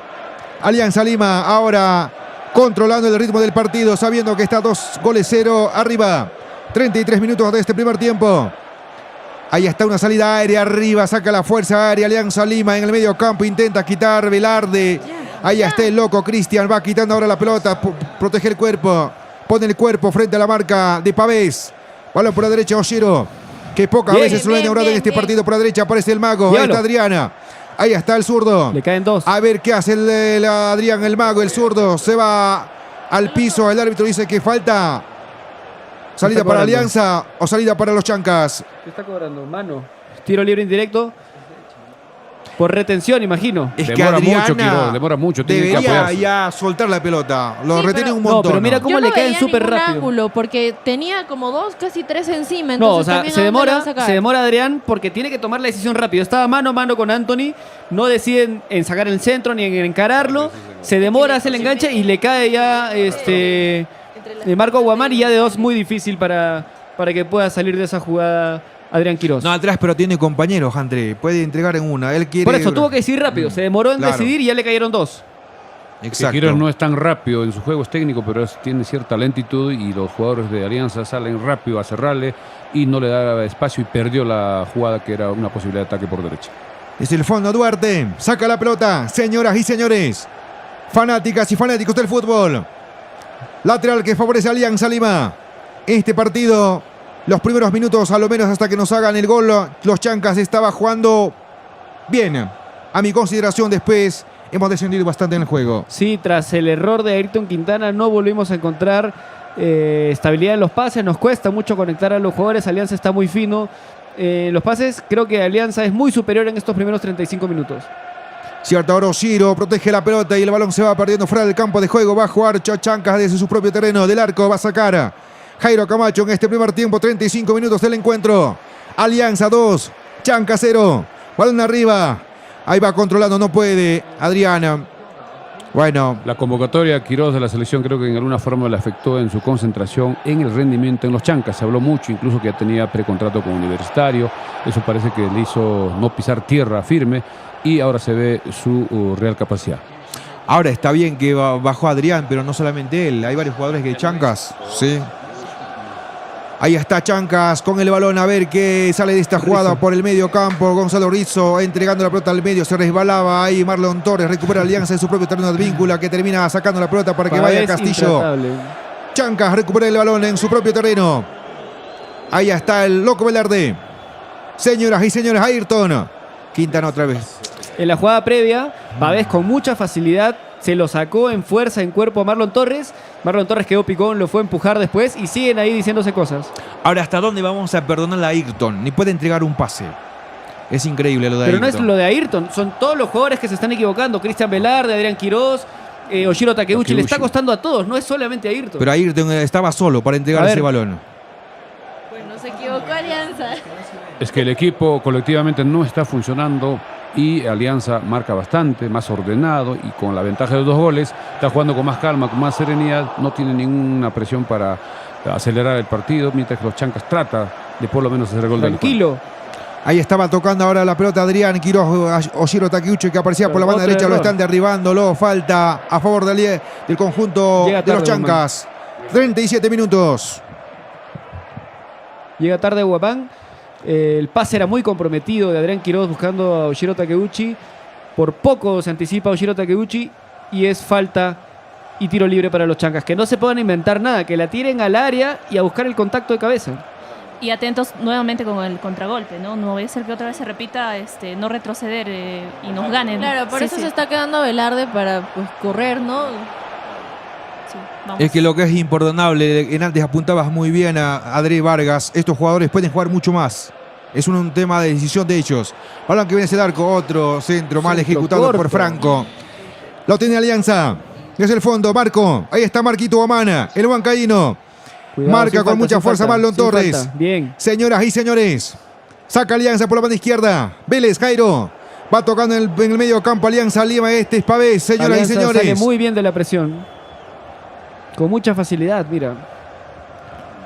Alianza Lima ahora controlando el ritmo del partido, sabiendo que está 2-0 arriba. 33 minutos de este primer tiempo. Ahí está una salida aérea arriba, saca la fuerza aérea Alianza Lima en el medio campo, intenta quitar Velarde. Ahí está el loco Cristian, va quitando ahora la pelota, protege el cuerpo, pone el cuerpo frente a la marca de Pavés. Balón por la derecha, Oshiro, que pocas veces lo ha inaugurado en este partido. Por la derecha aparece el mago, ahí está Adriana. Ahí está el zurdo. Le caen 2. A ver qué hace el Adrián, el mago, el zurdo. Se va al piso, el árbitro dice que falta. Salida para Alianza o salida para los Chancas. ¿Qué está cobrando? Mano. Tiro libre indirecto. Por retención, imagino. Es que Demora Adriana mucho, Quiroz, demora mucho, tiene que debería apoyarse. ya soltar la pelota. Lo Sí, retiene pero- un No, montón. pero mira cómo Yo le no caen veía súper ningún rápido. ángulo porque tenía como 2, casi 3 encima. No, o Entonces sea, también se ¿a dónde le va a demora, sacar? se demora Adrián porque tiene que tomar la decisión rápido. Estaba mano a mano con Anthony, no deciden en sacar el centro ni en encararlo. Se demora, hace el enganche y le cae ya de Marco Guamán y ya de 2 muy difícil para que pueda salir de esa jugada Adrián Quiroz. No, atrás, pero tiene compañeros, André. Puede entregar en una. Él quiere. Por eso tuvo que decidir rápido. Se demoró en Claro. decidir y ya le cayeron 2. Exacto. Quiroz no es tan rápido en su juego, es técnico, pero tiene cierta lentitud y los jugadores de Alianza salen rápido a cerrarle y no le da espacio y perdió la jugada que era una posibilidad de ataque por derecha. Desde el fondo, Duarte. Saca la pelota. Señoras y señores. Fanáticas y fanáticos del fútbol. Lateral que favorece a Alianza Lima. Este partido, los primeros minutos, a lo menos hasta que nos hagan el gol, los Chancas estaba jugando bien. A mi consideración, después hemos descendido bastante en el juego. Sí, tras el error de Ayrton Quintana no volvimos a encontrar estabilidad en los pases. Nos cuesta mucho conectar a los jugadores. Alianza está muy fino. Los pases, creo que Alianza es muy superior en estos primeros 35 minutos. Cierto, ahora Ciro protege la pelota y el balón se va perdiendo fuera del campo de juego. Va a jugar Chancas desde su propio terreno. Del arco va a sacar Jairo Camacho en este primer tiempo. 35 minutos del encuentro. Alianza 2, Chancas 0. Balón arriba. Ahí va controlando, no puede Adriana. Bueno, La convocatoria Quiroz de la selección creo que en alguna forma le afectó en su concentración, en el rendimiento en los Chancas. Se habló mucho, incluso que ya tenía precontrato con Universitario. Eso parece que le hizo no pisar tierra firme y ahora se ve su real capacidad. ahora está bien que bajó Adrián, pero no solamente él. Hay varios jugadores que Chancas, sí. Ahí está Chancas con el balón, a ver qué sale de esta jugada por el medio campo. Gonzalo Rizzo entregando la pelota al medio, se resbalaba ahí Marlon Torres, recupera Alianza en su propio terreno de víncula, que termina sacando la pelota para que vaya Pavés Castillo. intratable. Chancas recupera el balón en su propio terreno. Ahí está el loco Velarde. Señoras y señores, Ayrton Quintana otra vez. En la jugada previa, Pavés con mucha facilidad se lo sacó en fuerza, en cuerpo a Marlon Torres. Marlon Torres quedó picón, lo fue a empujar después y siguen ahí diciéndose cosas. Ahora, ¿hasta dónde vamos a perdonar a Ayrton? Ni puede entregar un pase. Es increíble lo de Pero Ayrton. no es lo de Ayrton, son todos los jugadores que se están equivocando. Cristian Velarde, Adrián Quiroz, Oshiro Takeuchi. Le está costando a todos, no es solamente a Ayrton. Pero Ayrton estaba solo para entregar A ver. ese balón. Bueno, se equivocó Alianza. Es que el equipo colectivamente no está funcionando y Alianza marca bastante, más ordenado y con la ventaja de 2 goles, está jugando con más calma, con más serenidad, no tiene ninguna presión para acelerar el partido, mientras que los Chancas trata de por lo menos hacer el gol del juego. Tranquilo. Ahí estaba tocando ahora la pelota Adrián Quiroz, Oshiro Takeuchi, que aparecía por la banda Otro derecha, lo error. están derribándolo. Falta a favor del conjunto Llega de los tarde, Chancas. 37 minutos. Llega tarde Guapán. El pase era muy comprometido de Adrián Quiroz buscando a Oshiro Takeuchi. Por poco se anticipa Oshiro Takeuchi y es falta y tiro libre para los Chancas. Que no se puedan inventar nada, que la tiren al área y a buscar el contacto de cabeza. Y atentos nuevamente con el contragolpe, ¿no? No vaya a ser que otra vez se repita, no retroceder y nos ganen. Claro, por Sí, eso sí. se está quedando Velarde para pues, correr, ¿no? Sí, vamos. Es que lo que es imperdonable, en antes apuntabas muy bien a Adri Vargas, estos jugadores pueden jugar mucho más. Es un tema de decisión de ellos. Balón que viene ese arco, otro centro mal Centro ejecutado corto. por Franco. Lo tiene Alianza. Desde el fondo, Marco. Ahí está Marquito Guamana, el huancaíno. Cuidado, Marca sin con falta, mucha sin fuerza falta, Marlon sin Torres. falta. Bien. Señoras y señores, saca Alianza por la banda izquierda. Vélez, Jairo. Va tocando en el medio campo Alianza Lima. Este es Pavés, señoras Alianza y señores. sale muy bien de la presión. Con mucha facilidad, mira.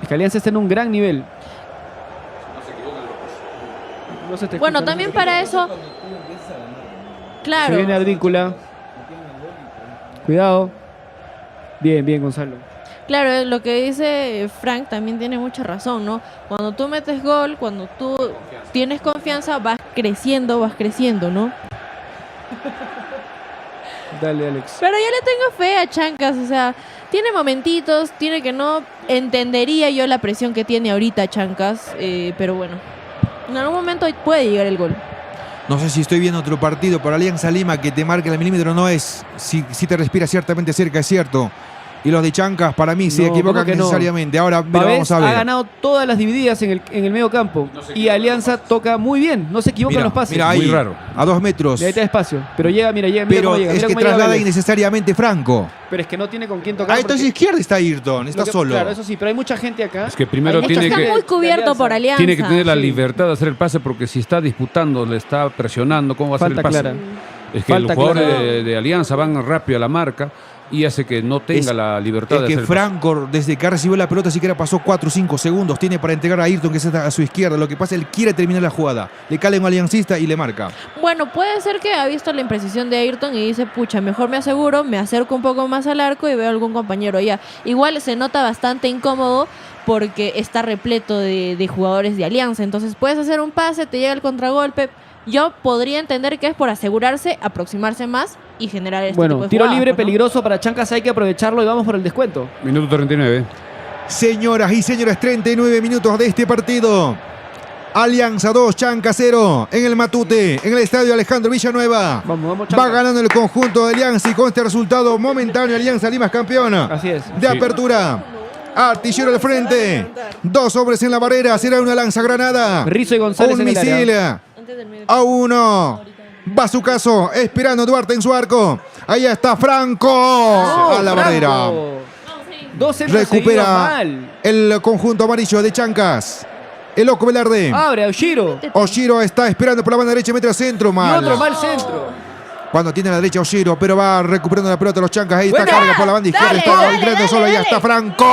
Es que Alianza está en un gran nivel. No se te Bueno, escucha, también no se te para eso. escucha. Claro. Se viene Advíncula. Cuidado. Bien, bien, Gonzalo. Claro, lo que dice Frank también tiene mucha razón, ¿no? Cuando tú metes gol, cuando tú tienes confianza, vas creciendo, ¿no? Dale, Alex. Pero yo le tengo fe a Chancas, o sea, tiene momentitos, tiene que no. Entendería yo la presión que tiene ahorita Chancas, pero bueno, en algún momento puede llegar el gol. No sé si estoy viendo otro partido, pero Alianza Lima que te marca el milímetro no es. Si te respira ciertamente cerca, es cierto. Y los de Chancas, para mí, se No, equivocan ¿cómo que no? necesariamente. Ahora mira, Pavés vamos a ha ver. ganado todas las divididas en el medio campo. Y Alianza toca muy bien. No se equivocan Mira, los pases. mira ahí, Muy raro. a 2 metros. Y ahí está espacio. Pero llega, mira Pero cómo llega. es Mira que cómo llega traslada Vélez. innecesariamente Franco. Pero es que no tiene con quién tocar. Ah, entonces porque izquierda está Ayrton, está lo que- solo. Claro, eso sí, pero hay mucha gente acá. Es que primero Es que tiene está que, muy cubierto por Alianza. tiene que tener la Sí. libertad de hacer el pase, porque si está disputando, le está presionando, ¿cómo va a hacer Falta el pase? clara. Es que Falta los jugadores clara. de Alianza van rápido a la marca y hace que no tenga Es- la libertad Es de que hacer el pase. Franco, desde que recibió la pelota, siquiera pasó 4 o 5 segundos. Tiene para entregar a Ayrton, que está a su izquierda. Lo que pasa es que él quiere terminar la jugada. Le cala un aliancista y le marca. Bueno, puede ser que ha visto la imprecisión de Ayrton y dice, pucha, mejor me aseguro, me acerco un poco más al arco y veo a algún compañero allá. Igual se nota bastante incómodo porque está repleto de jugadores de Alianza. Entonces puedes hacer un pase, te llega el contragolpe. Yo podría entender que es por asegurarse, aproximarse más y generar este tipo Bueno, de tiro jugadas, libre pues, ¿no? peligroso para Chancas. Hay que aprovecharlo y vamos por el descuento. Minuto 39. Señoras y señores, 39 minutos de este partido. Alianza 2, Chanca 0 en el Matute, en el estadio Alejandro Villanueva. Vamos, Va Chancas. ganando el conjunto de Alianza y con este resultado momentáneo Alianza Lima es campeona Así es. de Sí. apertura. Artillero al frente. 2 hombres en la barrera. Será una lanzagranada. Rizzo y González Un en el área. misil. Antes del medio. A 1. Va su caso. Esperando Duarte en su arco. Ahí está Franco. A la Franco. barrera. 2 centros seguidos Recupera mal. el conjunto amarillo de Chancas. El Loco Velarde. Abre, Oshiro. Oshiro está esperando por la banda derecha. Mete al centro. Y Mal. otro mal centro. Cuando tiene a la derecha Oshiro, pero va recuperando la pelota los Chancas. Ahí está, Buena. carga por la banda izquierda. Dale, Está dale, entrando dale, solo. Ahí dale. está Franco.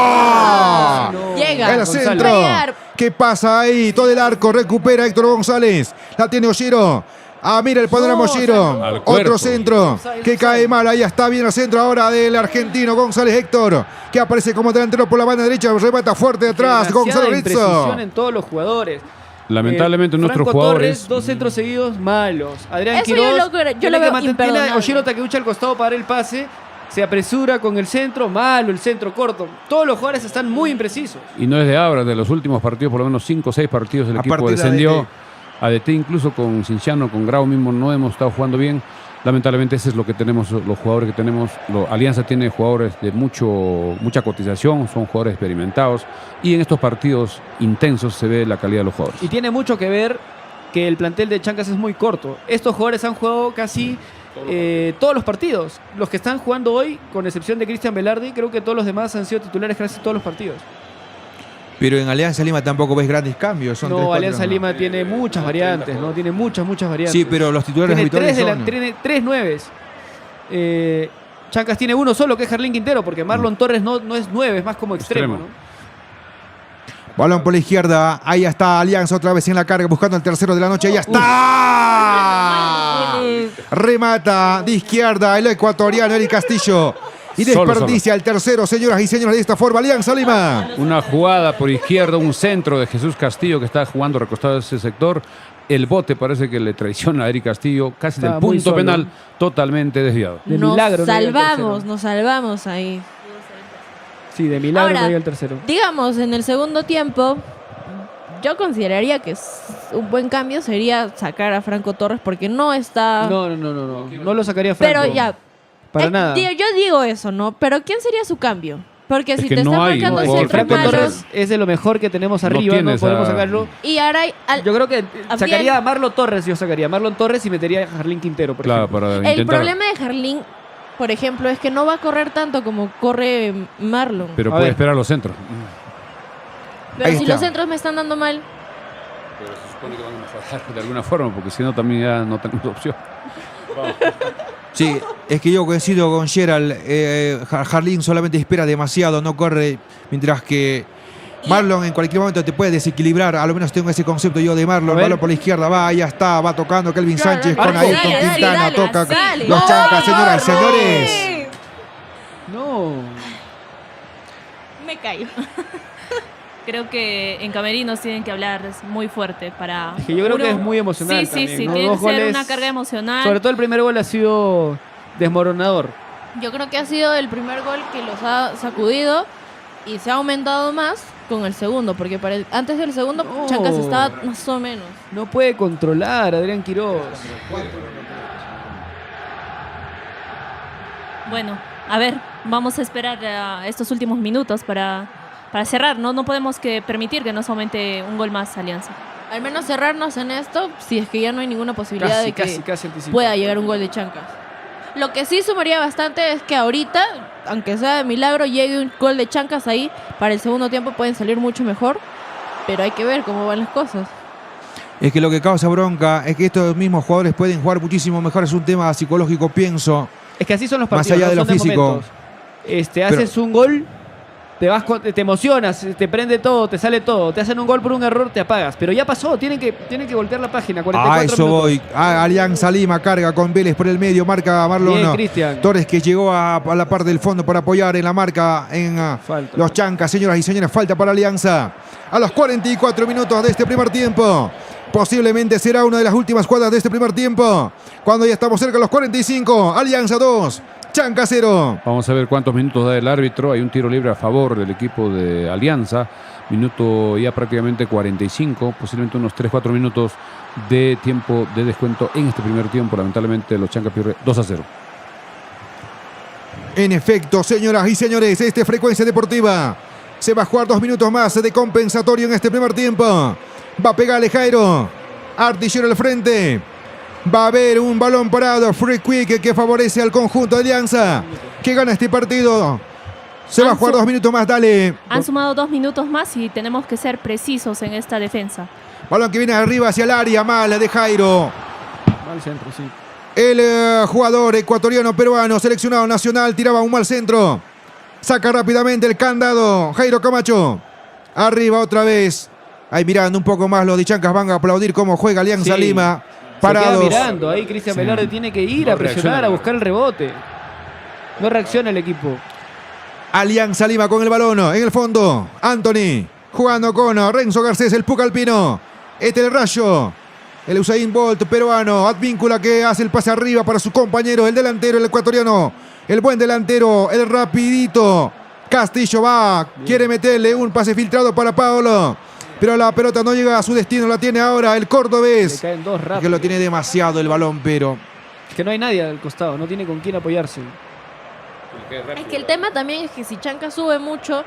No. Llega. El González. centro. Llegar. ¿Qué pasa ahí? Todo el arco. Recupera Héctor González. La tiene Oshiro. Ah, mira el panorama No, Oshiro. al cuerpo. Otro centro Offside, que offside. cae mal. Ahí está bien el centro ahora del argentino González Héctor, que aparece como delantero por la banda derecha. Remata fuerte de atrás. Demasiada Gonzalo Rizzo. imprecisión en todos los jugadores. Lamentablemente nuestros Franco jugadores... Torres, 2 centros seguidos malos. Adrián Eso Quiroz, yo lo veo tiene imperdonable. a Oshiro Takeuchi al costado para el pase. Se apresura con el centro, malo, el centro corto. Todos los jugadores están muy imprecisos. Y no es de ahora, de los últimos partidos, por lo menos 5 o 6 partidos, el A equipo partir de descendió. ADT incluso con Cinciano, con Grau mismo no hemos estado jugando bien. Lamentablemente ese es lo que tenemos, los jugadores que tenemos. Alianza tiene jugadores de mucha cotización, son jugadores experimentados. Y en estos partidos intensos se ve la calidad de los jugadores. Y tiene mucho que ver que el plantel de Chancas es muy corto. Estos jugadores han jugado casi todos los partidos. Los que están jugando hoy, con excepción de Cristian Velarde, creo que todos los demás han sido titulares casi todos los partidos. Pero en Alianza Lima tampoco ves grandes cambios. Son tres, No, cuatro, Alianza no. Lima tiene muchas variantes, ¿no? Tiene muchas variantes. Sí, pero los titulares tiene habituales tres, son... tiene 3 nueves. Chancas tiene uno solo, que es Jarlín Quintero, porque Marlon Torres no es 9, es más como extremo. Extremo. ¿no? Balón por la izquierda. Ahí está Alianza otra vez en la carga, buscando el tercero de la noche. Ahí está. Remata de izquierda el ecuatoriano Eric Castillo. Y Solo, desperdicia el tercero, señoras y señores, de esta forma. Alianza Lima. Una jugada por izquierda, un centro de Jesús Castillo que está jugando recostado en ese sector. El bote parece que le traiciona a Eric Castillo, casi Estaba del muy punto solo. penal, totalmente desviado. De milagro no llega el Nos salvamos ahí. Sí, de milagro Ahora, no llega el tercero. Digamos, en el segundo tiempo, yo consideraría que un buen cambio sería sacar a Franco Torres porque no está... No lo sacaría Franco. pero ya... Para nada. Yo digo eso, ¿no? Pero ¿quién sería su cambio? Porque Es si que te no están hay, marcando no, No, el el centros Franco Franco malos... Torres es de lo mejor que tenemos No arriba, tiene no podemos esa- sacarlo. Y ahora Yo creo que Bien. sacaría a Marlon Torres, yo sacaría a Marlon Torres y metería a Jarlín Quintero, por Claro, ejemplo. para el intentar. problema de Jarlín, por ejemplo, es que no va a correr tanto como corre Marlon. Pero A puede ver. esperar los centros. Pero ahí si está. los centros me están dando mal... Pero se supone que van a mejorar de alguna forma, porque si no también ya no tenemos opción. Sí, es que yo coincido con Gerald. Jarlín solamente espera demasiado, no corre, mientras que Marlon en cualquier momento te puede desequilibrar. A lo menos tengo ese concepto yo de A Marlon. ver. Balón por la izquierda, va, ya está, va tocando Kelvin Claro, Sánchez dale, con dale, Ayrton dale, Quintana. dale, Toca dale. los ¡No, Chancas, señoras y Marlon! señores. No. Me callo. Creo que en Camerinos tienen que hablar muy fuerte para... Es que yo creo que es muy emocional Sí, también, sí, ¿no? tiene Dos que ser goles- una carga emocional. Sobre todo el primer gol ha sido desmoronador. Yo creo que ha sido el primer gol que los ha sacudido y se ha aumentado más con el segundo, porque antes del segundo No. Chancas estaba más o menos. No puede controlar a Adrián Quiroz. Bueno, a ver, vamos a esperar estos últimos minutos para cerrar, ¿no? No podemos permitir que nos aumente un gol más Alianza. Al menos cerrarnos en esto, si es que ya no hay ninguna posibilidad de que casi anticipo. pueda llegar un gol de Chancas. Lo que sí sumaría bastante es que ahorita, aunque sea de milagro, llegue un gol de Chancas ahí, para el segundo tiempo pueden salir mucho mejor, pero hay que ver cómo van las cosas. Es que lo que causa bronca es que estos mismos jugadores pueden jugar muchísimo mejor. Es un tema psicológico, pienso. Es que así son los Más partidos. allá de no lo son físico. momentos. Haces un gol, te emocionas, te prende todo, te sale todo. Te hacen un gol por un error, te apagas. Pero ya pasó, tienen que voltear la página. 44 A eso minutos. voy. Alianza Lima carga con Vélez por el medio. Marca Marlon Bien, Cristian. Torres, que llegó a la parte del fondo para apoyar en la marca en Falta. los Chancas. Señoras y señores, falta para Alianza. A los 44 minutos de este primer tiempo. Posiblemente será una de las últimas cuadras de este primer tiempo. Cuando ya estamos cerca de los 45. Alianza 2. Chanca 0. Vamos a ver cuántos minutos da el árbitro. Hay un tiro libre a favor del equipo de Alianza. Minuto ya prácticamente 45. Posiblemente unos 3-4 minutos de tiempo de descuento en este primer tiempo. Lamentablemente los Chancas pierden 2-0. En efecto, señoras y señores, esta es Frecuencia Deportiva. Se va a jugar 2 minutos más de compensatorio en este primer tiempo. Va a pegarle Jairo. Artillero al frente. Va a haber un balón parado. Free Quick que favorece al conjunto de Alianza, que gana este partido. Se va a jugar 2 minutos más, dale. Han sumado 2 minutos más y tenemos que ser precisos en esta defensa. Balón que viene arriba hacia el área, mala de Jairo. Mal centro, sí. El jugador ecuatoriano peruano, seleccionado nacional, tiraba un mal centro. Saca rápidamente el candado. Jairo Camacho. Arriba otra vez. Ahí mirando un poco más, los de Chancas van a aplaudir cómo juega Alianza Sí. Lima. Se Parados. queda mirando. Ahí Cristian Sí. Velarde tiene que ir No a presionar, reacciona. a buscar el rebote. No reacciona el equipo. Alianza Lima con el balón en el fondo. Anthony jugando con Renzo Garcés, el Pucalpino. Este el Rayo. El Usain Bolt peruano. Advíncula que hace el pase arriba para su compañero, el delantero, el ecuatoriano. El buen delantero, el rapidito. Castillo va. Quiere meterle un pase filtrado para Paolo. Pero la pelota no llega a su destino. La tiene ahora el Le cordobés. caen dos rápido. Que lo tiene demasiado el balón, pero... Es que no hay nadie al costado, no tiene con quién apoyarse. Es que el tema también es que si Chanca sube mucho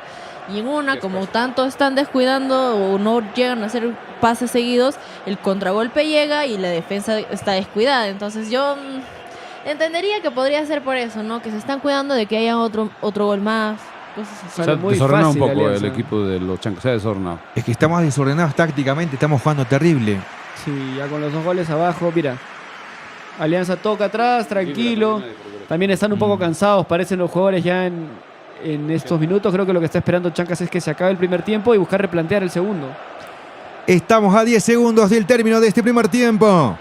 y en una, como tanto están descuidando o no llegan a hacer pases seguidos, el contragolpe llega y la defensa está descuidada. Entonces yo entendería que podría ser por eso, ¿no? Que se están cuidando de que haya otro gol más, cosas así. Se ha Sale muy desordenado un fácil poco Alianza. el equipo de los Chancas. Se ha desordenado. Es que estamos desordenados tácticamente. Estamos jugando terrible. Sí, ya con los 2 goles abajo, mira. Alianza toca atrás, tranquilo. También están un poco cansados, parecen los jugadores ya en estos minutos. Creo que lo que está esperando Chancas es que se acabe el primer tiempo y buscar replantear el segundo. Estamos a 10 segundos del término de este primer tiempo.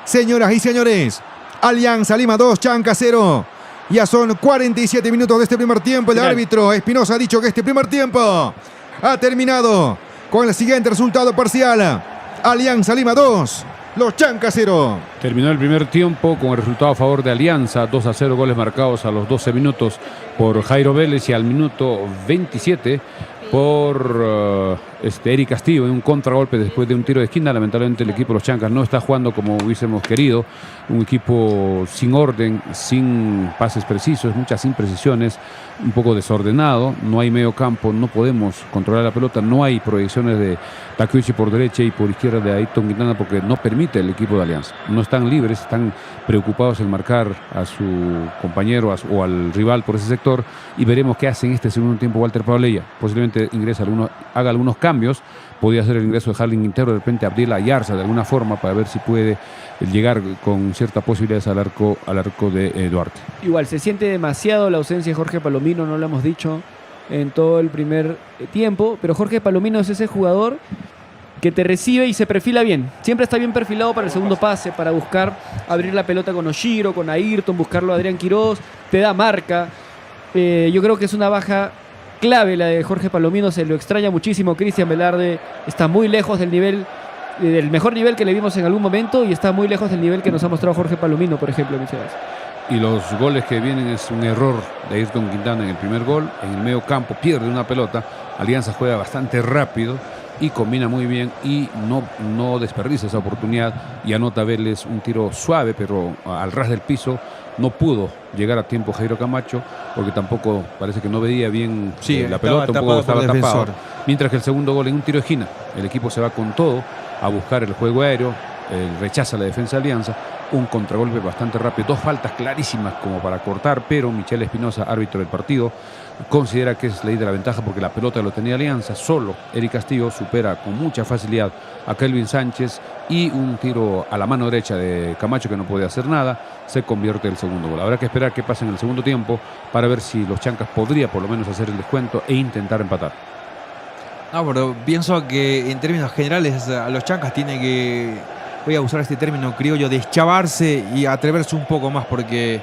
Señoras y señores, Alianza Lima 2, Chanca 0. Ya son 47 minutos de este primer tiempo. El Final. árbitro Espinosa ha dicho que este primer tiempo ha terminado con el siguiente resultado parcial. Alianza Lima 2, los Chancas 0. Terminó el primer tiempo con el resultado a favor de Alianza, 2-0, goles marcados a los 12 minutos por Jairo Vélez y al minuto 27 por Eric Castillo en un contragolpe después de un tiro de esquina. Lamentablemente el equipo de los Chancas no está jugando como hubiésemos querido, un equipo sin orden, sin pases precisos, muchas imprecisiones, un poco desordenado, no hay medio campo, no podemos controlar la pelota, no hay proyecciones de Takeuchi por derecha y por izquierda de Ayrton Quintana porque no permite el equipo de Alianza. No están libres, están preocupados en marcar a su compañero o al rival por ese sector y veremos qué hace en este segundo tiempo Walter Paulella. Posiblemente haga algunos cambios, podría hacer el ingreso de Harling Quintero, de repente abrir Ayarza de alguna forma para ver si puede llegar con ciertas posibilidades al arco de Duarte. Igual, se siente demasiado la ausencia de Jorge Palomino, no lo hemos dicho en todo el primer tiempo, pero Jorge Palomino es ese jugador que te recibe y se perfila bien. Siempre está bien perfilado para el segundo pase, para buscar abrir la pelota con Oshiro, con Ayrton, buscarlo a Adrián Quiroz, te da marca. Yo creo que es una baja clave la de Jorge Palomino, se lo extraña muchísimo. Cristian Velarde está muy lejos del nivel, del mejor nivel que le vimos en algún momento y está muy lejos del nivel que nos ha mostrado Jorge Palomino, por ejemplo, Michelas. Y los goles que vienen es un error de Ayrton Quintana en el primer gol. En el medio campo pierde una pelota. Alianza juega bastante rápido. y combina muy bien y no desperdicia esa oportunidad y anota Vélez un tiro suave, pero al ras del piso. No pudo llegar a tiempo Jairo Camacho porque tampoco parece que no veía bien la pelota, un poco estaba tapado. Mientras que el segundo gol en un tiro de esquina, el equipo se va con todo a buscar el juego aéreo, rechaza la defensa de Alianza, un contragolpe bastante rápido, 2 faltas clarísimas como para cortar, pero Michel Espinosa, árbitro del partido, considera que es ley de la ventaja porque la pelota lo tenía Alianza, solo Eric Castillo supera con mucha facilidad a Kelvin Sánchez y un tiro a la mano derecha de Camacho que no puede hacer nada, se convierte en el segundo gol. Habrá que esperar qué pasa en el segundo tiempo para ver si los Chancas podría por lo menos hacer el descuento e intentar empatar. No, pero pienso que en términos generales a los Chancas tiene que, voy a usar este término criollo, deschavarse y atreverse un poco más, porque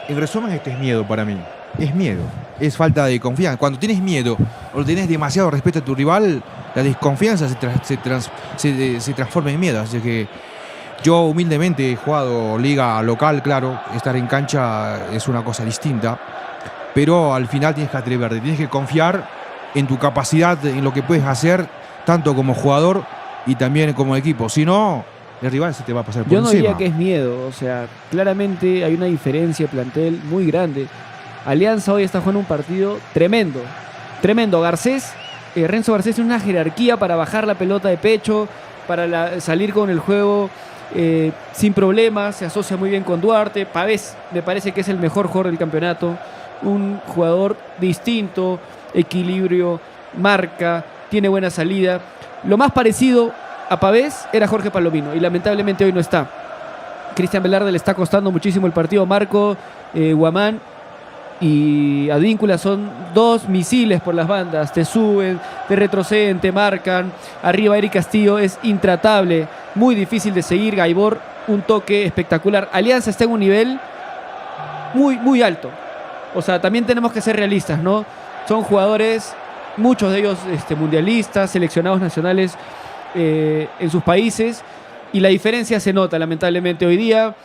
en resumen esto es miedo para mí. Es miedo, es falta de confianza. Cuando tienes miedo o tienes demasiado respeto a tu rival, la desconfianza se transforma en miedo. Así que yo humildemente he jugado liga local, claro, estar en cancha es una cosa distinta, pero al final tienes que atreverte, tienes que confiar en tu capacidad, en lo que puedes hacer, tanto como jugador y también como equipo. Si no, el rival se te va a pasar por encima. Yo no diría que es miedo, o sea, claramente hay una diferencia de plantel muy grande. Alianza hoy está jugando un partido tremendo. Garcés, Renzo Garcés tiene una jerarquía para bajar la pelota de pecho, para salir con el juego sin problemas, se asocia muy bien con Duarte. Pavés me parece que es el mejor jugador del campeonato, un jugador distinto, equilibrio, marca, tiene buena salida. Lo más parecido a Pavés era Jorge Palomino y lamentablemente hoy no está. Cristian Velarde le está costando muchísimo el partido. Marco Guamán y Advíncula son 2 misiles por las bandas, te suben, te retroceden, te marcan. Arriba Eric Castillo es intratable, muy difícil de seguir. Gaibor, un toque espectacular. Alianza está en un nivel muy, muy alto. O sea, también tenemos que ser realistas, ¿no? Son jugadores, muchos de ellos mundialistas, seleccionados nacionales en sus países, y la diferencia se nota lamentablemente hoy día.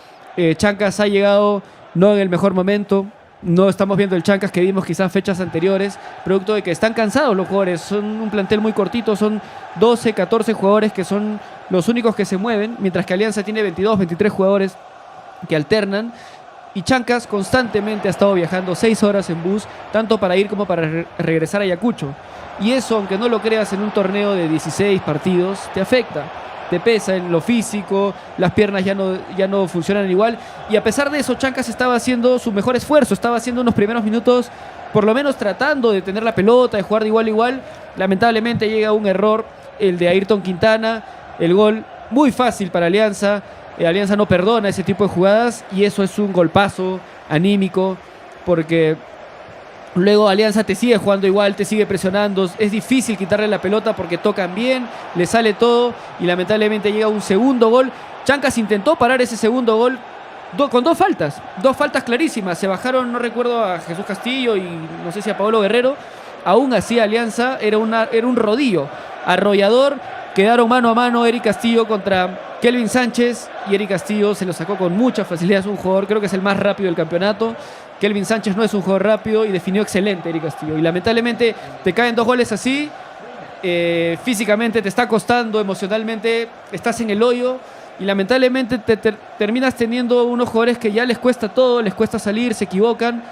Chancas ha llegado no en el mejor momento. No estamos viendo el Chancas que vimos quizás fechas anteriores, producto de que están cansados los jugadores. Son un plantel muy cortito, son 12, 14 jugadores que son los únicos que se mueven, mientras que Alianza tiene 22, 23 jugadores que alternan. Y Chancas constantemente ha estado viajando 6 horas en bus, tanto para ir como para regresar a Ayacucho. Y eso, aunque no lo creas, en un torneo de 16 partidos, te afecta. Te pesa en lo físico, las piernas ya no funcionan igual. Y a pesar de eso, Chancas estaba haciendo su mejor esfuerzo, estaba haciendo unos primeros minutos, por lo menos tratando de tener la pelota, de jugar de igual a igual. Lamentablemente llega un error, el de Ayrton Quintana, el gol muy fácil para Alianza. Alianza no perdona ese tipo de jugadas y eso es un golpazo anímico, porque luego Alianza te sigue jugando igual, te sigue presionando. Es difícil quitarle la pelota porque tocan bien, le sale todo y lamentablemente llega un segundo gol. Chancas intentó parar ese segundo gol con 2 faltas clarísimas. Se bajaron, no recuerdo, a Jesús Castillo y no sé si a Paolo Guerrero. Aún así Alianza era un rodillo arrollador. Quedaron mano a mano Eric Castillo contra Kelvin Sánchez y Eric Castillo se lo sacó con mucha facilidad. Es un jugador, creo que es el más rápido del campeonato. Kelvin Sánchez no es un jugador rápido y definió excelente Eric Castillo. Y lamentablemente te caen 2 goles así. Físicamente te está costando, emocionalmente estás en el hoyo. Y lamentablemente terminas teniendo unos jugadores que ya les cuesta todo, les cuesta salir, se equivocan.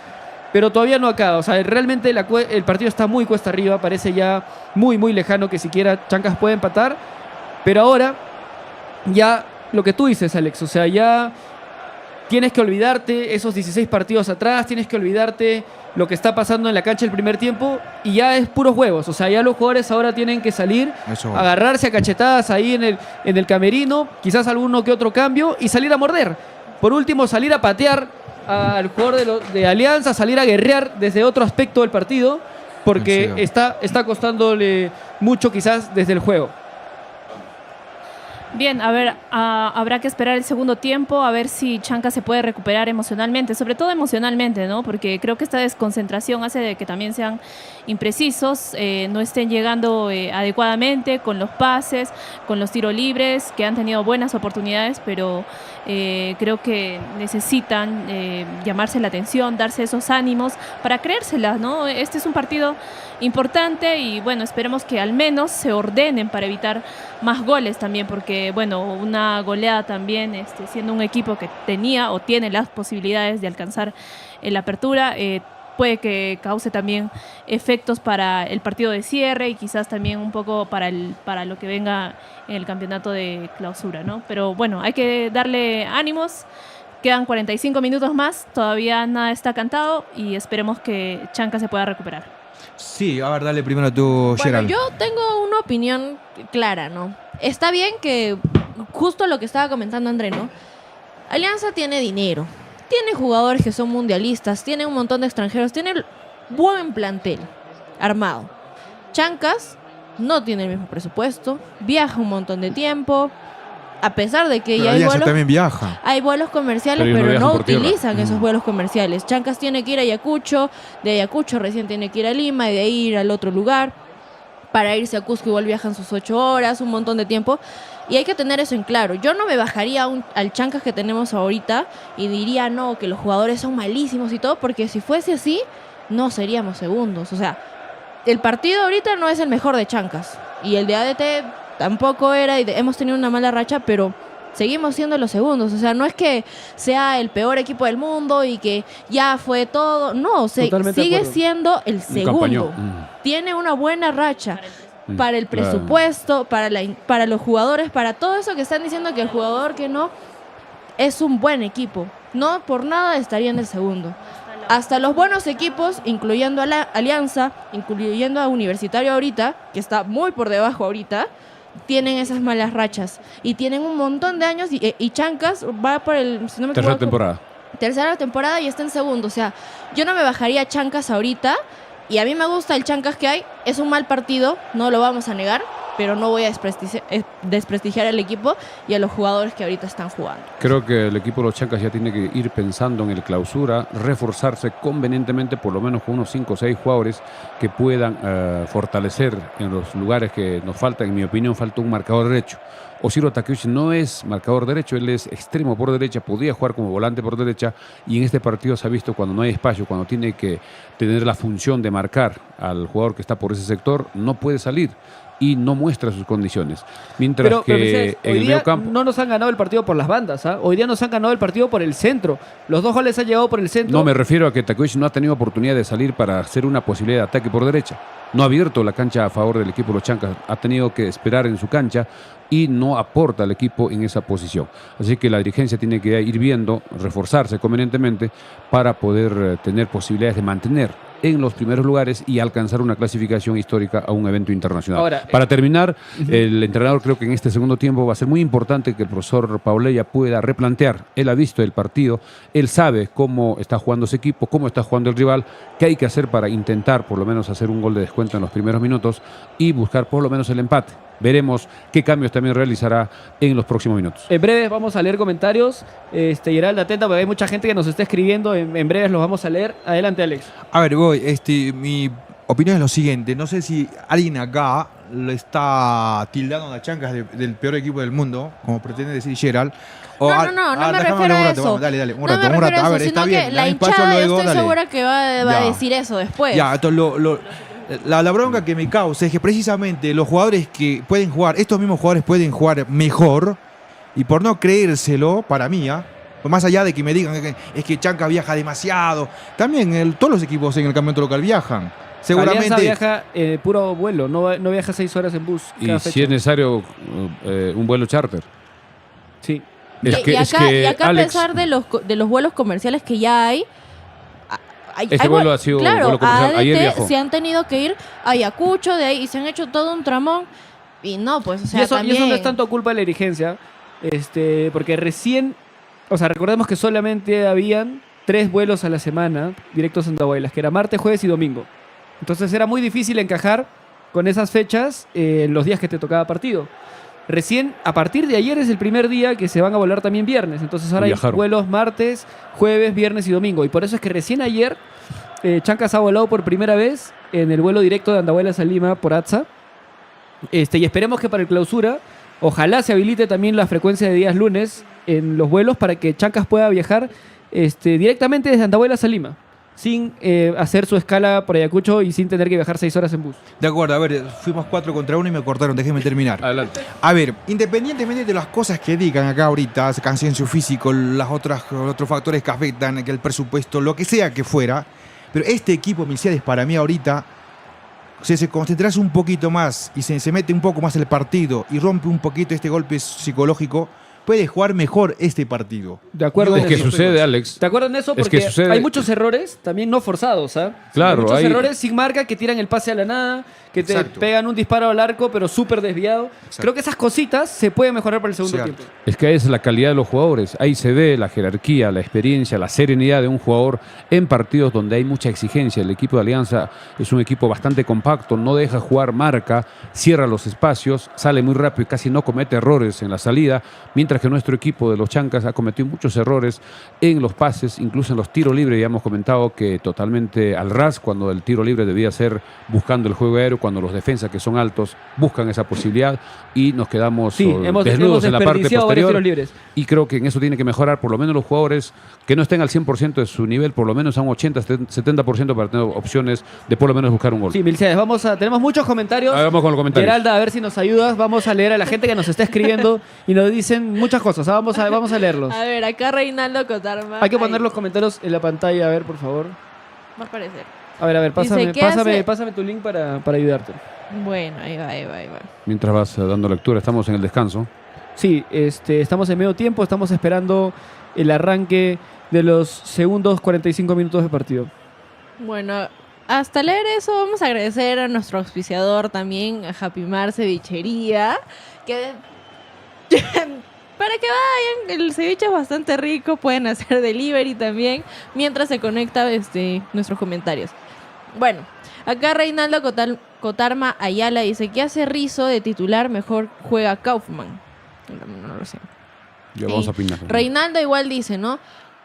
Pero todavía no acaba. O sea, realmente el partido está muy cuesta arriba. Parece ya muy, muy lejano que siquiera Chancas puede empatar. Pero ahora, ya lo que tú dices, Alex. O sea, ya tienes que olvidarte esos 16 partidos atrás. Tienes que olvidarte lo que está pasando en la cancha el primer tiempo. Y ya es puros huevos. O sea, ya los jugadores ahora tienen que salir, agarrarse a cachetadas ahí en el camerino. Quizás alguno que otro cambio. Y salir a morder. Por último, salir a patear al jugador de Alianza, salir a guerrear desde otro aspecto del partido, porque está costándole mucho quizás desde el juego. Bien, a ver, habrá que esperar el segundo tiempo, a ver si Chancas se puede recuperar emocionalmente, sobre todo emocionalmente, ¿no? Porque creo que esta desconcentración hace de que también sean imprecisos, no estén llegando adecuadamente con los pases, con los tiros libres, que han tenido buenas oportunidades, pero Creo que necesitan llamarse la atención, darse esos ánimos para creérselas, ¿no? Este es un partido importante y bueno, esperemos que al menos se ordenen para evitar más goles también, porque bueno, una goleada también, siendo un equipo que tenía o tiene las posibilidades de alcanzar la apertura, puede que cause también efectos para el partido de cierre y quizás también un poco para lo que venga en el campeonato de clausura, ¿no? Pero bueno, hay que darle ánimos. Quedan 45 minutos más, todavía nada está cantado y esperemos que Chanca se pueda recuperar. Sí, a ver, dale primero tú, Bueno, Gerald. yo tengo una opinión clara, ¿no? Está bien que, justo lo que estaba comentando André, ¿no? Alianza tiene dinero, tiene jugadores que son mundialistas, tiene un montón de extranjeros, tiene buen plantel armado. Chancas no tiene el mismo presupuesto, viaja un montón de tiempo, a pesar de que Pero ya hay Alianza vuelos, también viaja. hay vuelos comerciales, Pero ellos no pero viajan no por tierra. utilizan esos vuelos comerciales. Chancas tiene que ir a Ayacucho, de Ayacucho recién tiene que ir a Lima, y de ahí ir al otro lugar. Para irse a Cusco igual viajan sus 8 horas, un montón de tiempo. Y hay que tener eso en claro. Yo no me bajaría al Chancas que tenemos ahorita y diría, no, que los jugadores son malísimos y todo, porque si fuese así, no seríamos segundos. O sea, el partido ahorita no es el mejor de Chancas. Y el de ADT tampoco era, y hemos tenido una mala racha, pero seguimos siendo los segundos. O sea, no es que sea el peor equipo del mundo y que ya fue todo. No, Totalmente de sigue acuerdo. siendo el Un segundo. campañón. Tiene una buena racha para el Claro. presupuesto, para los jugadores, para todo eso que están diciendo que el jugador que no es un buen equipo. No por nada estaría en el segundo. Hasta los buenos equipos, incluyendo a la Alianza, incluyendo a Universitario ahorita, que está muy por debajo ahorita, tienen esas malas rachas. Y tienen un montón de años y Chancas va por el... Si no me Tercera equivoco, temporada. tercera temporada y está en segundo. O sea, yo no me bajaría a Chancas ahorita. Y a mí me gusta el Chancas que hay. Es un mal partido, no lo vamos a negar. Pero no voy a desprestigiar al equipo y a los jugadores que ahorita están jugando. Creo que el equipo de los Chancas ya tiene que ir pensando en el clausura, reforzarse convenientemente por lo menos con unos 5 o 6 jugadores que puedan fortalecer en los lugares que nos falta. En mi opinión, falta un marcador derecho. Oshiro Takeuchi no es marcador derecho, él es extremo por derecha, podía jugar como volante por derecha y en este partido se ha visto cuando no hay espacio, cuando tiene que tener la función de marcar al jugador que está por ese sector, no puede salir y no muestra sus condiciones. Mientras Pero, que Mercedes, en hoy el día medio campo... no nos han ganado el partido por las bandas, ¿ah? Hoy día nos han ganado el partido por el centro. Los 2 goles han llegado por el centro. No, me refiero a que Takeuchi no ha tenido oportunidad de salir para hacer una posibilidad de ataque por derecha. No ha abierto la cancha a favor del equipo de los Chancas. Ha tenido que esperar en su cancha y no aporta al equipo en esa posición. Así que la dirigencia tiene que ir viendo, reforzarse convenientemente para poder tener posibilidades de mantener en los primeros lugares y alcanzar una clasificación histórica a un evento internacional. Ahora, para terminar, el entrenador creo que en este segundo tiempo va a ser muy importante que el profesor Paulella pueda replantear. Él ha visto el partido, él sabe cómo está jugando ese equipo, cómo está jugando el rival, qué hay que hacer para intentar por lo menos hacer un gol de descuento en los primeros minutos y buscar por lo menos el empate. Veremos qué cambios también realizará en los próximos minutos. En breves vamos a leer comentarios. Gerald, atenta, porque hay mucha gente que nos está escribiendo. En breves los vamos a leer. Adelante, Alex. A ver, voy. Mi opinión es lo siguiente. No sé si alguien acá le está tildando a Chancas del peor equipo del mundo, como pretende decir Gerald. No me déjame refiero hablar a un rato, eso. vamos, dale, un No rato, me un rato. refiero A a ver, eso, está sino bien. que dale la espacio hinchada yo luego, estoy dale. segura que va a Ya. decir eso después. Ya, entonces la bronca que me causa es que precisamente los jugadores que pueden jugar, estos mismos jugadores pueden jugar mejor y por no creérselo, para mí, más allá de que me digan que es que Chanca viaja demasiado, también todos los equipos en el campeonato local viajan. Seguramente. Alianza viaja puro vuelo, no viaja 6 horas en bus. Y cada si fecha. es necesario un vuelo charter. Sí. Y Es acá, que y acá Alex, a pesar de los vuelos comerciales que ya hay, Este vuelo ha sido un claro, vuelo comercial. a Ayer ADT viajó. se han tenido que ir a Ayacucho de ahí y se han hecho todo un tramón. Y no, pues, o sea, y eso también... no es tanto culpa de la dirigencia, porque recién, o sea, recordemos que solamente habían 3 vuelos a la semana directos a Andahuaylas, que era martes, jueves y domingo. Entonces era muy difícil encajar con esas fechas en los días que te tocaba partido. Recién, a partir de ayer es el primer día que se van a volar también viernes. Entonces ahora hay Viajaron. vuelos martes, jueves, viernes y domingo. Y por eso es que recién ayer Chancas ha volado por primera vez en el vuelo directo de Andahuaylas a Lima por ATSA. Y esperemos que para el clausura, ojalá se habilite también la frecuencia de días lunes en los vuelos para que Chancas pueda viajar directamente desde Andahuaylas a Lima, sin hacer su escala por Ayacucho y sin tener que viajar 6 horas en bus. De acuerdo, a ver, fuimos 4 contra 1 y me cortaron, déjenme terminar. Adelante. A ver, independientemente de las cosas que digan acá ahorita, cansancio físico, los otros factores que afectan, que el presupuesto, lo que sea que fuera, pero este equipo, Milciades, para mí ahorita, si se concentrase un poquito más y se mete un poco más el partido y rompe un poquito este golpe psicológico, puede jugar mejor este partido. De acuerdo. Es que Eso. sucede, Alex. ¿Te acuerdas de eso? Es Porque que sucede- hay muchos errores, también no forzados, ¿ah? Claro, Hay muchos hay- errores sin marca que tiran el pase a la nada, que te Exacto. pegan un disparo al arco, pero súper desviado. Exacto. Creo que esas cositas se pueden mejorar para el segundo Cierto. tiempo. Es que esa es la calidad de los jugadores. Ahí se ve la jerarquía, la experiencia, la serenidad de un jugador en partidos donde hay mucha exigencia. El equipo de Alianza es un equipo bastante compacto, no deja jugar marca, cierra los espacios, sale muy rápido y casi no comete errores en la salida, mientras que nuestro equipo de los Chancas ha cometido muchos errores en los pases, incluso en los tiros libres. Ya hemos comentado que totalmente al ras, cuando el tiro libre debía ser buscando el juego aéreo, cuando los defensas que son altos buscan esa posibilidad y nos quedamos Sí, hemos desnudos en la parte desperdiciado varios posterior. tiros libres. Y creo que en eso tiene que mejorar por lo menos los jugadores que no estén al 100% de su nivel, por lo menos a un 80-70% para tener opciones de por lo menos buscar un gol. Sí, Milciades, tenemos muchos comentarios. Vamos con los comentarios. Geralda, a ver si nos ayudas. Vamos a leer a la gente que nos está escribiendo y nos dicen muchas cosas. Vamos a leerlos. A ver, acá Reinaldo Cotarma. Hay que poner los comentarios en la pantalla, a ver, por favor. Va a aparecer. A ver, Dice, ¿qué hace? pásame tu link para ayudarte. Bueno, ahí va. Mientras vas dando lectura, estamos en el descanso. Sí, estamos en medio tiempo, estamos esperando el arranque de los segundos 45 minutos de partido. Bueno, hasta leer eso vamos a agradecer a nuestro auspiciador también, a Happy Mar Cevichería, que para que vayan, el ceviche es bastante rico, pueden hacer delivery también, mientras se conecta nuestros comentarios. Bueno, acá Reinaldo Cotarma Ayala dice, ¿qué hace Rizzo de titular? Mejor juega Kaufman. No lo sé. Ya vamos Sí. a opinar. Reinaldo igual dice, ¿no?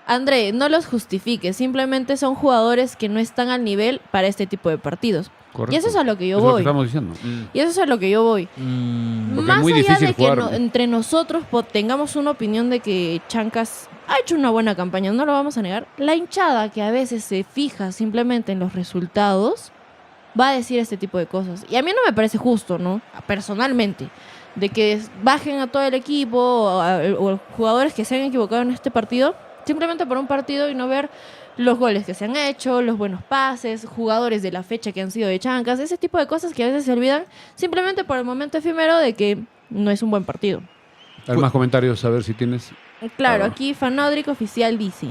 André, no los justifiques, simplemente son jugadores que no están al nivel para este tipo de partidos. Correcto. Y eso es a lo que yo Es lo que voy. estamos diciendo. Y eso es a lo que yo voy. Porque Más es muy allá difícil de que jugar. entre nosotros tengamos una opinión de que Chancas ha hecho una buena campaña, no lo vamos a negar, la hinchada que a veces se fija simplemente en los resultados va a decir este tipo de cosas. Y a mí no me parece justo, ¿no? Personalmente. De que bajen a todo el equipo o jugadores que se han equivocado en este partido, simplemente por un partido y no ver los goles que se han hecho, los buenos pases, jugadores de la fecha que han sido de Chancas, ese tipo de cosas que a veces se olvidan simplemente por el momento efímero de que no es un buen partido. Hay más comentarios, a ver si tienes. Claro, Ah. aquí Fanodric Oficial dice,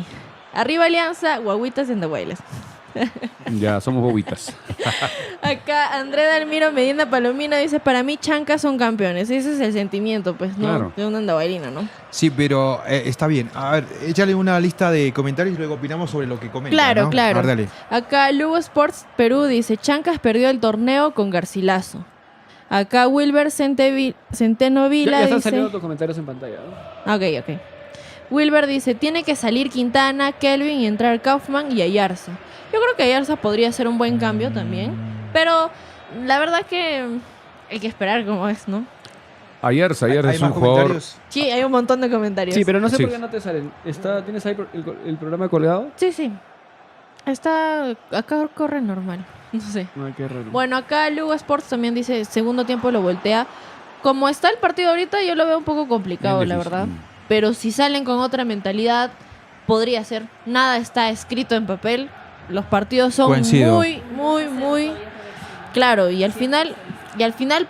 arriba Alianza, guaguitas en Andahuaylas. Ya somos bobitas. Acá André Dalmiro Medina Palomino dice, para mí Chancas son campeones. Ese es el sentimiento, pues, ¿no? Claro. De un andahuaylino, ¿no? Sí, pero está bien. A ver, échale una lista de comentarios y luego opinamos sobre lo que comenta. Claro, ¿no? claro. A ver, dale. Acá Lugo Sports Perú dice, Chancas perdió el torneo con Garcilaso. Acá Wilber Centeno Vila Ya están dice... saliendo tus comentarios en pantalla, ¿no? Ok. Wilber dice, tiene que salir Quintana, Kelvin y entrar Kaufman y Ayarza. Yo creo que Ayarza podría ser un buen cambio también. Pero la verdad que hay que esperar cómo es, ¿no? Ayarza ¿Hay es un más jugador. comentarios? Sí, hay un montón de comentarios. Sí, pero no sé Sí. por qué no te salen. ¿Tienes ahí el programa colgado? Sí. Acá corre normal. No sé. Ay, qué raro. Bueno, acá Lugo Sports también dice, segundo tiempo lo voltea. Como está el partido ahorita, yo lo veo un poco complicado, Bien la difícil. verdad. Pero si salen con otra mentalidad, podría ser. Nada está escrito en papel. Los partidos son Coincido. muy claro. Y al final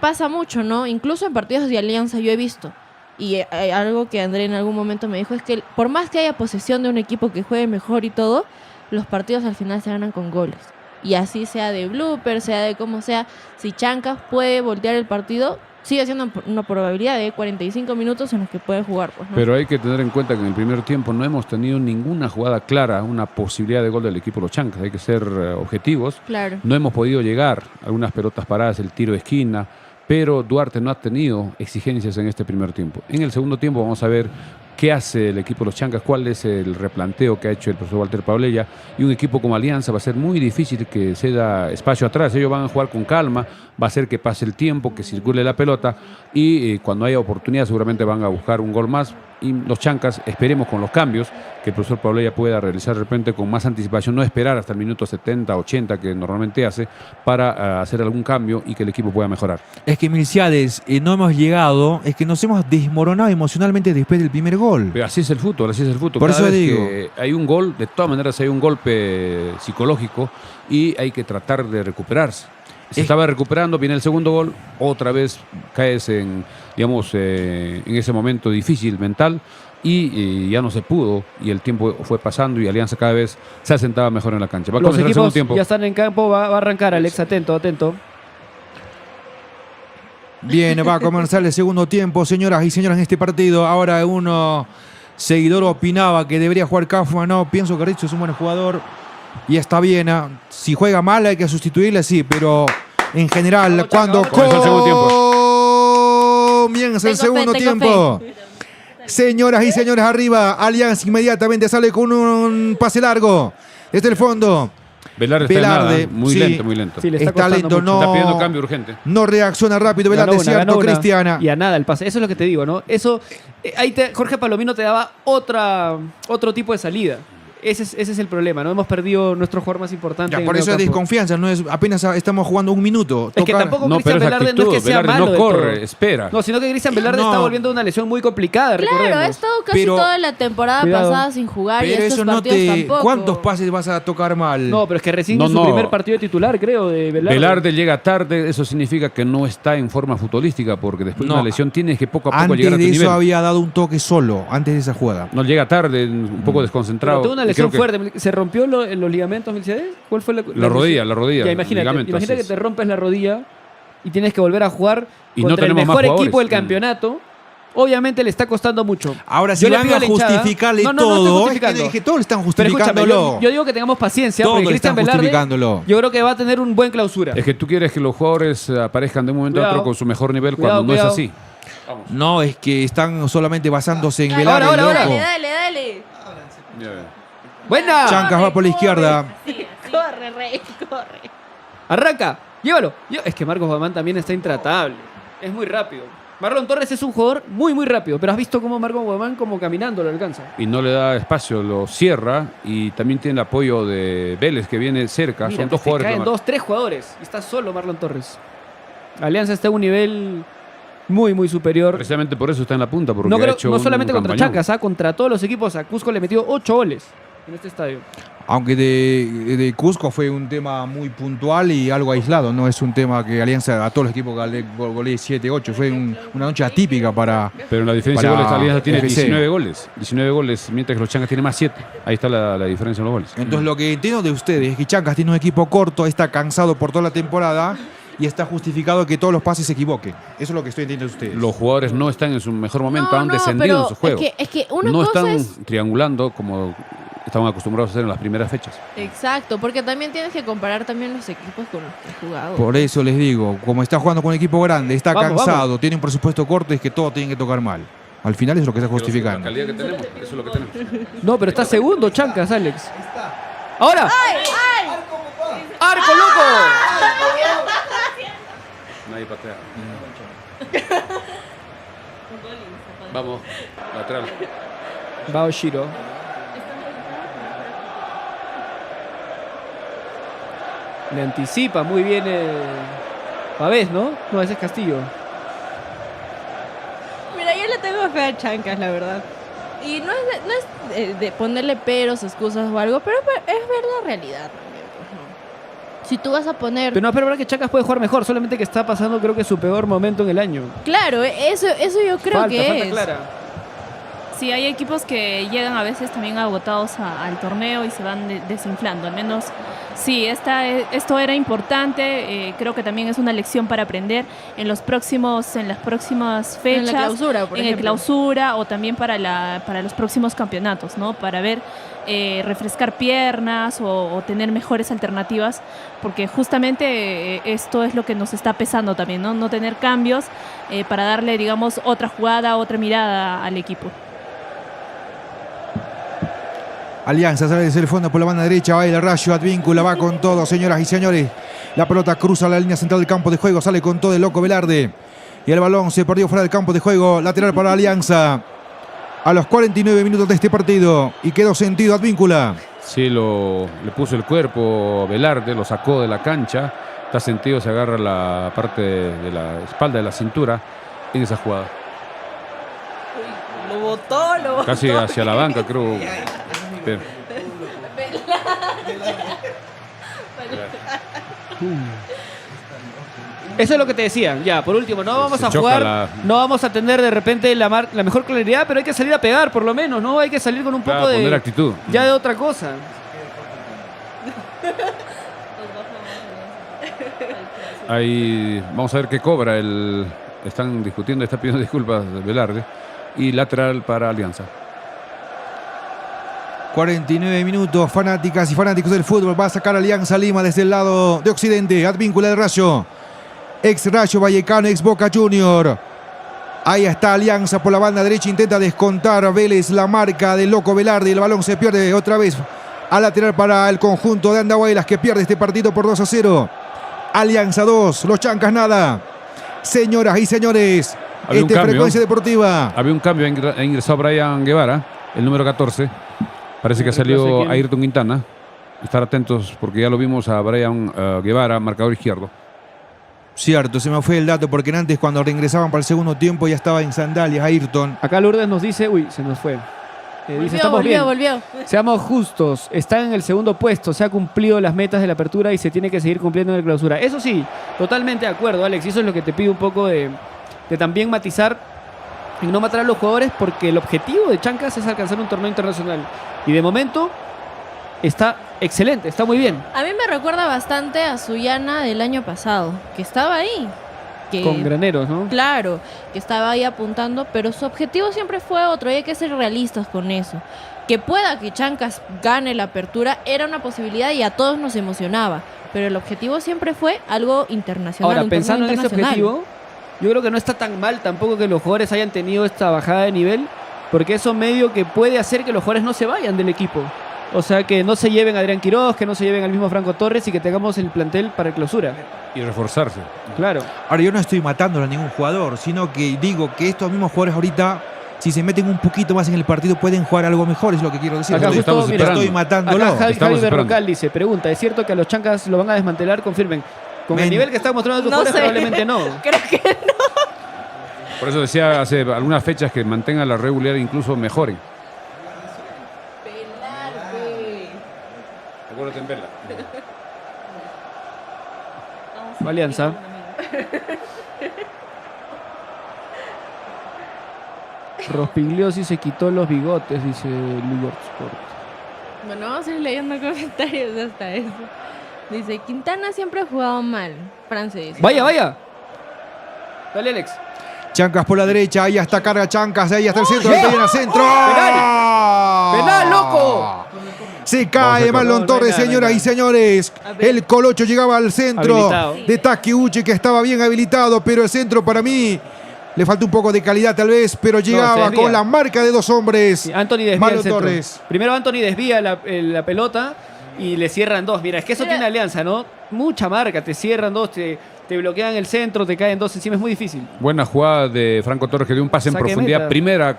pasa mucho, ¿no? Incluso en partidos de Alianza yo he visto. Y algo que André en algún momento me dijo es que por más que haya posesión de un equipo que juegue mejor y todo, los partidos al final se ganan con goles. Y así sea de blooper, sea de como sea, si Chancas puede voltear el partido, sigue siendo una probabilidad de 45 minutos en los que puede jugar. Pues, ¿no? Pero hay que tener en cuenta que en el primer tiempo no hemos tenido ninguna jugada clara, una posibilidad de gol del equipo de los Chancas. Hay que ser objetivos. Claro. No hemos podido llegar a algunas pelotas paradas, el tiro de esquina, pero Duarte no ha tenido exigencias en este primer tiempo. En el segundo tiempo vamos a ver qué hace el equipo de los Chancas, cuál es el replanteo que ha hecho el profesor Walter Paulella, y un equipo como Alianza va a ser muy difícil que se da espacio atrás. Ellos van a jugar con calma, va a hacer que pase el tiempo, que circule la pelota, y cuando haya oportunidad seguramente van a buscar un gol más, y los chancas, esperemos con los cambios, que el profesor Paulella pueda realizar de repente con más anticipación, no esperar hasta el minuto 70, 80 que normalmente hace, para hacer algún cambio y que el equipo pueda mejorar. Es que Milciades, no hemos llegado, es que nos hemos desmoronado emocionalmente después del primer gol. Pero así es el fútbol, así es el fútbol. Por Cada eso vez digo. que hay un gol, de todas maneras hay un golpe psicológico y hay que tratar de recuperarse. Se estaba recuperando, viene el segundo gol, otra vez caes en, digamos, en ese momento difícil mental y ya no se pudo y el tiempo fue pasando y Alianza cada vez se asentaba mejor en la cancha. Va a Los comenzar el segundo equipos tiempo. ya están en campo, va a arrancar Alex, atento, atento. Bien, va a comenzar el segundo tiempo, señoras y señores, en este partido. Ahora uno seguidor opinaba que debería jugar Kaufman. No, pienso que Rizzo es un buen jugador y está bien. Si juega mal hay que sustituirle, sí, pero en general, cuando Comenzó el segundo tiempo. comienza el Tengo fe, segundo tengo tiempo. Señoras y señores, arriba, Alianza inmediatamente sale con un pase largo desde el fondo. Velarde está en Velarde, nada, muy sí. lento, muy lento. Sí, le Está costando lento, mucho. no. Está pidiendo cambio urgente. No reacciona rápido, Velarde, Ganó una, cierto, ganó una. Cristiana. Y a nada el pase. Eso es lo que te digo, ¿no? Eso, Jorge Palomino te daba otro tipo de salida. Ese es el problema, ¿no? Hemos perdido nuestro jugador más importante. Ya, en el por eso es mediocampo. desconfianza, no es, apenas estamos jugando un minuto. Es que Tocar- tampoco No, Cristian pero es Velarde actitud. no es que sea Velarde malo no del corre, todo. espera. No, sino que Cristian Velarde No. está volviendo una lesión muy complicada, Claro, ha recordemos. estado casi Pero- toda la temporada Cuidado. pasada sin jugar y Pero estos eso no partidos te... tampoco. ¿Cuántos pases vas a tocar mal? No, pero es que recién No, en su no. primer partido de titular, creo, de Velarde. Velarde llega tarde, eso significa que no está en forma futbolística, porque después de No. una lesión tienes que poco a poco Antes llegar a tu de eso nivel. había dado un toque solo, antes de esa jugada. No llega tarde, un poco Pero desconcentrado. tuvo una Y lesión creo que fuerte. ¿Se rompió los ligamentos, Milciades? ¿Cuál fue la rodilla, Ya, imagínate, ligamento, imagínate así que es. te rompes la rodilla y tienes que volver a jugar Y no contra el tenemos mejor más jugadores. equipo del campeonato. Obviamente le está costando mucho. Ahora, si Yo le van pido a la hinchada- justificarle No, no, no estoy todo, justificando. es que todos le están Pero escúchame, justificándolo. yo digo que tengamos paciencia Todos porque le Cristian están Velarde justificándolo. yo creo que va a tener un buen clausura. Es que tú quieres que los jugadores aparezcan de un momento a Cuidado. otro con su mejor nivel Cuidado, cuando no cuidado. es así. No, es que están solamente basándose en Dale, Velarde, ahora, loco. Dale, dale, dale. ¡Buena! Chancas va por la izquierda. Corre, rey, corre. ¡Arranca! ¡Llévalo! Es que Marcos Guamán también está intratable. Es muy rápido. Marlon Torres es un jugador muy, muy rápido. Pero has visto cómo Marcos Guamán como caminando lo alcanza. Y no le da espacio, lo cierra y también tiene el apoyo de Vélez que viene cerca. Mira, Son dos se jugadores. caen nada más. 2, 3 jugadores. Y está solo Marlon Torres. Alianza está a un nivel muy, muy superior. Precisamente por eso está en la punta, porque No, ha creo, hecho no un solamente contra campañón. Chancas, contra todos los equipos. A Cusco le metió 8 goles en este estadio. Aunque de Cusco fue un tema muy puntual y algo aislado. No es un tema que Alianza a todos los equipos golee 7-8. Fue una noche atípica para... Pero en la diferencia de Para goles, Alianza tiene FC. 19 goles. 19 goles, mientras que los Chancas tienen más 7. Ahí está la diferencia en los goles. Entonces lo que entiendo de ustedes es que Chancas tiene un equipo corto, está cansado por toda la temporada y está justificado que todos los pases se equivoquen. Eso es lo que estoy entendiendo de ustedes. Los jugadores no están en su mejor momento, han descendido pero en su juego. Es que una No cosa están es... triangulando como estaban acostumbrados a hacer en las primeras fechas. Exacto, porque también tienes que comparar también los equipos con los que has jugado. Por eso les digo, como está jugando con un equipo grande, está Vamos, cansado, tiene un presupuesto corto, es que todo tiene que tocar mal. Al final es lo que está La justificando. calidad que tenemos, eso es lo que tenemos. No, pero está segundo Chancas, Alex. ¡Ahora! ¡Arco, loco! Nadie patea. Vamos, lateral. Va Oshiro. Le anticipa muy bien Pavés, ¿no? No, ese es Castillo. Mira, yo le tengo fe a Chancas, la verdad. Y no es de ponerle peros, excusas o algo, pero es ver la realidad también, pues, ¿no? Si tú vas a poner... Pero no, pero verdad que Chancas puede jugar mejor, solamente que está pasando creo que su peor momento en el año. Claro, eso yo creo falta que es. clara. Sí, hay equipos que llegan a veces también agotados al torneo y se van desinflando. Al menos, sí, esto era importante. Creo que también es una lección para aprender en las próximas fechas. En la clausura, por en el ejemplo. clausura o también para los próximos campeonatos, ¿no? Para ver, refrescar piernas o tener mejores alternativas, porque justamente esto es lo que nos está pesando también, ¿no? No tener cambios para darle, digamos, otra jugada, otra mirada al equipo. Alianza sale desde el fondo por la banda derecha, va el Rayo Advíncula, va con todo, señoras y señores. La pelota cruza la línea central del campo de juego, sale con todo el loco Velarde. Y el balón se perdió fuera del campo de juego, lateral para Alianza. a los 49 minutos de este partido. Y quedó sentido Advíncula. Sí, le puso el cuerpo Velarde, lo sacó de la cancha. Está sentido, se agarra la parte de la espalda, de la cintura en esa jugada. Lo botó. Casi hacia la banca, creo. Pero- Eso es lo que te decía. Ya, por último, no vamos Se a choca jugar, no vamos a tener de repente la mejor claridad, pero hay que salir a pegar, por lo menos, ¿no? Hay que salir con un Claro, poco de... poner actitud. Ya de otra cosa. Ahí vamos a ver qué cobra están discutiendo, está pidiendo disculpas de Velarde. Y lateral para Alianza. 49 minutos, fanáticas y fanáticos del fútbol. Va a sacar Alianza Lima desde el lado de Occidente. Advíncula del Rayo. Ex Rayo Vallecano, ex Boca Junior. Ahí está Alianza por la banda derecha. Intenta descontar Vélez la marca del loco Velarde. El balón se pierde otra vez a lateral para el conjunto de Andahuaylas, que pierde este partido por 2-0. Alianza 2, los Chancas nada. Señoras y señores, Había un esta es cambio. Frecuencia Deportiva. Había un cambio, ha ingresado Brian Guevara, el número 14. Parece que ha salido Ayrton Quintana. Estar atentos porque ya lo vimos a Brian Guevara, marcador izquierdo. Cierto, se me fue el dato porque antes cuando regresaban para el segundo tiempo ya estaba en sandalias Ayrton. Acá Lourdes nos dice, uy, se nos fue. Dice, estamos bien. Volvió. Seamos justos, está en el segundo puesto, se ha cumplido las metas de la apertura y se tiene que seguir cumpliendo en la clausura. Eso sí, totalmente de acuerdo, Alex, y eso es lo que te pido un poco de también matizar y no matar a los jugadores, porque el objetivo de Chancas es alcanzar un torneo internacional. Y de momento está excelente, está muy bien. A mí me recuerda bastante a Suyana del año pasado, que estaba ahí. Con Graneros, ¿no? Claro, que estaba ahí apuntando, pero su objetivo siempre fue otro y hay que ser realistas con eso. Que pueda que Chancas gane la apertura era una posibilidad y a todos nos emocionaba, pero el objetivo siempre fue algo internacional. Ahora, un pensando en torneo ese internacional. objetivo, yo creo que no está tan mal tampoco que los jugadores hayan tenido esta bajada de nivel, porque eso medio que puede hacer que los jugadores no se vayan del equipo. O sea, que no se lleven a Adrián Quiroz, que no se lleven al mismo Franco Torres y que tengamos el plantel para clausura. Y reforzarse. Claro. Ahora yo no estoy matándolo a ningún jugador, sino que digo que estos mismos jugadores ahorita, si se meten un poquito más en el partido, pueden jugar algo mejor, es lo que quiero decir. Acá No justo, estoy, mira, estoy matándolo. Acá Javi Estamos esperando. Berrocal dice, pregunta, ¿es cierto que a los Chancas lo van a desmantelar? Confirmen. Con el Men- nivel que están mostrando tus No jugadores, sé. probablemente no. Creo que Por eso decía hace algunas fechas que mantengan la regularidad, incluso mejoren. Acuérdate en verla. Alianza. Rospigliosi se quitó los bigotes, dice Liverpool Sport. Bueno, vamos a ir leyendo comentarios hasta eso. Dice, Quintana siempre ha jugado mal. Francés. Vaya, vaya. Dale, Alex. Chancas por la derecha, ahí está carga Chancas, ahí está el centro, ¡Yeah! ahí en el centro. ¡Penal! ¡Penal, loco! Se cae Marlon No, Torres, no hay nada, señoras no hay y señores. A ver. El Colocho llegaba al centro Habilitado. de Takeuchi, que estaba bien habilitado, pero el centro para mí le falta un poco de calidad tal vez, pero llegaba desvía. con la marca de dos hombres. Sí, Anthony desvía Marlon el centro. Torres. Primero Anthony desvía la pelota y le cierran dos. Mira, es que eso Mira. tiene Alianza, ¿no? Mucha marca, te cierran dos, te bloquean el centro, te caen dos encima, es muy difícil. Buena jugada de Franco Torres que dio un pase en Saque profundidad. meta. Primera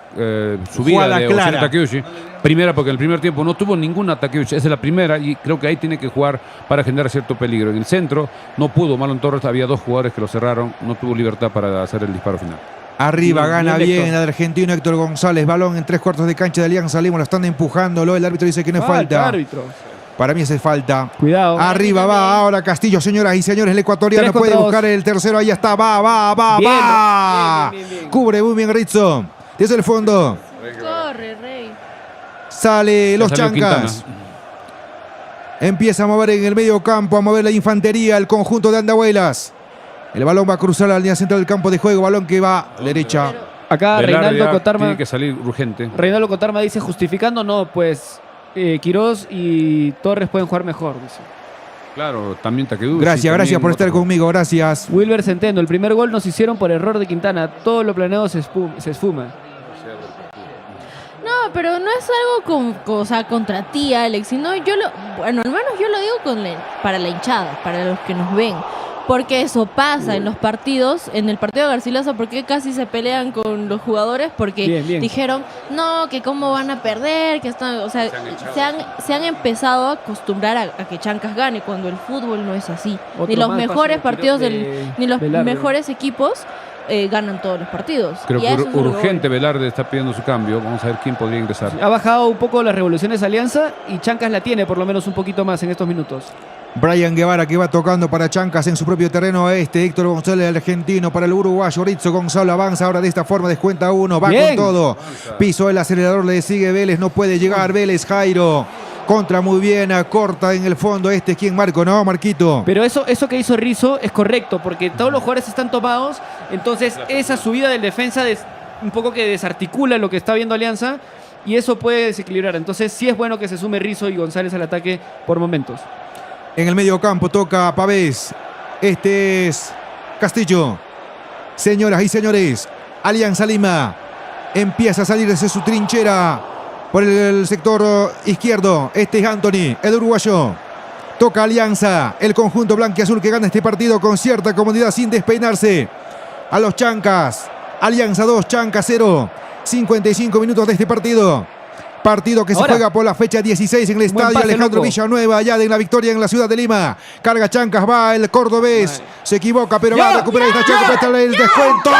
subida Jugada de clara. Oshiro Takeuchi. Primera porque en el primer tiempo no tuvo ninguna Takeuchi. Esa es la primera y creo que ahí tiene que jugar para generar cierto peligro. En el centro no pudo Marlon Torres, había dos jugadores que lo cerraron. No tuvo libertad para hacer el disparo final. Arriba Bien, gana bien, bien Héctor. el argentino Héctor González. Balón en 3/4 de cancha de Alianza Lima. Lo están empujándolo. El árbitro dice que no es falta. Árbitro. Para mí es falta. Cuidado. Arriba va ahora Castillo, señoras y señores. El ecuatoriano 3 puede contra buscar 2. el tercero. Ahí está. Va. Bien, bien. Cubre muy bien Rizzo. Desde el fondo. Corre, Rey. Sale los salió Chancas. Empieza a mover en el medio campo, a mover la infantería, el conjunto de Andahuaylas. El balón va a cruzar la línea central del campo de juego. Balón que va a la derecha. Acá Velarde Reinaldo ya Cotarma. tiene que salir urgente. Reinaldo Cotarma dice, justificando, no, pues Quiroz y Torres pueden jugar mejor, dice. Claro, también Takeuchi. Gracias también por estar otro- conmigo. Gracias. Wilber Centeno, el primer gol nos hicieron por error de Quintana. Todo lo planeado se esfuma. No, pero no es algo o sea, contra ti, Alex, sino bueno, al menos yo lo digo para la hinchada, para los que nos ven. Porque eso pasa en los partidos, en el partido de Garcilaso, porque casi se pelean con los jugadores, porque Bien. dijeron, no, que cómo van a perder, que están, o sea, se han empezado a acostumbrar a que Chancas gane, cuando el fútbol no es así. Otro Ni los más mejores pase de partidos de ni los Velarde. mejores equipos ganan todos los partidos. Creo Y a que eso es a lo que urgente voy. Velarde está pidiendo su cambio. Vamos a ver quién podría ingresar. Ha bajado un poco las revoluciones de Alianza y Chancas la tiene por lo menos un poquito más en estos minutos. Brian Guevara que va tocando para Chancas en su propio terreno Héctor González, el argentino, para el uruguayo. Rizzo Gonzalo avanza ahora de esta forma, descuenta uno, va Bien. con todo. Pisó el acelerador, le sigue Vélez, no puede llegar Vélez, Jairo. Contra muy bien, corta en el fondo. ¿Quién, Marco? ¿No, Marquito? Pero eso que hizo Rizzo es correcto, porque todos los jugadores están tomados, entonces esa subida del defensa un poco que desarticula lo que está viendo Alianza y eso puede desequilibrar. Entonces sí es bueno que se sume Rizzo y González al ataque por momentos. En el medio campo toca Pavés. Este es Castillo. Señoras y señores, Alianza Lima empieza a salir desde su trinchera por el sector izquierdo. Este es Anthony, el uruguayo. Toca Alianza, el conjunto blanquiazul que gana este partido con cierta comodidad sin despeinarse. A los Chancas. Alianza 2, Chancas 0. 55 minutos de este partido. Partido que se Ahora. juega por la fecha 16 en el estadio pase, Alejandro loco. Villanueva, allá de la victoria en la ciudad de Lima. Carga Chancas, va el cordobés. Se equivoca, pero Ya, va a recuperar esta Chancas para estar el descuento.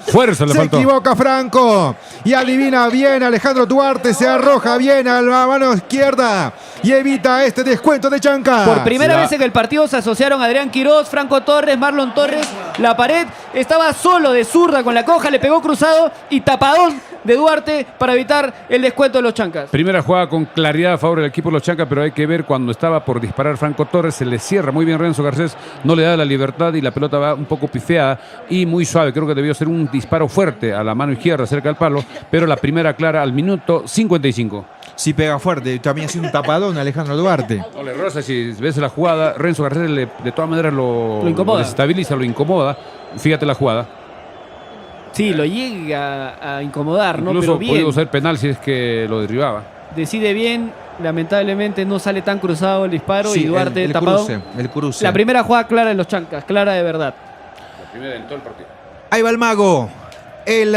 Fuerza le Se faltó. equivoca Franco y adivina bien Alejandro Duarte, se arroja bien a la mano izquierda y evita este descuento de Chancas. Por primera La- vez en el partido se asociaron Adrián Quirós, Franco Torres, Marlon Torres. La pared estaba solo de zurda con la coja, le pegó cruzado y tapadón de Duarte para evitar el descuento de los Chancas. Primera jugada con claridad a favor del equipo de los Chancas, pero hay que ver cuando estaba por disparar Franco Torres, se le cierra muy bien Renzo Garcés, no le da la libertad y la pelota va un poco pifeada y muy suave. Creo que debió ser un disparo fuerte a la mano izquierda cerca del palo, pero la primera clara al minuto 55. Sí pega fuerte, también ha sido un tapadón Alejandro Duarte. Ole Rosa, si ves la jugada, Renzo Garcés de todas maneras lo incomoda. lo desestabiliza, lo incomoda. Fíjate la jugada. Sí, lo llega a incomodar, ¿no? Incluso Pero bien, podía ser penal si es que lo derribaba. decide bien. Lamentablemente no sale tan cruzado el disparo y Duarte el tapadón. cruce, el cruce. La primera jugada clara de los Chancas, clara de verdad. La primera en todo el partido. Ahí va el mago. El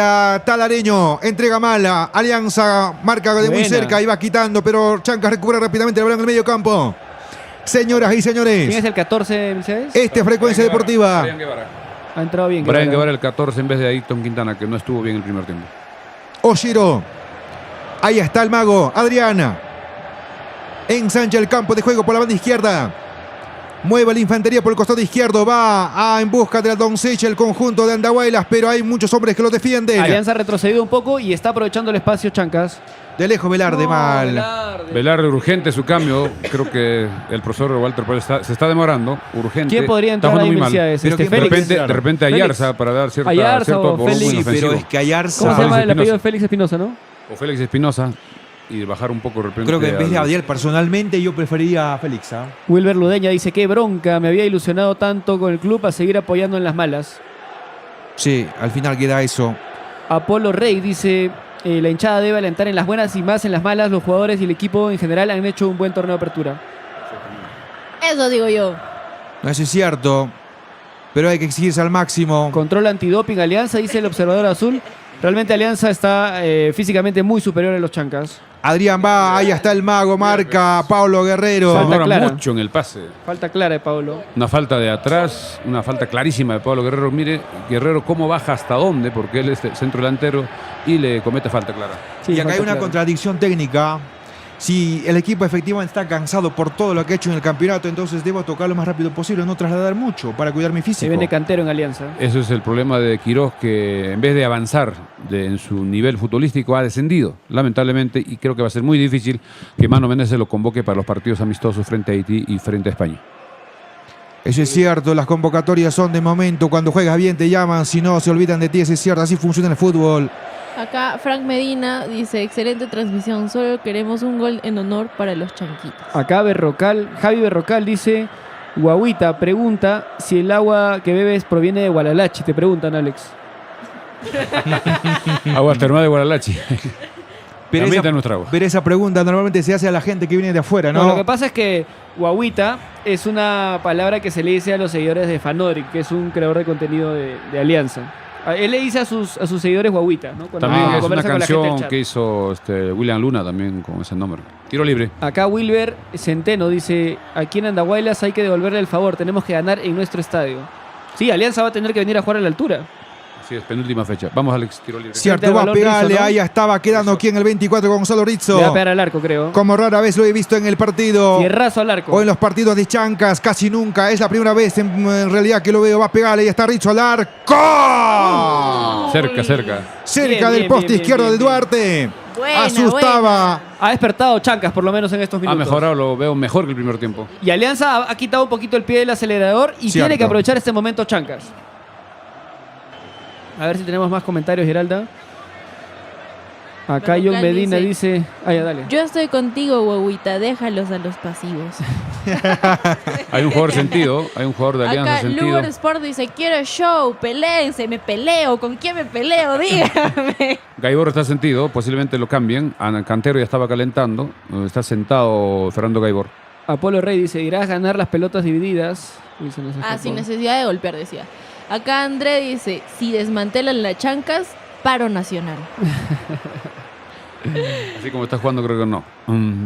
talareño entrega mala. Alianza marca de muy Buena. cerca y va quitando, pero Chancas recupera rápidamente el balón en el medio campo. Señoras y ¿Quién es señores, el 14, Mercedes? este es Frecuencia Deportiva. Brian Guevara. Ha entrado bien. Brian Guevara. Guevara el 14 en vez de Ayrton Quintana, que no estuvo bien el primer tiempo. Oshiro. Ahí está el mago. Adriana. Ensancha el campo de juego por la banda izquierda. Mueve la infantería por el costado izquierdo. Va en busca de la doncella el conjunto de Andahuaylas, pero hay muchos hombres que lo defienden. Alianza ha retrocedido un poco y está aprovechando el espacio Chancas. De lejos Velarde No, mal. Velarde. Velarde urgente su cambio. Creo que el profesor Walter Pérez se está demorando. Urgente. ¿Quién podría Está entrar jugando ahí, muy mal. Mercedes? Pero Este, ¿quién De Félix. repente, de repente Félix. Ayarza para dar Ayarza cierto o volumen Félix. ofensivo. pero es que Ayarza. ¿Cómo se llama el Espinosa. apellido de Félix Espinosa, no? O Félix Espinosa y bajar un poco de repente. Creo que en vez de al- Adiel, personalmente yo preferiría a Félix. ¿Ah? Wilber Ludeña dice, qué bronca, me había ilusionado tanto con el club a seguir apoyando en las malas. Sí, al final queda eso. Apolo Rey dice, la hinchada debe alentar en las buenas y más en las malas. Los jugadores y el equipo en general han hecho un buen torneo de apertura. Eso digo yo. No, eso es cierto. Pero hay que exigirse al máximo. Control antidoping Alianza, dice el observador azul. Realmente Alianza está físicamente muy superior a los Chancas. Adrián va, ahí está el mago, marca Paulo Guerrero. Falta Demora clara. mucho en el pase. Falta clara de Pablo. Una falta de atrás, una falta clarísima de Pablo Guerrero. Mire, Guerrero cómo baja hasta dónde, porque él es el centro delantero y le comete falta clara. Sí, Y acá hay falta una clara. contradicción técnica. Si el equipo efectivamente está cansado por todo lo que ha hecho en el campeonato, entonces debo tocar lo más rápido posible, no trasladar mucho para cuidar mi Se físico. viene Cantero en Alianza. Eso es el problema de Quirós, que en vez de avanzar en su nivel futbolístico ha descendido, lamentablemente, y creo que va a ser muy difícil que Mano Menezes lo convoque para los partidos amistosos frente a Haití y frente a España. Eso es cierto, las convocatorias son de momento. Cuando juegas bien te llaman, si no se olvidan de ti, eso es cierto, así funciona el fútbol. Acá Frank Medina dice, excelente transmisión, solo queremos un gol en honor para los chanquitos. Acá Javi Berrocal dice, Guaguita pregunta si el agua que bebes proviene de Gualalachi. Te preguntan, Alex. Agua termal de Guaralachi. También está en nuestra agua. Pero esa pregunta normalmente se hace a la gente que viene de afuera, ¿no? No, lo que pasa es que guaguita es una palabra que se le dice a los seguidores de Fanoric, que es un creador de contenido de Alianza. Él le dice a sus seguidores guaguita, ¿no? Cuando También es una conversa con la gente del canción chat. que hizo William Luna también con ese nombre. Tiro libre. Acá Wilber Centeno dice, aquí en Andahuaylas hay que devolverle el favor, tenemos que ganar en nuestro estadio. Sí, Alianza va a tener que venir a jugar a la altura. Sí, es penúltima fecha. Vamos, Alex, tiro libre. Cierto, Frente va al a balón pegarle, Rizzo, ¿no? ahí estaba quedando aquí en el 24 Gonzalo Rizzo. Le va a pegar al arco, creo. Como rara vez lo he visto en el partido. Fierrazo al arco. O en los partidos de Chancas, casi nunca. Es la primera vez en realidad que lo veo. Va a pegarle, ahí está Rizzo al arco. Cerca. Cerca Bien, del bien, poste bien, izquierdo bien, de bien. Duarte. Buena, Asustaba. Ha despertado Chancas, por lo menos en estos Ha minutos. mejorado, lo veo mejor que el primer tiempo. Y Alianza ha quitado un poquito el pie del acelerador y Cierto. tiene que aprovechar este momento Chancas. A ver si tenemos más comentarios, Giralda. Acá Pero John Cal Medina dice, dice... Ah, ya, dale. Yo estoy contigo, guaguita, déjalos a los pasivos. Hay un jugador sentido, hay un jugador de Alianza Acá sentido. Lugar Sport dice, quiero show, peléense, me peleo, ¿con quién me peleo? Dígame. Gaibor está sentido, posiblemente lo cambien. Cantero ya estaba calentando. Está sentado Fernando Gaibor. Apolo Rey dice, irás a ganar las pelotas divididas. Uy, se nos Ah, escapó. sin necesidad de golpear, decía. Acá André dice, si desmantelan las Chancas, paro nacional. Así como está jugando, creo que no.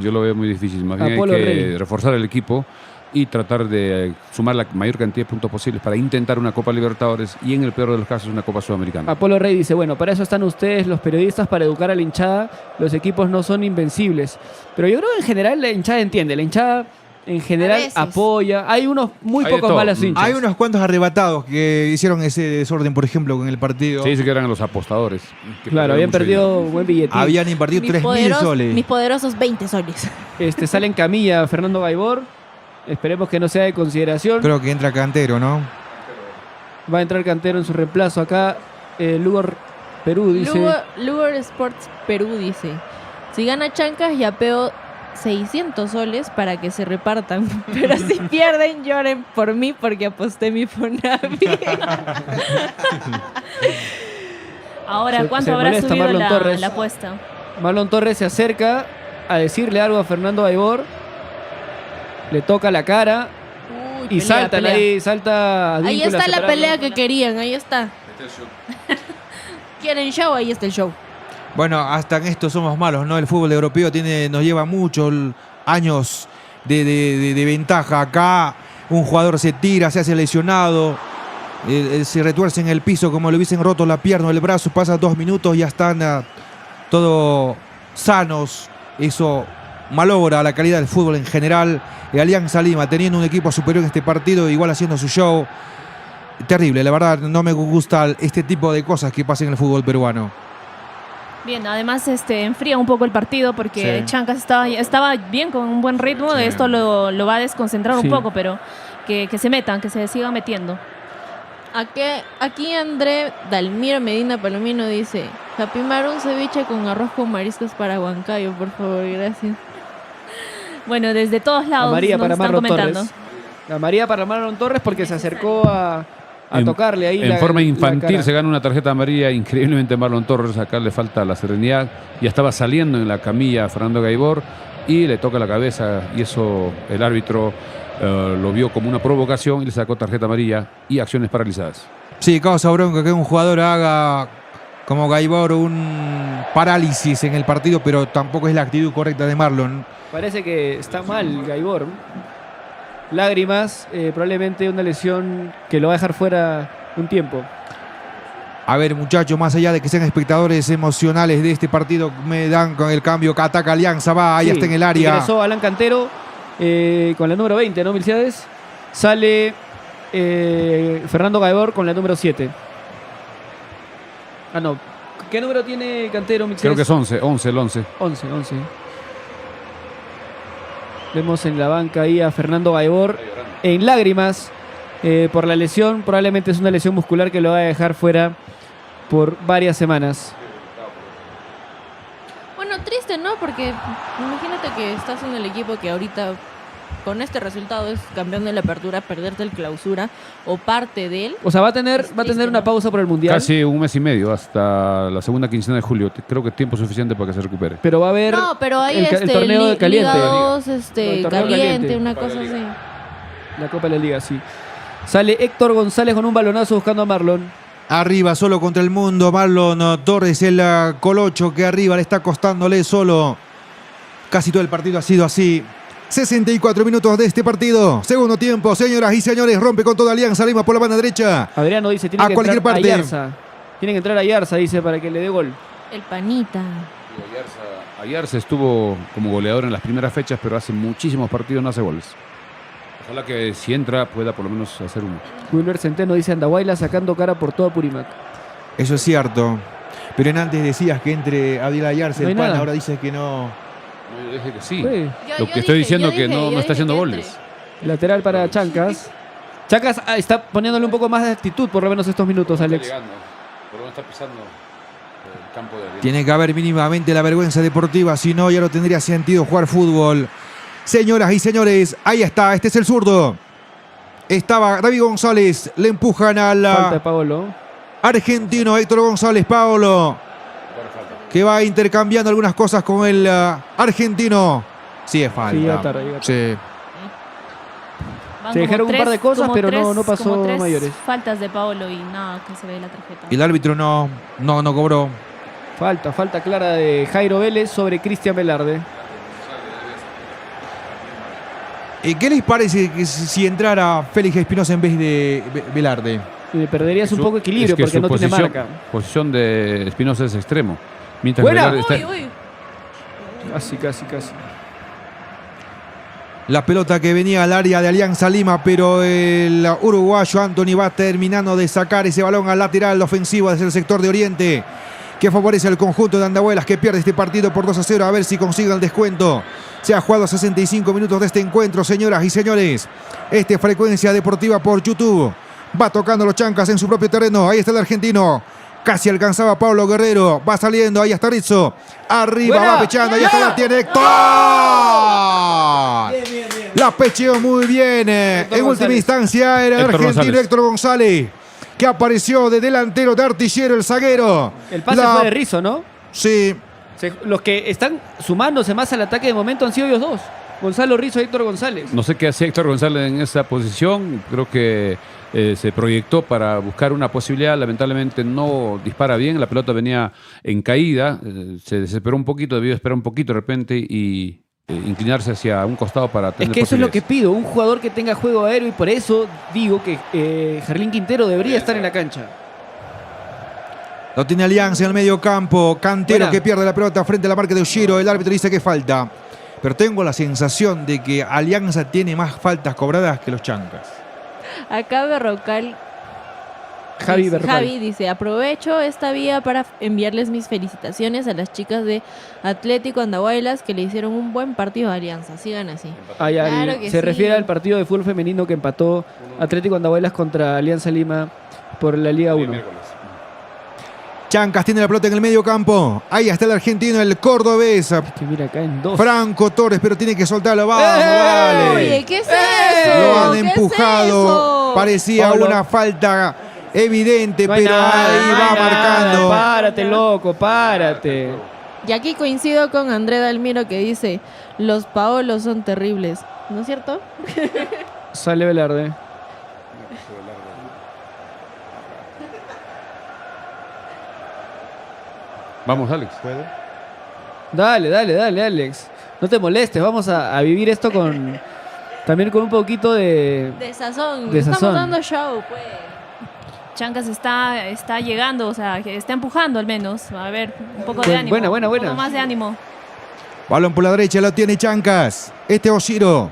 Yo lo veo muy difícil. Más bien Apolo hay que Rey. reforzar el equipo y tratar de sumar la mayor cantidad de puntos posibles para intentar una Copa Libertadores y, en el peor de los casos, una Copa Sudamericana. Apolo Rey dice, bueno, para eso están ustedes los periodistas, para educar a la hinchada. Los equipos no son invencibles. Pero yo creo que en general la hinchada entiende. La hinchada en A general veces. apoya. Hay unos muy Hay de pocos todo. malos hinchas. Hay unos cuantos arrebatados que hicieron ese desorden, por ejemplo, con el partido. Se dice que eran los apostadores. que Claro, habían mucho perdido buen billetín. Habían invertido 3.000 soles. Mis poderosos 20 soles. Sale en camilla Fernando Gaibor. Esperemos que no sea de consideración. Creo que entra Cantero, ¿no? Va a entrar Cantero en su reemplazo. Acá Lugar Perú dice... Lugar Sports Perú dice, si gana Chancas, ya peo 600 soles para que se repartan. Pero si pierden, lloren por mí porque aposté mi Fonavi. Ahora, Se ¿cuánto habrá molesta subido Marlon Torres. la apuesta? Marlon Torres se acerca a decirle algo a Fernando Gaibor. Le toca la cara. Uy, Y pelea, saltan pelea. ahí, salta Ahí Advíncula está la separando. pelea que querían, ahí está. ¿Quieren show? Ahí está el show. Bueno, hasta en esto somos malos, ¿no? El fútbol europeo nos lleva muchos años de ventaja. Acá un jugador se tira, se hace lesionado, se retuerce en el piso como le hubiesen roto la pierna o el brazo, pasa 2 minutos y ya están todos sanos. Eso malogra la calidad del fútbol en general. El Alianza Lima teniendo un equipo superior en este partido, igual haciendo su show. Terrible, la verdad no me gusta este tipo de cosas que pasan en el fútbol peruano. Bien, además enfría un poco el partido porque Sí. Chancas estaba bien con un buen ritmo. Sí. Esto lo va a desconcentrar Sí. un poco, pero que se metan, que se sigan metiendo. Aquí André Dalmiro Medina Palomino dice, Japimar un ceviche con arroz con mariscos para Huancayo, por favor, gracias. Bueno, desde todos lados María nos para están Marlon comentando. Torres. La María para Marlon Torres porque se acercó a tocarle ahí. En la- forma la infantil cara. se gana una tarjeta amarilla increíblemente Marlon Torres. Acá le falta la serenidad. Ya estaba saliendo en la camilla a Fernando Gaibor y le toca la cabeza. Y eso el árbitro lo vio como una provocación y le sacó tarjeta amarilla y acciones paralizadas. Sí, causa bronca que un jugador haga como Gaibor un parálisis en el partido, pero tampoco es la actitud correcta de Marlon. Parece que está mal Gaibor. Lágrimas, probablemente una lesión que lo va a dejar fuera un tiempo. A ver, muchachos, más allá de que sean espectadores emocionales de este partido, me dan con el cambio que ataca Alianza, va, ahí Sí, está en el área. Ingresó Alan Cantero con la número 20, ¿no, Milciades? Sale Fernando Gaibor con la número 7. Ah, no. ¿Qué número tiene Cantero, Milciades? Creo que es 11 el 11. 11. Vemos en la banca ahí a Fernando Gaibor en lágrimas por la lesión. Probablemente es una lesión muscular que lo va a dejar fuera por varias semanas. Bueno, triste, ¿no? Porque imagínate que estás en el equipo que ahorita con este resultado es campeón de la apertura, perderte el clausura o parte de él. O sea, va a tener triste, una ¿no? pausa por el Mundial. Casi un mes y medio, hasta la segunda quincena de julio. Creo que tiempo suficiente para que se recupere. Pero va a haber No, pero hay el torneo de caliente. Liga 2, No, el torneo caliente, caliente. una cosa así. La Copa de la Liga, sí. Sale Héctor González con un balonazo buscando a Marlon. Arriba, solo contra el mundo. Marlon Torres, el colocho que arriba le está costándole solo. Casi todo el partido ha sido así. 64 minutos de este partido. Segundo tiempo, señoras y señores. Rompe con toda Alianza Lima por la banda derecha. Adriano dice, tiene A que cualquier entrar parte. Ayarza. Tiene que entrar Ayarza, dice, para que le dé gol. El panita. Ayarza estuvo como goleador en las primeras fechas, pero hace muchísimos partidos no hace goles. Ojalá que si entra pueda por lo menos hacer uno. Wilmer Centeno dice, Andahuayla sacando cara por todo Apurímac. Eso es cierto. Pero en antes decías que entre Adil Ayarza, No hay el pan, nada. ahora dices que no. No, yo dije que sí. Sí. Lo que estoy diciendo es que no está haciendo que goles. Lateral para Chancas. Chancas está poniéndole un poco más de actitud por lo menos estos minutos, Alex. Está llegando, por lo menos está pisando el campo de Alianza. Tiene que haber mínimamente la vergüenza deportiva, si no ya no tendría sentido jugar fútbol. Señoras y señores, ahí está, este es el zurdo. Estaba David González, le empujan al Falta de Paolo. argentino Héctor González Paolo, que va intercambiando algunas cosas con el argentino. Sí, es falta. Sí, llega tarde, llega tarde. Sí. Van Se como dijeron un par de cosas, como pero no pasó como tres mayores. faltas de Paolo y nada, que se ve la tarjeta. Y el árbitro no cobró. Falta clara de Jairo Vélez sobre Cristian Velarde. ¿Qué les parece que si entrara Félix Espinosa en vez de Velarde? Perderías un poco de equilibrio Es que porque su no tiene marca. posición de Espinosa es extremo. Mientras Buena. Velarde está- Uy, uy. Casi. La pelota que venía al área de Alianza Lima, pero el uruguayo Anthony va terminando de sacar ese balón al lateral ofensivo desde el sector de Oriente, que favorece al conjunto de Andahuelas, que pierde este partido por 2-0. A ver si consigue el descuento. Se ha jugado 65 minutos de este encuentro, señoras y señores. Este es Frecuencia Deportiva por YouTube. Va tocando los Chancas en su propio terreno. Ahí está el argentino. Casi alcanzaba a Pablo Guerrero. Va saliendo. Ahí está Rizzo. Arriba, Buena. va pechando. Ahí está, la tiene Héctor. La pecheó muy bien. Héctor En última González. instancia era el Héctor argentino González. Héctor González, que apareció de delantero, de artillero, el zaguero. El pase fue de Rizzo, ¿no? Sí. Los que están sumándose más al ataque de momento han sido ellos dos. Gonzalo Rizzo y Héctor González. No sé qué hacía Héctor González en esa posición. Creo que se proyectó para buscar una posibilidad. Lamentablemente no dispara bien. La pelota venía en caída. Se desesperó un poquito, debió esperar un poquito de repente y inclinarse hacia un costado para tener Es que eso es lo que posibilidades. pido, un jugador que tenga juego aéreo, y por eso digo que Jarlín Quintero debería estar en la cancha. Lo tiene Alianza en el medio campo. Cantero Buena. que pierde la pelota frente a la marca de Oshiro. El árbitro dice que falta. Pero tengo la sensación de que Alianza tiene más faltas cobradas que los Chancas. Acá Berrocal. Javi Berrocal. Javi dice, aprovecho esta vía para enviarles mis felicitaciones a las chicas de Atlético Andahuaylas que le hicieron un buen partido a Alianza. Sigan así. Claro que se sí. refiere al partido de fútbol femenino que empató Atlético Andahuaylas contra Alianza Lima por la Liga 1. Chancas tiene la pelota en el medio campo. Ahí está el argentino, el cordobés. Que mira, acá en dos. Franco Torres, pero tiene que soltarlo. Vamos, dale. Oye, ¿qué es eso? Lo han ¿Qué es empujado. eso? Parecía Pablo. una falta evidente, No hay pero nada, ahí no hay va nada. marcando. Párate, loco, párate. Y aquí coincido con André Dalmiro que dice, los Paolos son terribles. ¿No es cierto? Sale Velarde. Vamos, Alex. Dale, Alex. No te molestes, vamos a vivir esto también con un poquito de... De sazón. De Estamos sazón. dando show, pues. Chancas está llegando, o sea, que está empujando al menos. A ver, un poco de Buena, ánimo. buena. Un poco más de ánimo. Balón por la derecha, lo tiene Chancas. Este Oshiro.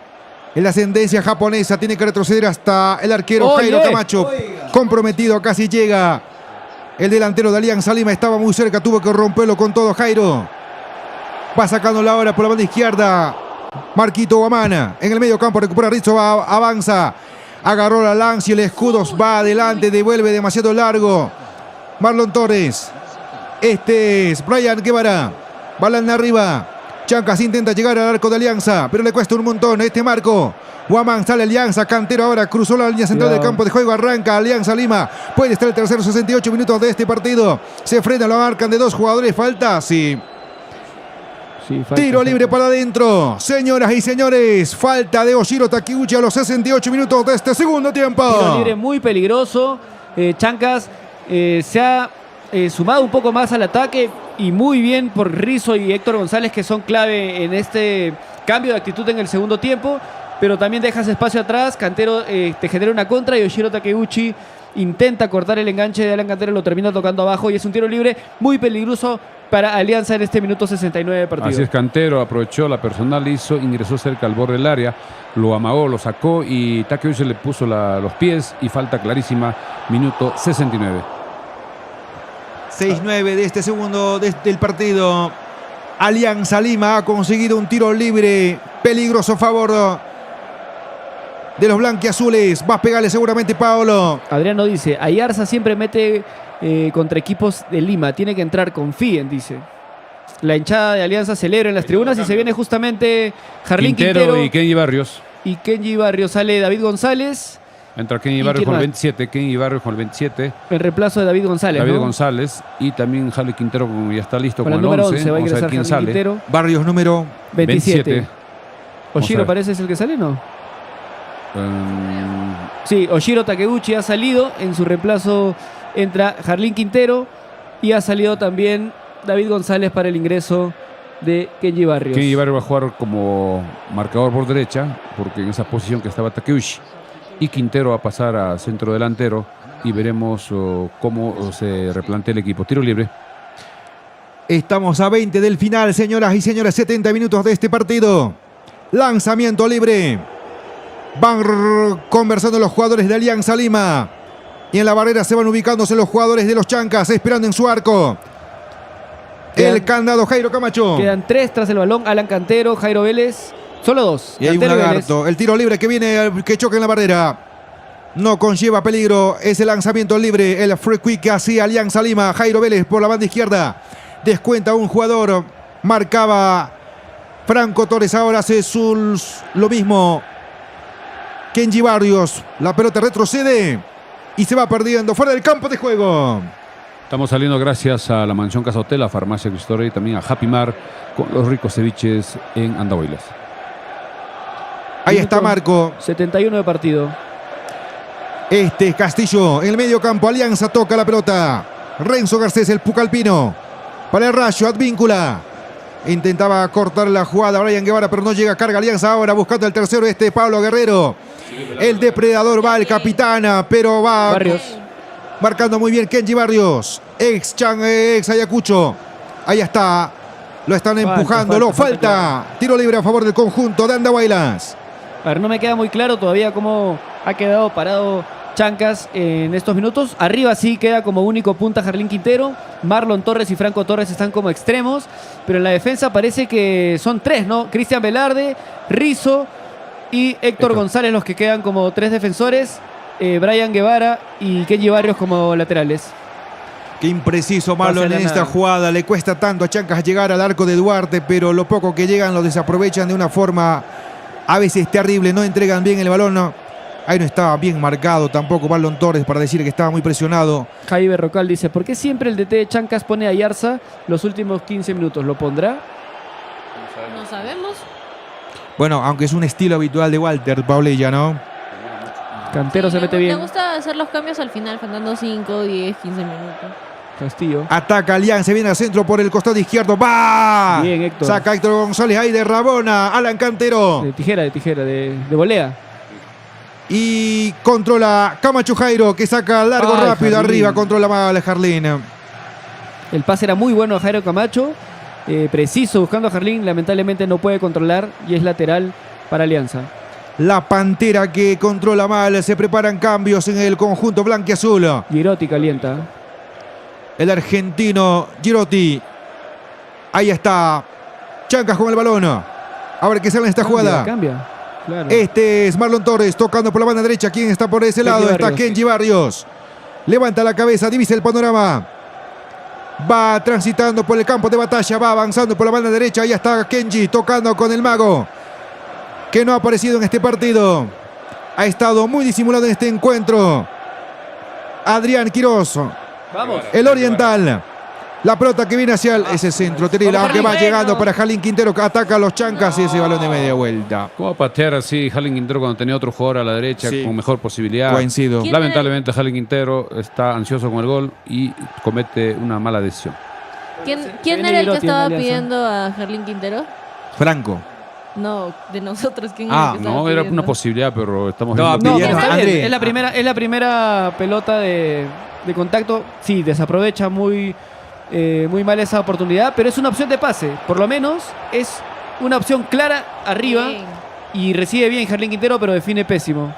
En la ascendencia japonesa tiene que retroceder hasta el arquero Oye. Jairo Camacho. Comprometido, casi llega. El delantero de Alianza Lima estaba muy cerca, tuvo que romperlo con todo Jairo. Va sacando la hora por la banda izquierda. Marquito Guamana en el medio campo, recupera Rizzo, avanza. Agarró la lanza y el escudo va adelante, devuelve demasiado largo. Marlon Torres. Este es Brian Guevara. Balón arriba. Chancas intenta llegar al arco de Alianza, pero le cuesta un montón este marco. Guamán sale Alianza, Cantero ahora cruzó la línea central del campo de juego, arranca Alianza Lima. Puede estar el tercero, 68 minutos de este partido. Se frena, lo marcan de dos jugadores, falta, sí. Sí, falta, Tiro falta. libre para adentro. Señoras y señores, falta de Oshiro Takeuchi a los 68 minutos de este segundo tiempo. Tiro libre muy peligroso. Chancas se ha sumado un poco más al ataque y muy bien por Rizzo y Héctor González, que son clave en este cambio de actitud en el segundo tiempo, pero también dejas espacio atrás. Cantero te genera una contra y Oshiro Takeuchi intenta cortar el enganche de Alan Cantero, lo termina tocando abajo y es un tiro libre muy peligroso para Alianza en este minuto 69 de partido. Así es, Cantero aprovechó la personal, ingresó cerca al borde del área, lo amagó, lo sacó y Takeuchi le puso los pies y falta clarísima, minuto 69. 6-9 de este segundo del partido. Alianza Lima ha conseguido un tiro libre peligroso a favor de los blanquiazules. Va a pegarle seguramente Paolo. Adriano dice, Ayarza siempre mete contra equipos de Lima, tiene que entrar, confíen, dice. La hinchada de Alianza celebra en las tribunas y se viene justamente Jarlín Quintero y Kenji Barrios. y Kenji Barrios. Sale David González, Entra Kenji ¿Y Barrios quién con el más? 27, Kenji Barrios con el 27, en reemplazo de David González. David ¿no? González y también Jarlín Quintero ya está listo Con con el el número 11. 11 va a Vamos a ver ingresar quién Jarlín sale. Quintero. Barrios número 27. 27. Oshiro ver. parece es el que sale, ¿no? Um, Sí, Oshiro Takeuchi ha salido. En su reemplazo entra Jarlín Quintero y ha salido también David González para el ingreso de Kenji Barrios. Kenji Barrios va a jugar como marcador por derecha, porque en esa posición que estaba Takeuchi. Y Quintero va a pasar a centro delantero y veremos cómo se replantea el equipo. Tiro libre. Estamos a 20 del final, señoras y señores. 70 minutos de este partido. Lanzamiento libre. Van conversando los jugadores de Alianza Lima. Y en la barrera se van ubicándose los jugadores de los Chancas, esperando en su arco. El candado Jairo Camacho. Quedan 3 tras el balón. Alan Cantero, Jairo Vélez. Solo 2. Y hay un Cantero y Vélez. lagarto. El tiro libre que viene, que choca en la barrera. No conlleva peligro. Ese lanzamiento libre. El free kick que hacía Alianza Lima. Jairo Vélez por la banda izquierda. Descuenta un jugador. Marcaba Franco Torres. Ahora hace lo mismo Kenji Barrios. La pelota retrocede y se va perdiendo fuera del campo de juego. Estamos saliendo gracias a la Mansión Casa Hotel, a Farmacia Cristóbal y también a Happy Mar con los ricos ceviches en Andahuaylas. Ahí está Marco. 71 de partido. Este es Castillo en el medio campo. Alianza toca la pelota. Renzo Garcés, el Pucalpino. Para el Rayo, Advíncula. Intentaba cortar la jugada Brian Guevara, pero no llega. Carga Alianza ahora buscando el tercero. Pablo Guerrero. El depredador va, el capitana, pero va Barrios. marcando muy bien Kenji Barrios. Ex Ayacucho. Ahí está. Lo están empujándolo. Falta. Tiro libre a favor del conjunto de Andahuaylas. A ver, no me queda muy claro todavía cómo ha quedado parado Chancas en estos minutos. Arriba sí queda como único punta Jarlín Quintero. Marlon Torres y Franco Torres están como extremos. Pero en la defensa parece que son 3, ¿no? Cristian Velarde, Rizzo y Héctor González los que quedan como 3 defensores. Brian Guevara y Kenji Barrios como laterales. Qué impreciso Marlon Pasa en la esta nada. jugada. Le cuesta tanto a Chancas llegar al arco de Duarte, pero lo poco que llegan lo desaprovechan de una forma a veces terrible. No entregan bien el balón. No. Ahí no estaba bien marcado tampoco Marlon Torres para decir que estaba muy presionado. Jaime Berrocal dice, ¿por qué siempre el DT de Chancas pone a Ayarza los últimos 15 minutos? ¿Lo pondrá? No sabemos. Bueno, aunque es un estilo habitual de Walter Paulella, ¿no? Cantero se mete Le bien. gusta hacer los cambios al final, faltando 5, 10, 15 minutos. Castillo. Ataca Alianza, viene al centro por el costado izquierdo. ¡Va! Bien, Héctor. Saca Héctor González ahí de Rabona. Alan Cantero. De tijera, de volea. Y controla Camacho Jairo, que saca largo Ay, rápido Jarlín. arriba. Controla mal Jarlín. El pase era muy bueno a Jairo Camacho. Preciso, buscando a Jarlín. Lamentablemente no puede controlar y es lateral para Alianza. La Pantera que controla mal. Se preparan cambios en el conjunto blanquiazul. Girotti calienta. El argentino Girotti. Ahí está. Chancas con el balón. A ver qué sale en esta jugada. Cambia. Claro. Este es Marlon Torres tocando por la banda derecha. ¿Quién está por ese lado? Está Barrios. Kenji Barrios. Levanta la cabeza, divisa el panorama. Va transitando por el campo de batalla, va avanzando por la banda derecha. Ahí está Kenji tocando con el mago, que no ha aparecido en este partido. Ha estado muy disimulado en este encuentro. Adrián Quiroz, Vamos. el oriental. La pelota que viene hacia ese centro terrible, Vamos, aunque va Jarlín. llegando para Jalín Quintero, que ataca a los chancas y ese balón de media vuelta. ¿Cómo patear así Jalín Quintero cuando tenía otro jugador a la derecha Sí. con mejor posibilidad? Coincido. ¿Quién Lamentablemente Jalín Quintero está ansioso con el gol y comete una mala decisión. ¿Quién viene era el que Girotti en estaba Alianza. pidiendo a Jarlín Quintero? Franco. No, de nosotros. ¿Quién Ah, era el que estaba No, era pidiendo? una posibilidad, pero estamos No, viendo... No, Pidieron, pero está bien. André. Es la primera pelota de contacto. Sí, desaprovecha muy mal esa oportunidad, pero es una opción de pase. Por lo menos es una opción clara arriba Bien. y recibe bien Jarlín Quintero, pero define pésimo.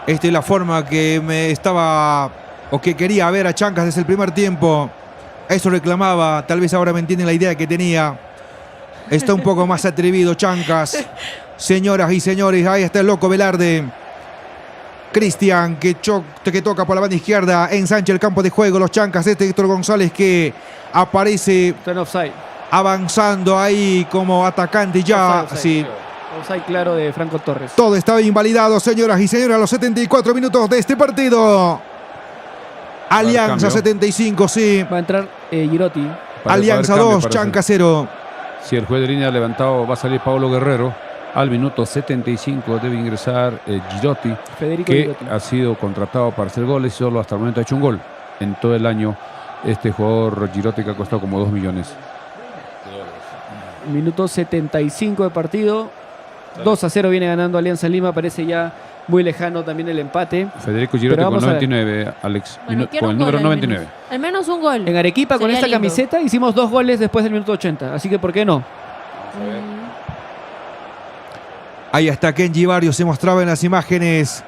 Esta es la forma que me estaba o que quería ver a Chancas desde el primer tiempo. Eso reclamaba, tal vez ahora me entienden la idea que tenía. Está un poco más atrevido Chancas. Señoras y señores, ahí está el loco Velarde. Cristian que toca por la banda izquierda, ensancha el campo de juego. Los Chancas, Héctor González que aparece Está en offside. avanzando ahí como atacante ya. Offside. Sí. Offside claro de Franco Torres. Todo estaba invalidado, señoras y señores, a los 74 minutos de este partido. Alianza cambio. 75, sí. Va a entrar Girotti. Para Alianza poder cambio, 2, parece. Chanca 0. Si el juez de línea ha levantado, va a salir Pablo Guerrero. Al minuto 75 debe ingresar Girotti, Federico que Girotti. ha sido contratado para hacer goles y solo hasta el momento ha hecho un gol. En todo el año, este jugador Girotti que ha costado como 2 millones. Minuto 75 de partido. 2-0 viene ganando Alianza Lima. Parece ya muy lejano también el empate. Federico Girotti Pero con el vamos a ver. 99, Alex. Bueno, quiero Con el un número gol al 99. menos. Al menos un gol. En Arequipa con Sería esta lindo. camiseta hicimos 2 goles después del minuto 80. Así que ¿por qué no? Ahí está Kenji Barrios, se mostraba en las imágenes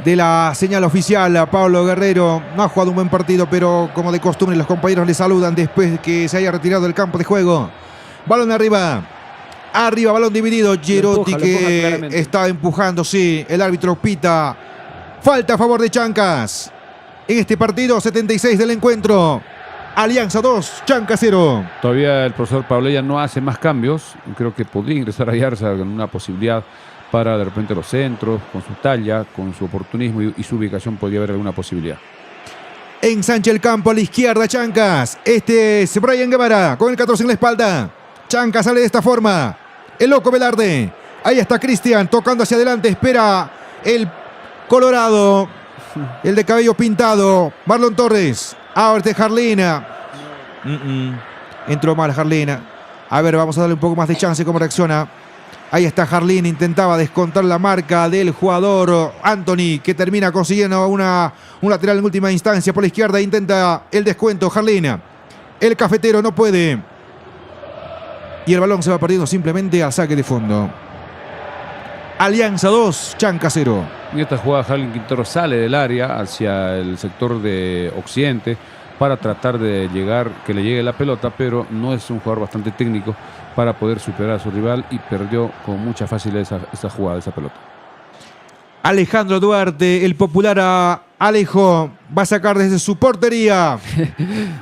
de la señal oficial. Pablo Guerrero no ha jugado un buen partido, pero como de costumbre los compañeros le saludan después de que se haya retirado del campo de juego. Balón arriba. Arriba, balón dividido. Girotti lo empuja que claramente. está empujando, sí. El árbitro pita. Falta a favor de Chancas. En este partido, 76 del encuentro. Alianza 2, Chanca 0. Todavía el profesor Paulella no hace más cambios. Creo que podría ingresar a Yarza con una posibilidad para de repente los centros, con su talla, con su oportunismo y su ubicación podría haber alguna posibilidad. Ensancha el campo a la izquierda, Chancas. Este es Brian Guevara con el 14 en la espalda. Chancas sale de esta forma. El loco Velarde. Ahí está Cristian tocando hacia adelante. Espera el Colorado. El de cabello pintado. Marlon Torres. Ahora de Jarlina. Entró mal Jarlina. A ver, vamos a darle un poco más de chance cómo reacciona. Ahí está Jarlín, intentaba descontar la marca del jugador Anthony, que termina consiguiendo un lateral en última instancia por la izquierda. Intenta el descuento Jarlín. El cafetero no puede. Y el balón se va perdiendo simplemente al saque de fondo. Alianza 2, Chanca 0. En esta jugada Jarlín Quintero sale del área hacia el sector de occidente para tratar de que le llegue la pelota, pero no es un jugador bastante técnico para poder superar a su rival y perdió con mucha facilidad esa jugada, esa pelota. Alejandro Duarte, el popular Alejo, va a sacar desde su portería.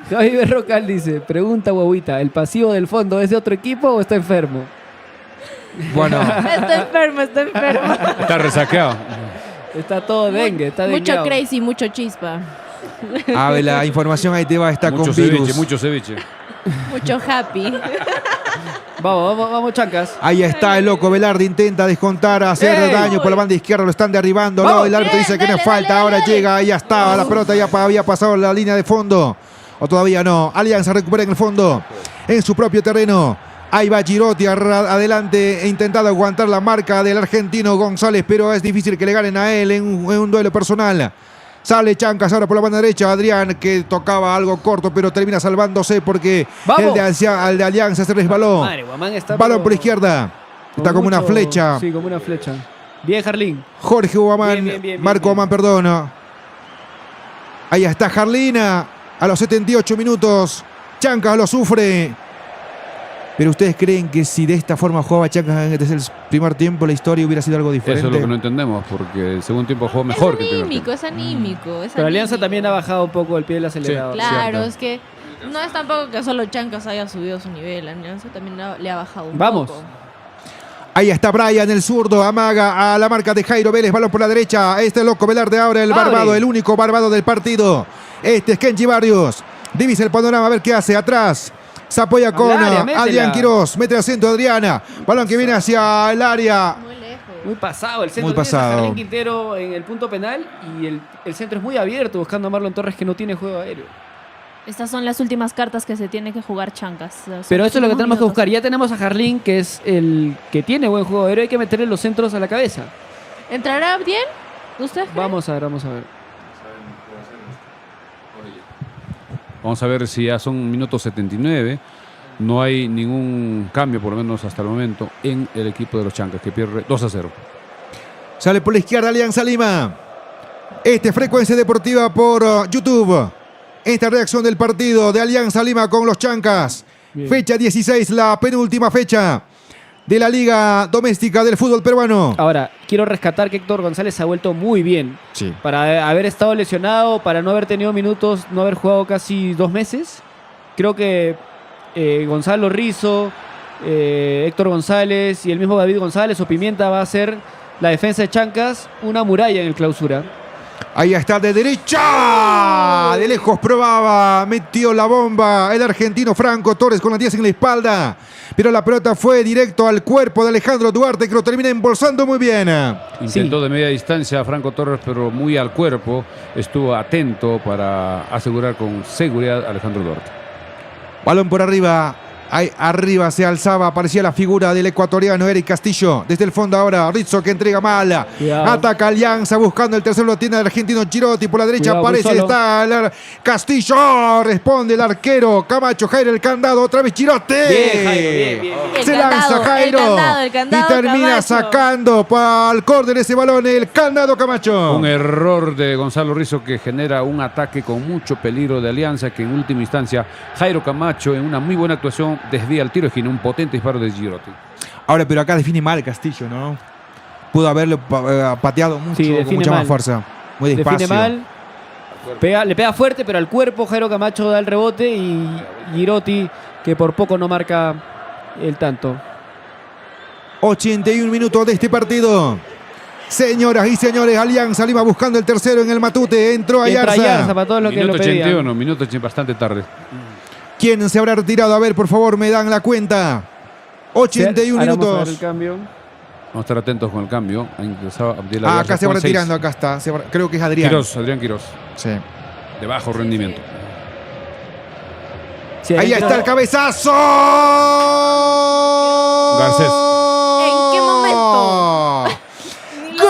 Javi Berrocal dice, pregunta Guaguita, ¿el pasivo del fondo es de otro equipo o está enfermo? Bueno, Está enfermo, está enfermo. Está resaqueado. Está todo dengue, está Mucho dengueado. crazy, mucho chispa. a ver, la información ahí te va, está Mucho con ceviche, virus. mucho ceviche. Mucho happy. Vamos, Chancas. Ahí está el loco Velarde, intenta descontar, hacer ¡Ey! daño por la banda izquierda, lo están derribando. ¡Vamos! No, el árbitro dice que no es Dale, falta, dale, ahora dale. llega, ya está, la pelota ya había pasado la línea de fondo. O todavía no. Alianza recupera en el fondo, en su propio terreno. Ahí va Girotti adelante, intentando aguantar la marca del argentino González, pero es difícil que le ganen a él en un duelo personal. Sale Chancas ahora por la banda derecha. Adrián que tocaba algo corto, pero termina salvándose porque ¡Vamos! el de Alianza se resbaló. Madre, Guamán está Balón pero por izquierda. con Está como una mucho- flecha. Sí, como una flecha. Bien, Jarlín. Jorge Guamán, Bien, Marco bien. Guamán, perdón. Ahí está Jarlina a los 78 minutos. Chancas lo sufre. Pero ustedes creen que si de esta forma jugaba Chancas desde el primer tiempo, la historia hubiera sido algo diferente. Eso es lo que no entendemos, porque el segundo tiempo jugó mejor que el primer tiempo. Es anímico, es Pero Alianza anímico. también ha bajado un poco el pie del acelerador. Claro, Cierto. es que No es tampoco que solo Chancas haya subido su nivel. Alianza también le ha bajado un Vamos. poco. Ahí está Brian, el zurdo, amaga a la marca de Jairo Vélez, balón por la derecha. Este loco Velarde ahora, el Abre. barbado, el único barbado del partido. Este es Kenji Barrios. Divisa el panorama, a ver qué hace atrás. Se apoya con área, métela. Adrián Quirós, mete al centro Adriana. Balón que viene hacia el área. Muy lejos. Muy pasado el centro. Muy Tienes a pasado. Jardín Quintero en el punto penal y el centro es muy abierto buscando a Marlon Torres que no tiene juego aéreo. Estas son las últimas cartas que se tiene que jugar Chancas. Los Pero eso es lo que últimos tenemos que minutos. buscar. Ya tenemos a Jarlín, que es el que tiene buen juego aéreo. Hay que meterle los centros a la cabeza. ¿Entrará bien? ¿Usted cree? Vamos a ver, vamos a ver. Vamos a ver si ya son minutos 79. No hay ningún cambio, por lo menos hasta el momento, en el equipo de los Chancas, que pierde 2-0. Sale por la izquierda Alianza Lima. Este es Frecuencia Deportiva por YouTube. Esta reacción del partido de Alianza Lima con los Chancas. Bien. Fecha 16, la penúltima fecha de la Liga Doméstica del Fútbol Peruano. Ahora, quiero rescatar que Héctor González se ha vuelto muy bien. Sí. Para haber estado lesionado, para no haber tenido minutos, no haber jugado casi 2 meses. Creo que Gonzalo Rizo, Héctor González y el mismo David González o Pimienta va a ser la defensa de Chancas una muralla en el clausura. Ahí está de derecha. De lejos probaba. Metió la bomba el argentino Franco Torres con la 10 en la espalda. Pero la pelota fue directo al cuerpo de Alejandro Duarte, que lo termina embolsando muy bien. Intentó de media distancia a Franco Torres, pero muy al cuerpo. Estuvo atento para asegurar con seguridad a Alejandro Duarte. Balón por arriba. Ahí arriba se alzaba, aparecía la figura del ecuatoriano Eric Castillo. Desde el fondo ahora Rizzo que entrega mal. Cuidado. Ataca Alianza buscando el tercero, lo tiene el argentino Girotti. Por la derecha Cuidado, muy aparece, solo. está el Castillo. Responde el arquero Camacho, Jairo el candado, otra vez Girotti. Bien, Jairo, bien, bien. El Se candado, lanza Jairo. el candado, y termina Camacho. sacando para el córner ese balón el candado Camacho. Un error de Gonzalo Rizzo que genera un ataque con mucho peligro de Alianza, que en última instancia Jairo Camacho en una muy buena actuación desvía el tiro esquina, un potente disparo de Girotti. Ahora, pero acá define mal Castillo, ¿no? Pudo haberlo pateado mucho, Sí, con define mucha mal. más fuerza. Muy despacio. Define mal. Le pega fuerte, pero al cuerpo Jairo Camacho da el rebote y Girotti, que por poco no marca el tanto. 81 minutos de este partido. Señoras y señores, Alianza Lima buscando el tercero en el Matute. Entró Entra Ayarza. Ayarza para todos los que lo Minuto pedían. 81, minuto bastante tarde. ¿Quién se habrá retirado? A ver, por favor, me dan la cuenta. 81 Ahora vamos a ver minutos. el cambio. Vamos a estar atentos con el cambio. Ha ingresado Abdiel Ah, Ayarza acá se va con retirando, 6. acá está. Creo que es Adrián. Adrián Quirós, Sí. de bajo rendimiento. Sí, Ahí entró. está el cabezazo. Garcés. ¿En qué momento? Ni lo vi.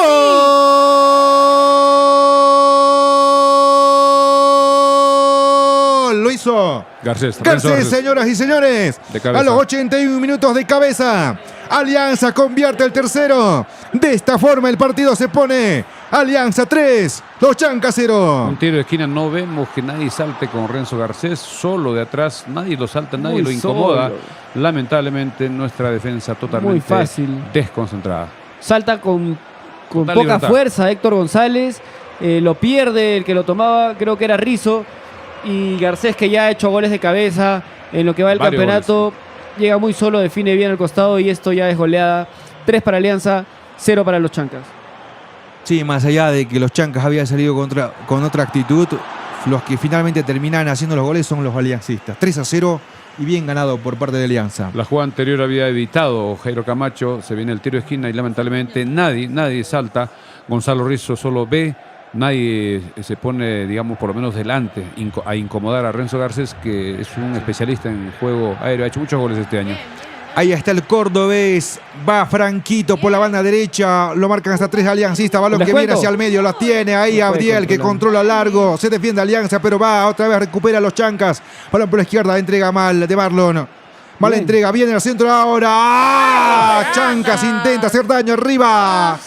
¡Gol! Lo hizo. Garcés. Garcés, señoras y señores. De cabeza. A los 81 minutos de cabeza. Alianza convierte el tercero. De esta forma el partido se pone Alianza 3, los Chancas 0. Un tiro de esquina, no vemos que nadie salte con Renzo Garcés, solo de atrás, nadie lo salta, nadie Muy lo incomoda. solo. Lamentablemente nuestra defensa totalmente Muy fácil. desconcentrada. Salta con Total poca libertad. fuerza Héctor González. Lo pierde el que lo tomaba, creo que era Rizo. Y Garcés, que ya ha hecho goles de cabeza en lo que va del Varios campeonato. Llega muy solo, define bien el costado y esto ya es goleada. 3 para Alianza, 0 para los Chancas. Sí, más allá de que los Chancas habían salido con otra actitud, los que finalmente terminan haciendo los goles son los aliancistas. 3-0 y bien ganado por parte de Alianza. La jugada anterior había evitado Jairo Camacho, se viene el tiro de esquina y lamentablemente nadie salta. Gonzalo Rizzo solo ve, nadie se pone, digamos, por lo menos delante a incomodar a Renzo Garcés, que es un especialista en juego aéreo, ha hecho muchos goles este año. Ahí está el cordobés, va Franquito por la banda derecha, lo marcan hasta 3 aliancistas, balón ¿Les que cuento? viene hacia el medio, la tiene ahí No puede Abdiel que controlar. controla largo, se defiende Alianza, pero va, otra vez recupera a los Chancas, balón por la izquierda, entrega mal de Marlon, mala Bien. entrega, viene al centro ahora, ¡ah! Chancas intenta hacer daño arriba,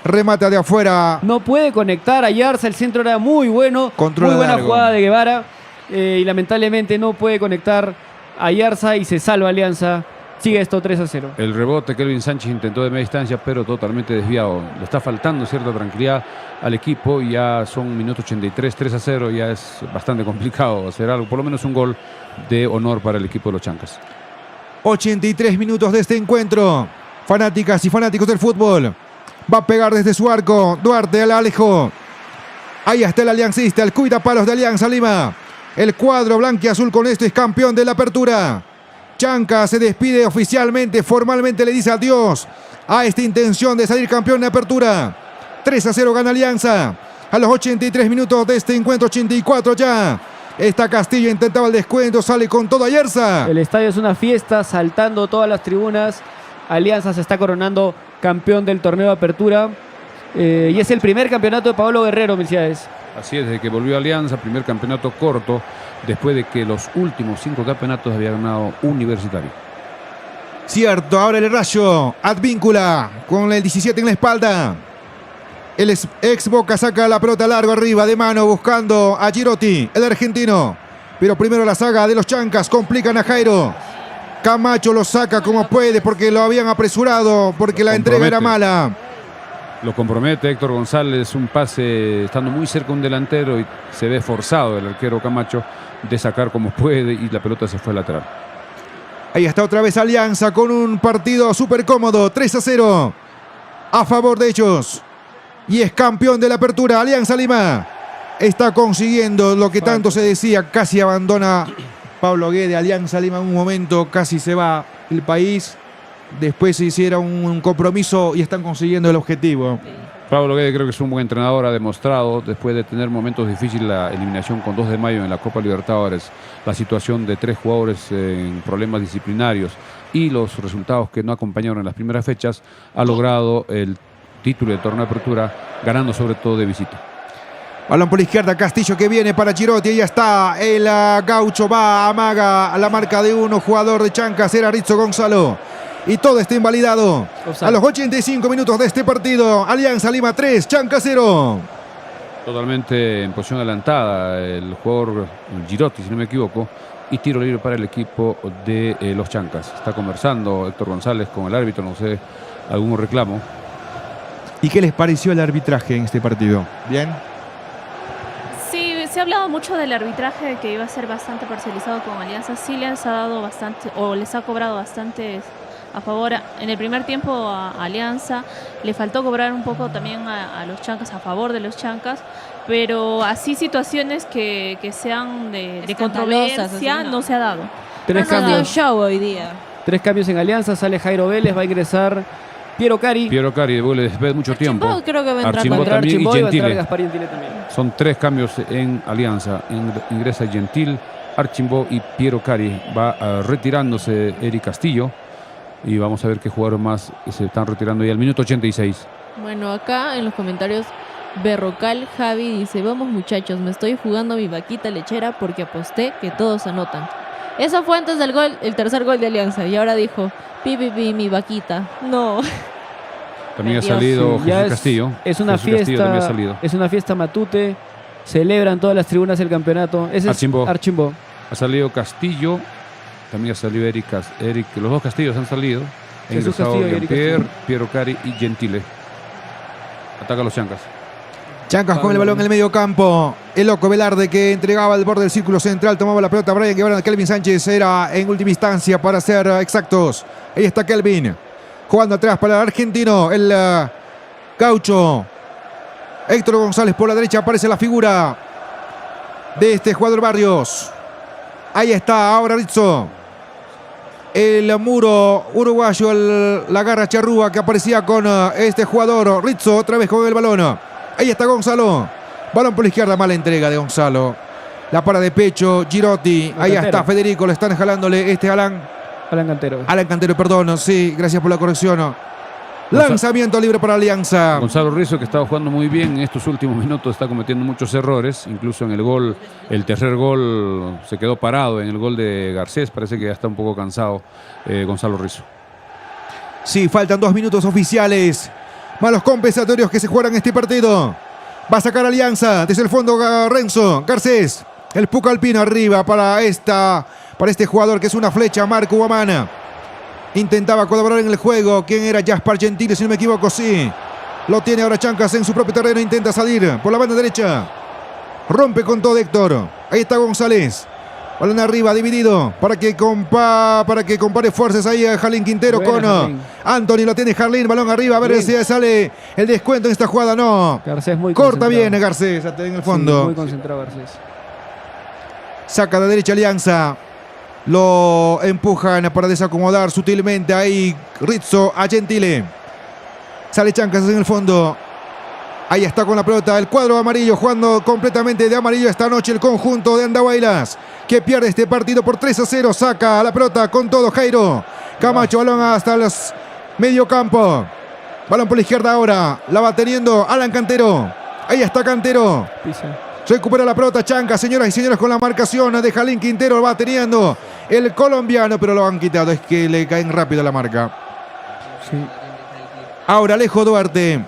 remata de afuera, No puede conectar a Yarza, el centro era muy bueno. Controla muy buena largo. jugada de Guevara. Y lamentablemente no puede conectar a Yarza y se salva Alianza sigue esto 3-0. El rebote Kelvin Sánchez intentó de media distancia, pero totalmente desviado. Le está faltando cierta tranquilidad al equipo y ya son minutos 83, 3-0. Ya es bastante complicado hacer algo, por lo menos un gol de honor para el equipo de los Chancas. 83 minutos de este encuentro. Fanáticas y fanáticos del fútbol. Va a pegar desde su arco. Duarte al Alejo. Ahí está el aliancista, el cuidapalos de Alianza Lima. El cuadro blanquiazul con esto es campeón de la apertura. Chanca se despide oficialmente, formalmente le dice adiós a esta intención de salir campeón de apertura. 3-0 gana Alianza. A los 83 minutos de este encuentro, 84 ya. Esta Castillo intentaba el descuento, sale con todo Ayerza. El estadio es una fiesta, saltando todas las tribunas. Alianza se está coronando campeón del torneo de apertura. Y es el primer campeonato de Pablo Guerrero, Milciades. Así es, desde que volvió a Alianza, primer campeonato corto, después de que los últimos 5 campeonatos había ganado Universitario. Cierto, ahora el Rayo, Advíncula, con el 17 en la espalda. El ex Boca saca la pelota largo arriba, de mano, buscando a Girotti, el argentino. Pero primero la saga de los Chancas, complican a Jairo. Camacho lo saca como puede porque lo habían apresurado, porque la entrega era mala. Lo compromete Héctor González, un pase estando muy cerca de un delantero y se ve forzado el arquero Camacho de sacar como puede y la pelota se fue lateral. Ahí está otra vez Alianza con un partido súper cómodo, 3-0 a favor de ellos. Y es campeón de la apertura, Alianza Lima. Está consiguiendo lo que tanto se decía, casi abandona Pablo Guede, Alianza Lima en un momento, casi se va el país. Después se hiciera un compromiso y están consiguiendo el objetivo. Pablo Guede creo que es un buen entrenador, ha demostrado después de tener momentos difíciles la eliminación con 2 de mayo en la Copa Libertadores, la situación de 3 jugadores en problemas disciplinarios y los resultados que no acompañaron en las primeras fechas, ha logrado el título del torneo de apertura, ganando sobre todo de visita. Balón por la izquierda, Castillo que viene para Girotti, ahí está el Gaucho, va, amaga a la marca de uno, jugador de Chancas, era Rizzo Gonzalo. Y todo está invalidado. A los 85 minutos de este partido, Alianza Lima 3, Chanca 0. Totalmente en posición adelantada el jugador Girotti, si no me equivoco, y tiro libre para el equipo de los Chancas. Está conversando Héctor González con el árbitro, no sé, algún reclamo. ¿Y qué les pareció el arbitraje en este partido? ¿Bien? Sí, se ha hablado mucho del arbitraje, que iba a ser bastante parcializado con Alianza. Sí les ha dado bastante, o les ha cobrado bastante a favor. En el primer tiempo a Alianza le faltó cobrar un poco también a los Chancas, a favor de los Chancas, pero así situaciones que sean de controversia no se ha dado. 3 No, cambios. show hoy día. 3 cambios en Alianza, sale Jairo Vélez, va a ingresar Piero Cari. Piero Cari devuelve después de mucho tiempo. Archimbó creo que va a entrar. Archimbó Va a entrar también Archimbó y y va a entrar Gentile. Gaspar Gentile también. Son 3 cambios en Alianza. Ingresa Gentil, Archimbó y Piero Cari. Va retirándose Eric Castillo. Y vamos a ver qué jugadores más se están retirando ya al minuto 86. Bueno, acá en los comentarios, Berrocal Javi dice: vamos muchachos, me estoy jugando mi vaquita lechera porque aposté que todos anotan. Eso fue antes del gol, el tercer gol de Alianza. Y ahora dijo: pi, mi vaquita. No. También ha Dios. salido Ya Jesús Castillo. Es una Jesús Castillo también ha fiesta. salido. Es una fiesta matute. Celebran todas las tribunas el campeonato. Ese Archimbó. es Archimbó. Ha salido Castillo. También ha salido Eric. Los 2 Castillos han salido. Ha Jesús ingresado Castillo y Eric Jean-Pierre, Castillo. Piero Cari y Gentile. Ataca a los Chancas. Chancas con el balón en el medio campo. El loco Velarde que entregaba al borde del círculo central, tomaba la pelota Brian Guevara. Kelvin Sánchez era en última instancia para ser exactos. Ahí está Kelvin. Jugando atrás para el argentino, el Gaucho. Héctor González por la derecha, aparece la figura de este jugador Barrios. Ahí está, ahora Rizzo. El muro uruguayo, la garra charrúa que aparecía con este jugador. Rizzo otra vez con el balón. Ahí está Gonzalo. Balón por la izquierda, mala entrega de Gonzalo. La para de pecho, Girotti. Ahí está Federico, le están jalándole Alan Cantero, perdón. Sí, gracias por la corrección. Lanzamiento libre para Alianza. Gonzalo Rizzo, que estaba jugando muy bien en estos últimos minutos, está cometiendo muchos errores. Incluso en el gol, el tercer gol, se quedó parado en el gol de Garcés. Parece que ya está un poco cansado Gonzalo Rizzo. Sí, faltan 2 minutos oficiales. Malos compensatorios que se juegan este partido. Va a sacar Alianza desde el fondo Renzo Garcés. El Puca Alpino arriba para este jugador que es una flecha, Marco Guamana. Intentaba colaborar en el juego. ¿Quién era? Jaspar Gentile, si no me equivoco, sí. Lo tiene ahora Chancas en su propio terreno. Intenta salir por la banda derecha. Rompe con todo Héctor. Ahí está González. Balón arriba, dividido. Para que compare fuerzas ahí a Jalín Quintero Buena, con Jalín. Anthony. Lo tiene Jalín. Balón arriba. A ver Bien. si sale el descuento en esta jugada. No. Garcés muy Corta concentrado. bien Garcés en el Sí, fondo. muy concentrado Garcés. Saca de derecha Alianza. Lo empujan para desacomodar sutilmente ahí Rizzo a Gentile. Sale Chancas en el fondo. Ahí está con la pelota el cuadro amarillo, jugando completamente de amarillo esta noche el conjunto de Andahuaylas, que pierde este partido por 3-0. Saca la pelota con todo Jairo Camacho. Balón hasta el medio campo. Balón por la izquierda ahora. La va teniendo Alan Cantero. Ahí está Cantero. Pisa. Recupera la pelota Chancas, señoras y señores, con la marcación de Jalín Quintero. Lo va teniendo el colombiano, pero lo han quitado. Es que le caen rápido la marca. Sí. Ahora Alejo Duarte.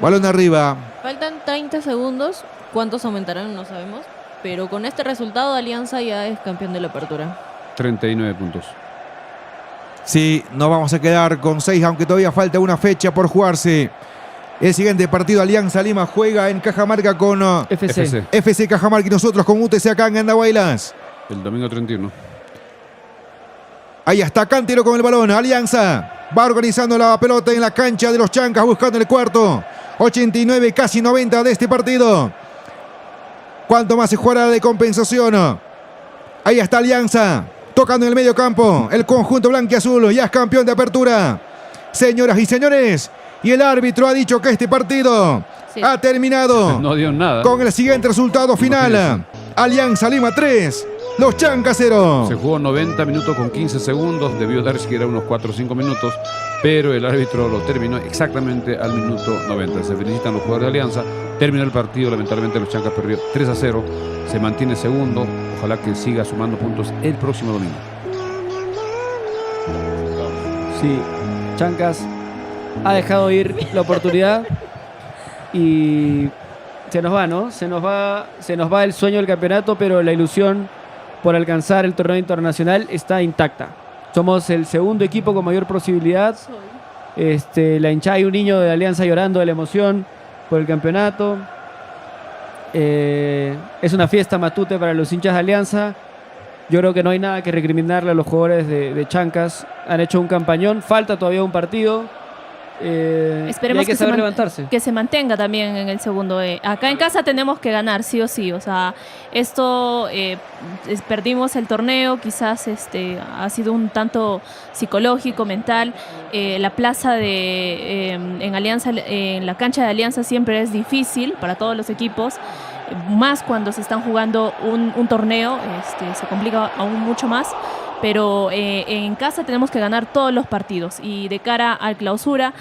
Balón arriba. Faltan 30 segundos. ¿Cuántos aumentarán? No sabemos. Pero con este resultado, Alianza ya es campeón de la apertura. 39 puntos. Sí, nos vamos a quedar con 6, aunque todavía falta una fecha por jugarse. El siguiente partido, Alianza Lima juega en Cajamarca con FC. FC Cajamarca y nosotros con UTC acá en Andahuaylas. El domingo 31. Ahí está Cantero con el balón. Alianza va organizando la pelota en la cancha de los Chancas, buscando el cuarto. 89, casi 90 de este partido. ¿Cuánto más se jugará de compensación? Ahí está Alianza, tocando en el medio campo. El conjunto blanquiazul ya es campeón de apertura. Señoras y señores, y el árbitro ha dicho que este partido Sí. ha terminado No dio nada. con el siguiente resultado final. Imagínense. Alianza Lima 3, los Chancas 0. Se jugó 90 minutos con 15 segundos. Debió dar siquiera unos 4 o 5 minutos. Pero el árbitro lo terminó exactamente al minuto 90. Se felicitan los jugadores de Alianza. Terminó el partido. Lamentablemente los Chancas perdió 3-0. Se mantiene segundo. Ojalá que siga sumando puntos el próximo domingo. Sí, Chancas ha dejado ir la oportunidad y se nos va, ¿no? Se nos va el sueño del campeonato, pero la ilusión por alcanzar el torneo internacional está intacta. Somos el segundo equipo con mayor posibilidad. La hinchada y un niño de Alianza llorando de la emoción por el campeonato. Es una fiesta matute para los hinchas de Alianza. Yo creo que no hay nada que recriminarle a los jugadores de Chancas. Han hecho un campañón, falta todavía un partido. Y Esperemos hay que saber levantarse. que se mantenga también en el segundo. Acá en casa tenemos que ganar, sí o sí. O sea, esto perdimos el torneo, quizás ha sido un tanto psicológico, mental. La plaza en Alianza, en la cancha de Alianza siempre es difícil para todos los equipos. Más cuando se están jugando un torneo, se complica aún mucho más. Pero en casa tenemos que ganar todos los partidos y de cara al clausura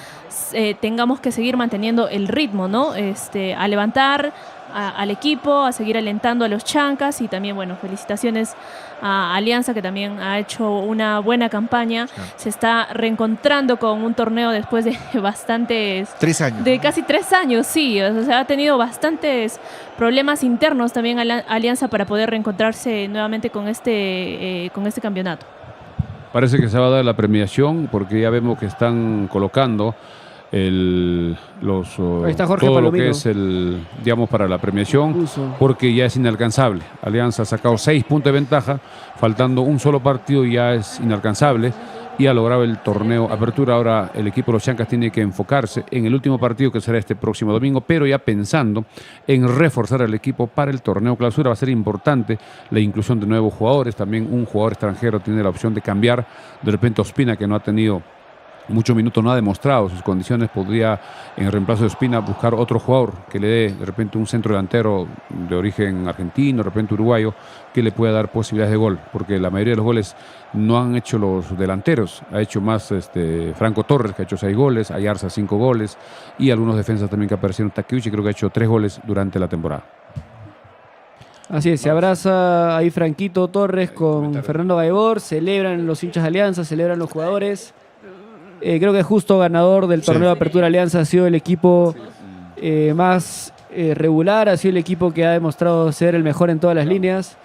tengamos que seguir manteniendo el ritmo, ¿no? A levantar al equipo, a seguir alentando a los Chancas y también, bueno, felicitaciones a Alianza que también ha hecho una buena campaña. Se está reencontrando con un torneo después de bastantes... 3 años. De casi 3 años, sí. O sea, ha tenido bastantes problemas internos también Alianza para poder reencontrarse nuevamente con este campeonato. Parece que se va a dar la premiación porque ya vemos que están colocando Ahí está Jorge todo lo Palomino. que es digamos, para la premiación, Uso. porque ya es inalcanzable. Alianza ha sacado 6 puntos de ventaja, faltando un solo partido ya es inalcanzable y ha logrado el torneo apertura. Ahora el equipo de los Chancas tiene que enfocarse en el último partido que será este próximo domingo, pero ya pensando en reforzar al equipo para el torneo clausura. Va a ser importante la inclusión de nuevos jugadores, también un jugador extranjero tiene la opción de cambiar, de repente Ospina, que no ha tenido muchos minutos, no ha demostrado sus condiciones, podría en reemplazo de Ospina buscar otro jugador que le dé de repente un centro delantero de origen argentino, de repente uruguayo, que le pueda dar posibilidades de gol, porque la mayoría de los goles no han hecho los delanteros, ha hecho más Franco Torres, que ha hecho 6 goles, Ayarza 5 goles, y algunos defensas también que aparecieron. Takeuchi creo que ha hecho 3 goles durante la temporada. Así es, se abraza ahí Franquito Torres con Fernando Gaibor, celebran los hinchas de Alianza, celebran los jugadores. Creo que justo ganador del torneo de Apertura Alianza ha sido el equipo más regular, ha sido el equipo que ha demostrado ser el mejor en todas las líneas.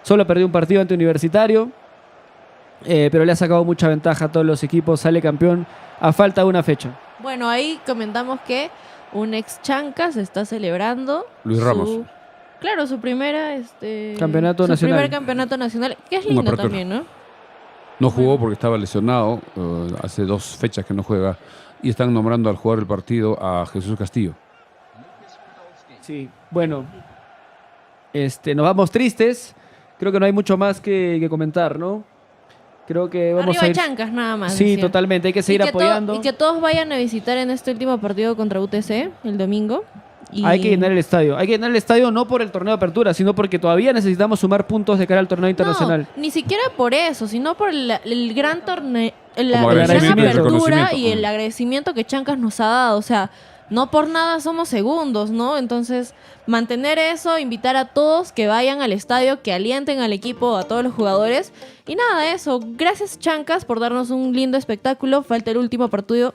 Solo perdió un partido ante Universitario. pero le ha sacado mucha ventaja a todos los equipos. Sale campeón a falta de una fecha. Bueno, ahí comentamos que un ex Chanca se está celebrando. Luis Ramos. Claro, su primera Campeonato su nacional. primer campeonato nacional, que es Una lindo apertura. también, ¿no? No jugó porque estaba lesionado, hace 2 fechas que no juega, y están nombrando al jugador del partido a Jesús Castillo. Sí, bueno, nos vamos tristes. Creo que no hay mucho más que comentar, ¿no? Creo que vamos Arriba a ir... Chancas, nada más. Sí, decía. totalmente. Hay que seguir Y que apoyando. y que todos vayan a visitar en este último partido contra UTC el domingo. Y Hay que llenar el estadio. Hay que llenar el estadio no por el torneo de apertura, sino porque todavía necesitamos sumar puntos de cara al torneo internacional. No, ni siquiera por eso, sino por el gran torneo, la Como gran agradecimiento y apertura reconocimiento. y el agradecimiento que Chancas nos ha dado. O sea, no por nada somos segundos, ¿no? Entonces, mantener eso, invitar a todos que vayan al estadio, que alienten al equipo, a todos los jugadores. Y nada, eso. Gracias, Chancas, por darnos un lindo espectáculo. Falta el último partido,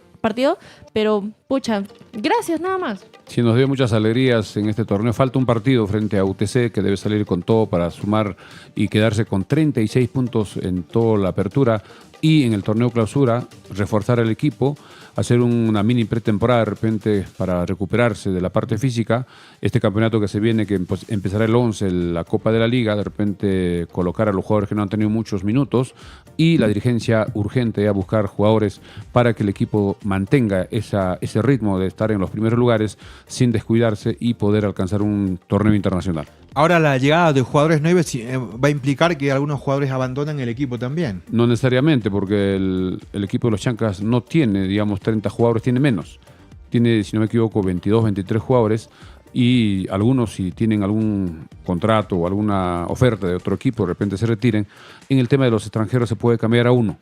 pero, pucha, gracias, nada más. Sí, nos dio muchas alegrías en este torneo. Falta un partido frente a UTC que debe salir con todo para sumar y quedarse con 36 puntos en toda la apertura. Y en el torneo clausura, reforzar el equipo, hacer una mini pretemporada de repente para recuperarse de la parte física. Este campeonato que se viene, que pues, empezará el 11, la Copa de la Liga, de repente colocar a los jugadores que no han tenido muchos minutos y la dirigencia urgente a buscar jugadores para que el equipo mantenga ese ritmo de estar en los primeros lugares sin descuidarse y poder alcanzar un torneo internacional. Ahora la llegada de jugadores nuevos va a implicar que algunos jugadores abandonan el equipo también. No necesariamente, porque el equipo de los Chancas no tiene, digamos, 30 jugadores, tiene menos. Tiene, si no me equivoco, 22, 23 jugadores y algunos, si tienen algún contrato o alguna oferta de otro equipo, de repente se retiren. En el tema de los extranjeros se puede cambiar a uno.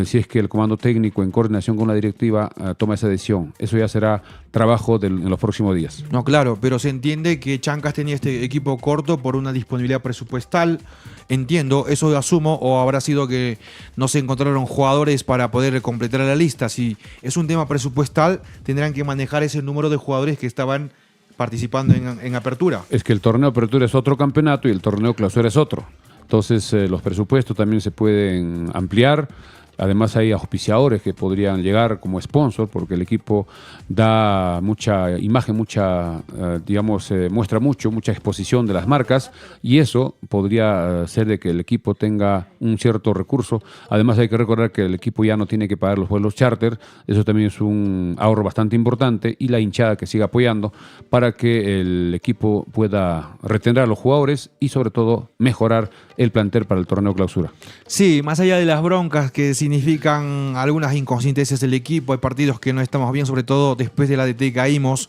Si es que el comando técnico en coordinación con la directiva toma esa decisión. Eso ya será trabajo en los próximos días. No, claro, pero se entiende que Chancas tenía este equipo corto por una disponibilidad presupuestal. Entiendo, eso asumo, o habrá sido que no se encontraron jugadores para poder completar la lista. Si es un tema presupuestal, tendrán que manejar ese número de jugadores que estaban participando en apertura. Es que el torneo de apertura es otro campeonato y el torneo clausura es otro. Entonces los presupuestos también se pueden ampliar. Además hay auspiciadores que podrían llegar como sponsor porque el equipo da mucha imagen, muestra mucha exposición de las marcas y eso podría hacer de que el equipo tenga un cierto recurso. Además hay que recordar que el equipo ya no tiene que pagar los vuelos charter, eso también es un ahorro bastante importante y la hinchada que siga apoyando para que el equipo pueda retener a los jugadores y sobre todo mejorar el plantel para el torneo clausura. Sí, más allá de las broncas que significan algunas inconsistencias del equipo, hay partidos que no estamos bien, sobre todo después de la DT caímos,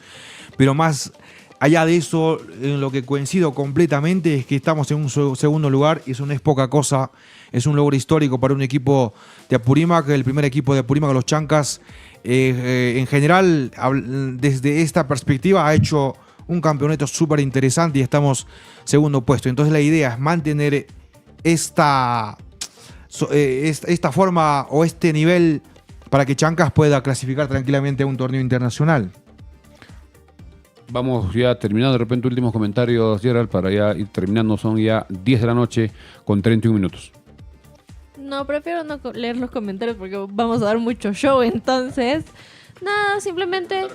pero más allá de eso, en lo que coincido completamente es que estamos en un segundo lugar y eso no es poca cosa, es un logro histórico para un equipo de Apurímac, el primer equipo de Apurímac, los Chancas, en general, desde esta perspectiva ha hecho un campeonato súper interesante y estamos segundo puesto. Entonces la idea es mantener esta forma o este nivel para que Chancas pueda clasificar tranquilamente a un torneo internacional. Vamos ya terminando, de repente últimos comentarios, Gerald, para ya ir terminando. Son ya 10 de la noche con 31 minutos. No, prefiero no leer los comentarios porque vamos a dar mucho show, entonces. Nada, simplemente.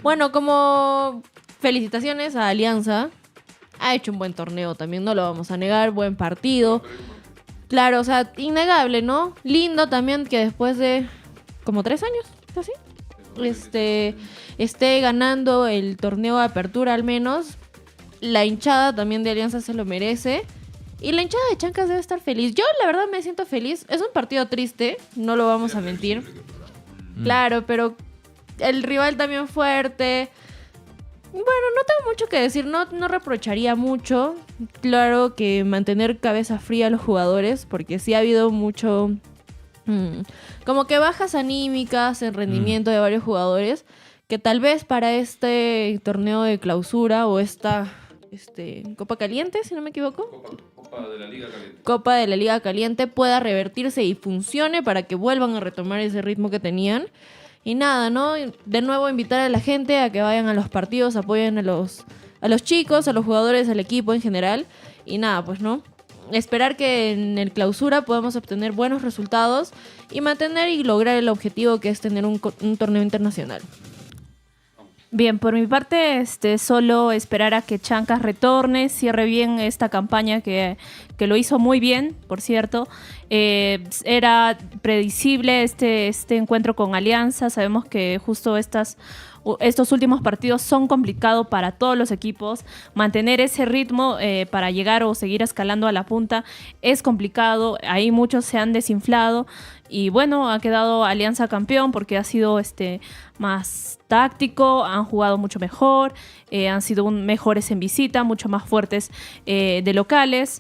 Bueno, como felicitaciones a Alianza. Ha hecho un buen torneo también, no lo vamos a negar. Buen partido. Claro, o sea, innegable, ¿no? Lindo también que después de como 3 años, así, esté ganando el torneo de apertura al menos. La hinchada también de Alianza se lo merece. Y la hinchada de Chancas debe estar feliz. Yo la verdad me siento feliz. Es un partido triste, no lo vamos a mentir. Claro, pero el rival también fuerte. Bueno, no tengo mucho que decir, no reprocharía mucho. Claro que mantener cabeza fría a los jugadores, porque sí ha habido mucho... como que bajas anímicas en rendimiento de varios jugadores, que tal vez para este torneo de clausura o esta Copa Caliente, si no me equivoco. Copa de la Liga Caliente. Copa de la Liga Caliente pueda revertirse y funcione para que vuelvan a retomar ese ritmo que tenían. Y nada, ¿no? De nuevo invitar a la gente a que vayan a los partidos, apoyen a los chicos, a los jugadores, al equipo en general. Y nada, pues, ¿no? esperar que en el clausura podamos obtener buenos resultados y mantener y lograr el objetivo que es tener un torneo internacional. Bien, por mi parte, solo esperar a que Chancas retorne, cierre bien esta campaña que lo hizo muy bien, por cierto. Era predecible este encuentro con Alianza. Sabemos que justo estos últimos partidos son complicados para todos los equipos. Mantener ese ritmo para llegar o seguir escalando a la punta es complicado. Ahí muchos se han desinflado. Y bueno, ha quedado Alianza campeón porque ha sido más táctico, han jugado mucho mejor, han sido mejores en visita, mucho más fuertes de locales.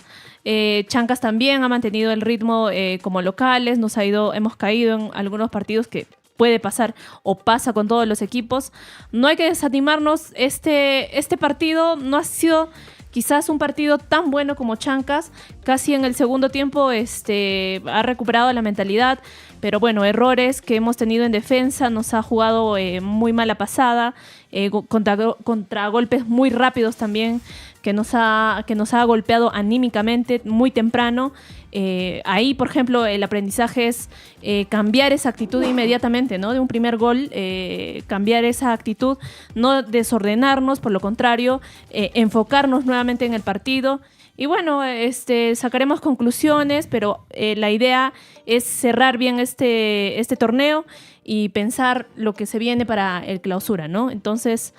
Chancas también ha mantenido el ritmo como locales, hemos caído en algunos partidos que puede pasar o pasa con todos los equipos. No hay que desanimarnos, este partido no ha sido quizás un partido tan bueno como Chancas. Casi en el segundo tiempo ha recuperado la mentalidad, pero bueno, errores que hemos tenido en defensa, nos ha jugado muy mala pasada, contra golpes muy rápidos también, que nos ha golpeado anímicamente muy temprano. Ahí, por ejemplo, el aprendizaje es cambiar esa actitud inmediatamente, ¿no? De un primer gol, cambiar esa actitud, no desordenarnos, por lo contrario, enfocarnos nuevamente en el partido. Y bueno, sacaremos conclusiones, pero la idea es cerrar bien este torneo y pensar lo que se viene para el clausura, ¿no? Entonces,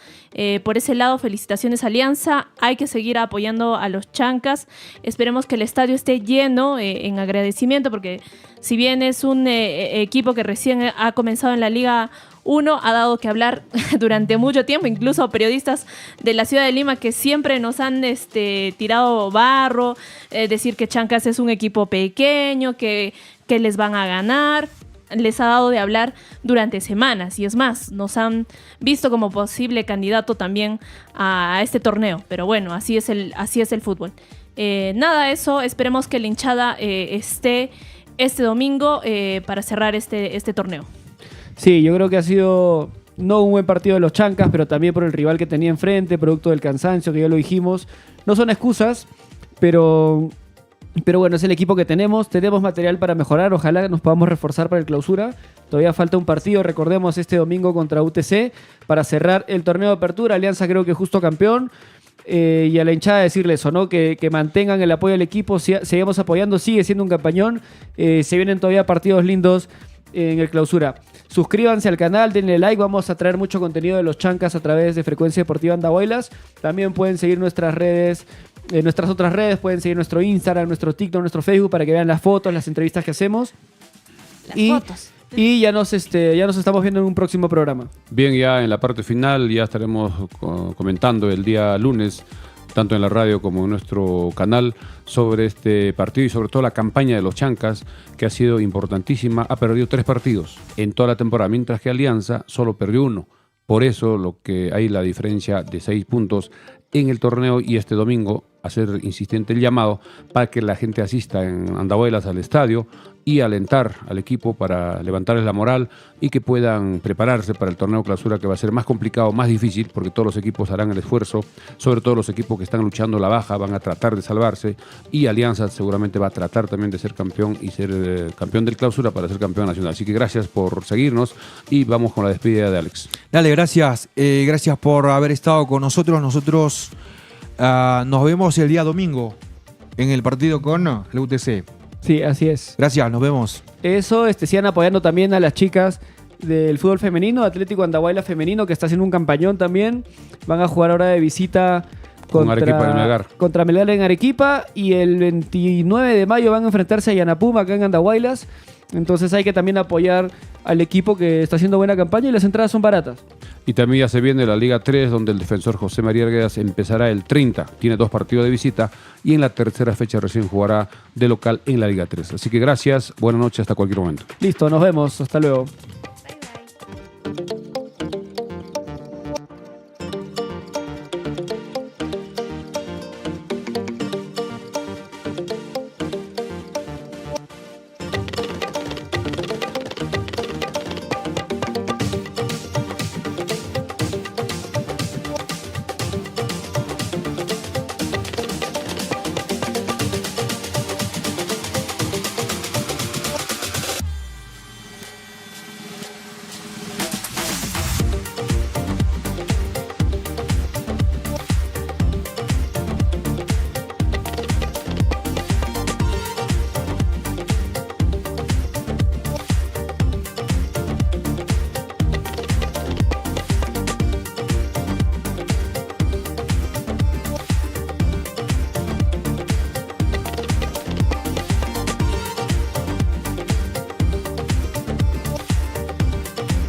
por ese lado, felicitaciones Alianza. Hay que seguir apoyando a los Chancas. Esperemos que el estadio esté lleno en agradecimiento, porque si bien es un equipo que recién ha comenzado en la Liga 1, ha dado que hablar durante mucho tiempo, incluso periodistas de la ciudad de Lima que siempre nos han tirado barro, decir que Chancas es un equipo pequeño, que les van a ganar. Les ha dado de hablar durante semanas y es más, nos han visto como posible candidato también a este torneo, pero bueno, así es el fútbol. Nada, eso, esperemos que la hinchada esté este domingo para cerrar este torneo. Sí, yo creo que ha sido no un buen partido de los Chancas, pero también por el rival que tenía enfrente, producto del cansancio, que ya lo dijimos. No son excusas, pero bueno, es el equipo que tenemos material para mejorar, ojalá nos podamos reforzar para el clausura. Todavía falta un partido, recordemos, este domingo contra UTC para cerrar el torneo de apertura. Alianza creo que justo campeón. Y a la hinchada decirle eso, ¿no? Que mantengan el apoyo al equipo, sigamos apoyando, sigue siendo un campañón. Se vienen todavía partidos lindos en el clausura. Suscríbanse al canal, denle like, vamos a traer mucho contenido de los Chancas a través de Frecuencia Deportiva Andahuaylas. También pueden seguir nuestras redes, nuestras otras redes, pueden seguir nuestro Instagram, nuestro TikTok, nuestro Facebook para que vean las fotos, las entrevistas que hacemos. Fotos. Y ya nos estamos viendo en un próximo programa. Bien, ya en la parte final ya estaremos comentando el día lunes, tanto en la radio como en nuestro canal, sobre este partido y sobre todo la campaña de los Chancas, que ha sido importantísima. Ha perdido 3 partidos en toda la temporada, mientras que Alianza solo perdió 1. Por eso lo que hay la diferencia de 6 puntos en el torneo, y este domingo hacer insistente el llamado para que la gente asista en Andahuaylas al estadio y alentar al equipo para levantarles la moral y que puedan prepararse para el torneo clausura, que va a ser más complicado, más difícil, porque todos los equipos harán el esfuerzo, sobre todo los equipos que están luchando la baja van a tratar de salvarse, y Alianza seguramente va a tratar también de ser campeón y ser campeón del clausura para ser campeón nacional. Así que gracias por seguirnos y vamos con la despedida de Alex. Dale, gracias. Gracias por haber estado con nosotros. Nosotros nos vemos el día domingo en el partido con la UTC. Sí, así es. Gracias, nos vemos. Eso, sigan apoyando también a las chicas del fútbol femenino, Atlético Andahuaylas femenino, que está haciendo un campañón también. Van a jugar ahora de visita contra Melgar en Arequipa, y el 29 de mayo van a enfrentarse a Yanapuma acá en Andahuaylas. Entonces hay que también apoyar al equipo que está haciendo buena campaña, y las entradas son baratas. Y también ya se viene la Liga 3, donde el defensor José María Arguedas empezará el 30. Tiene 2 partidos de visita y en la tercera fecha recién jugará de local en la Liga 3. Así que gracias, buenas noches, hasta cualquier momento. Listo, nos vemos, hasta luego.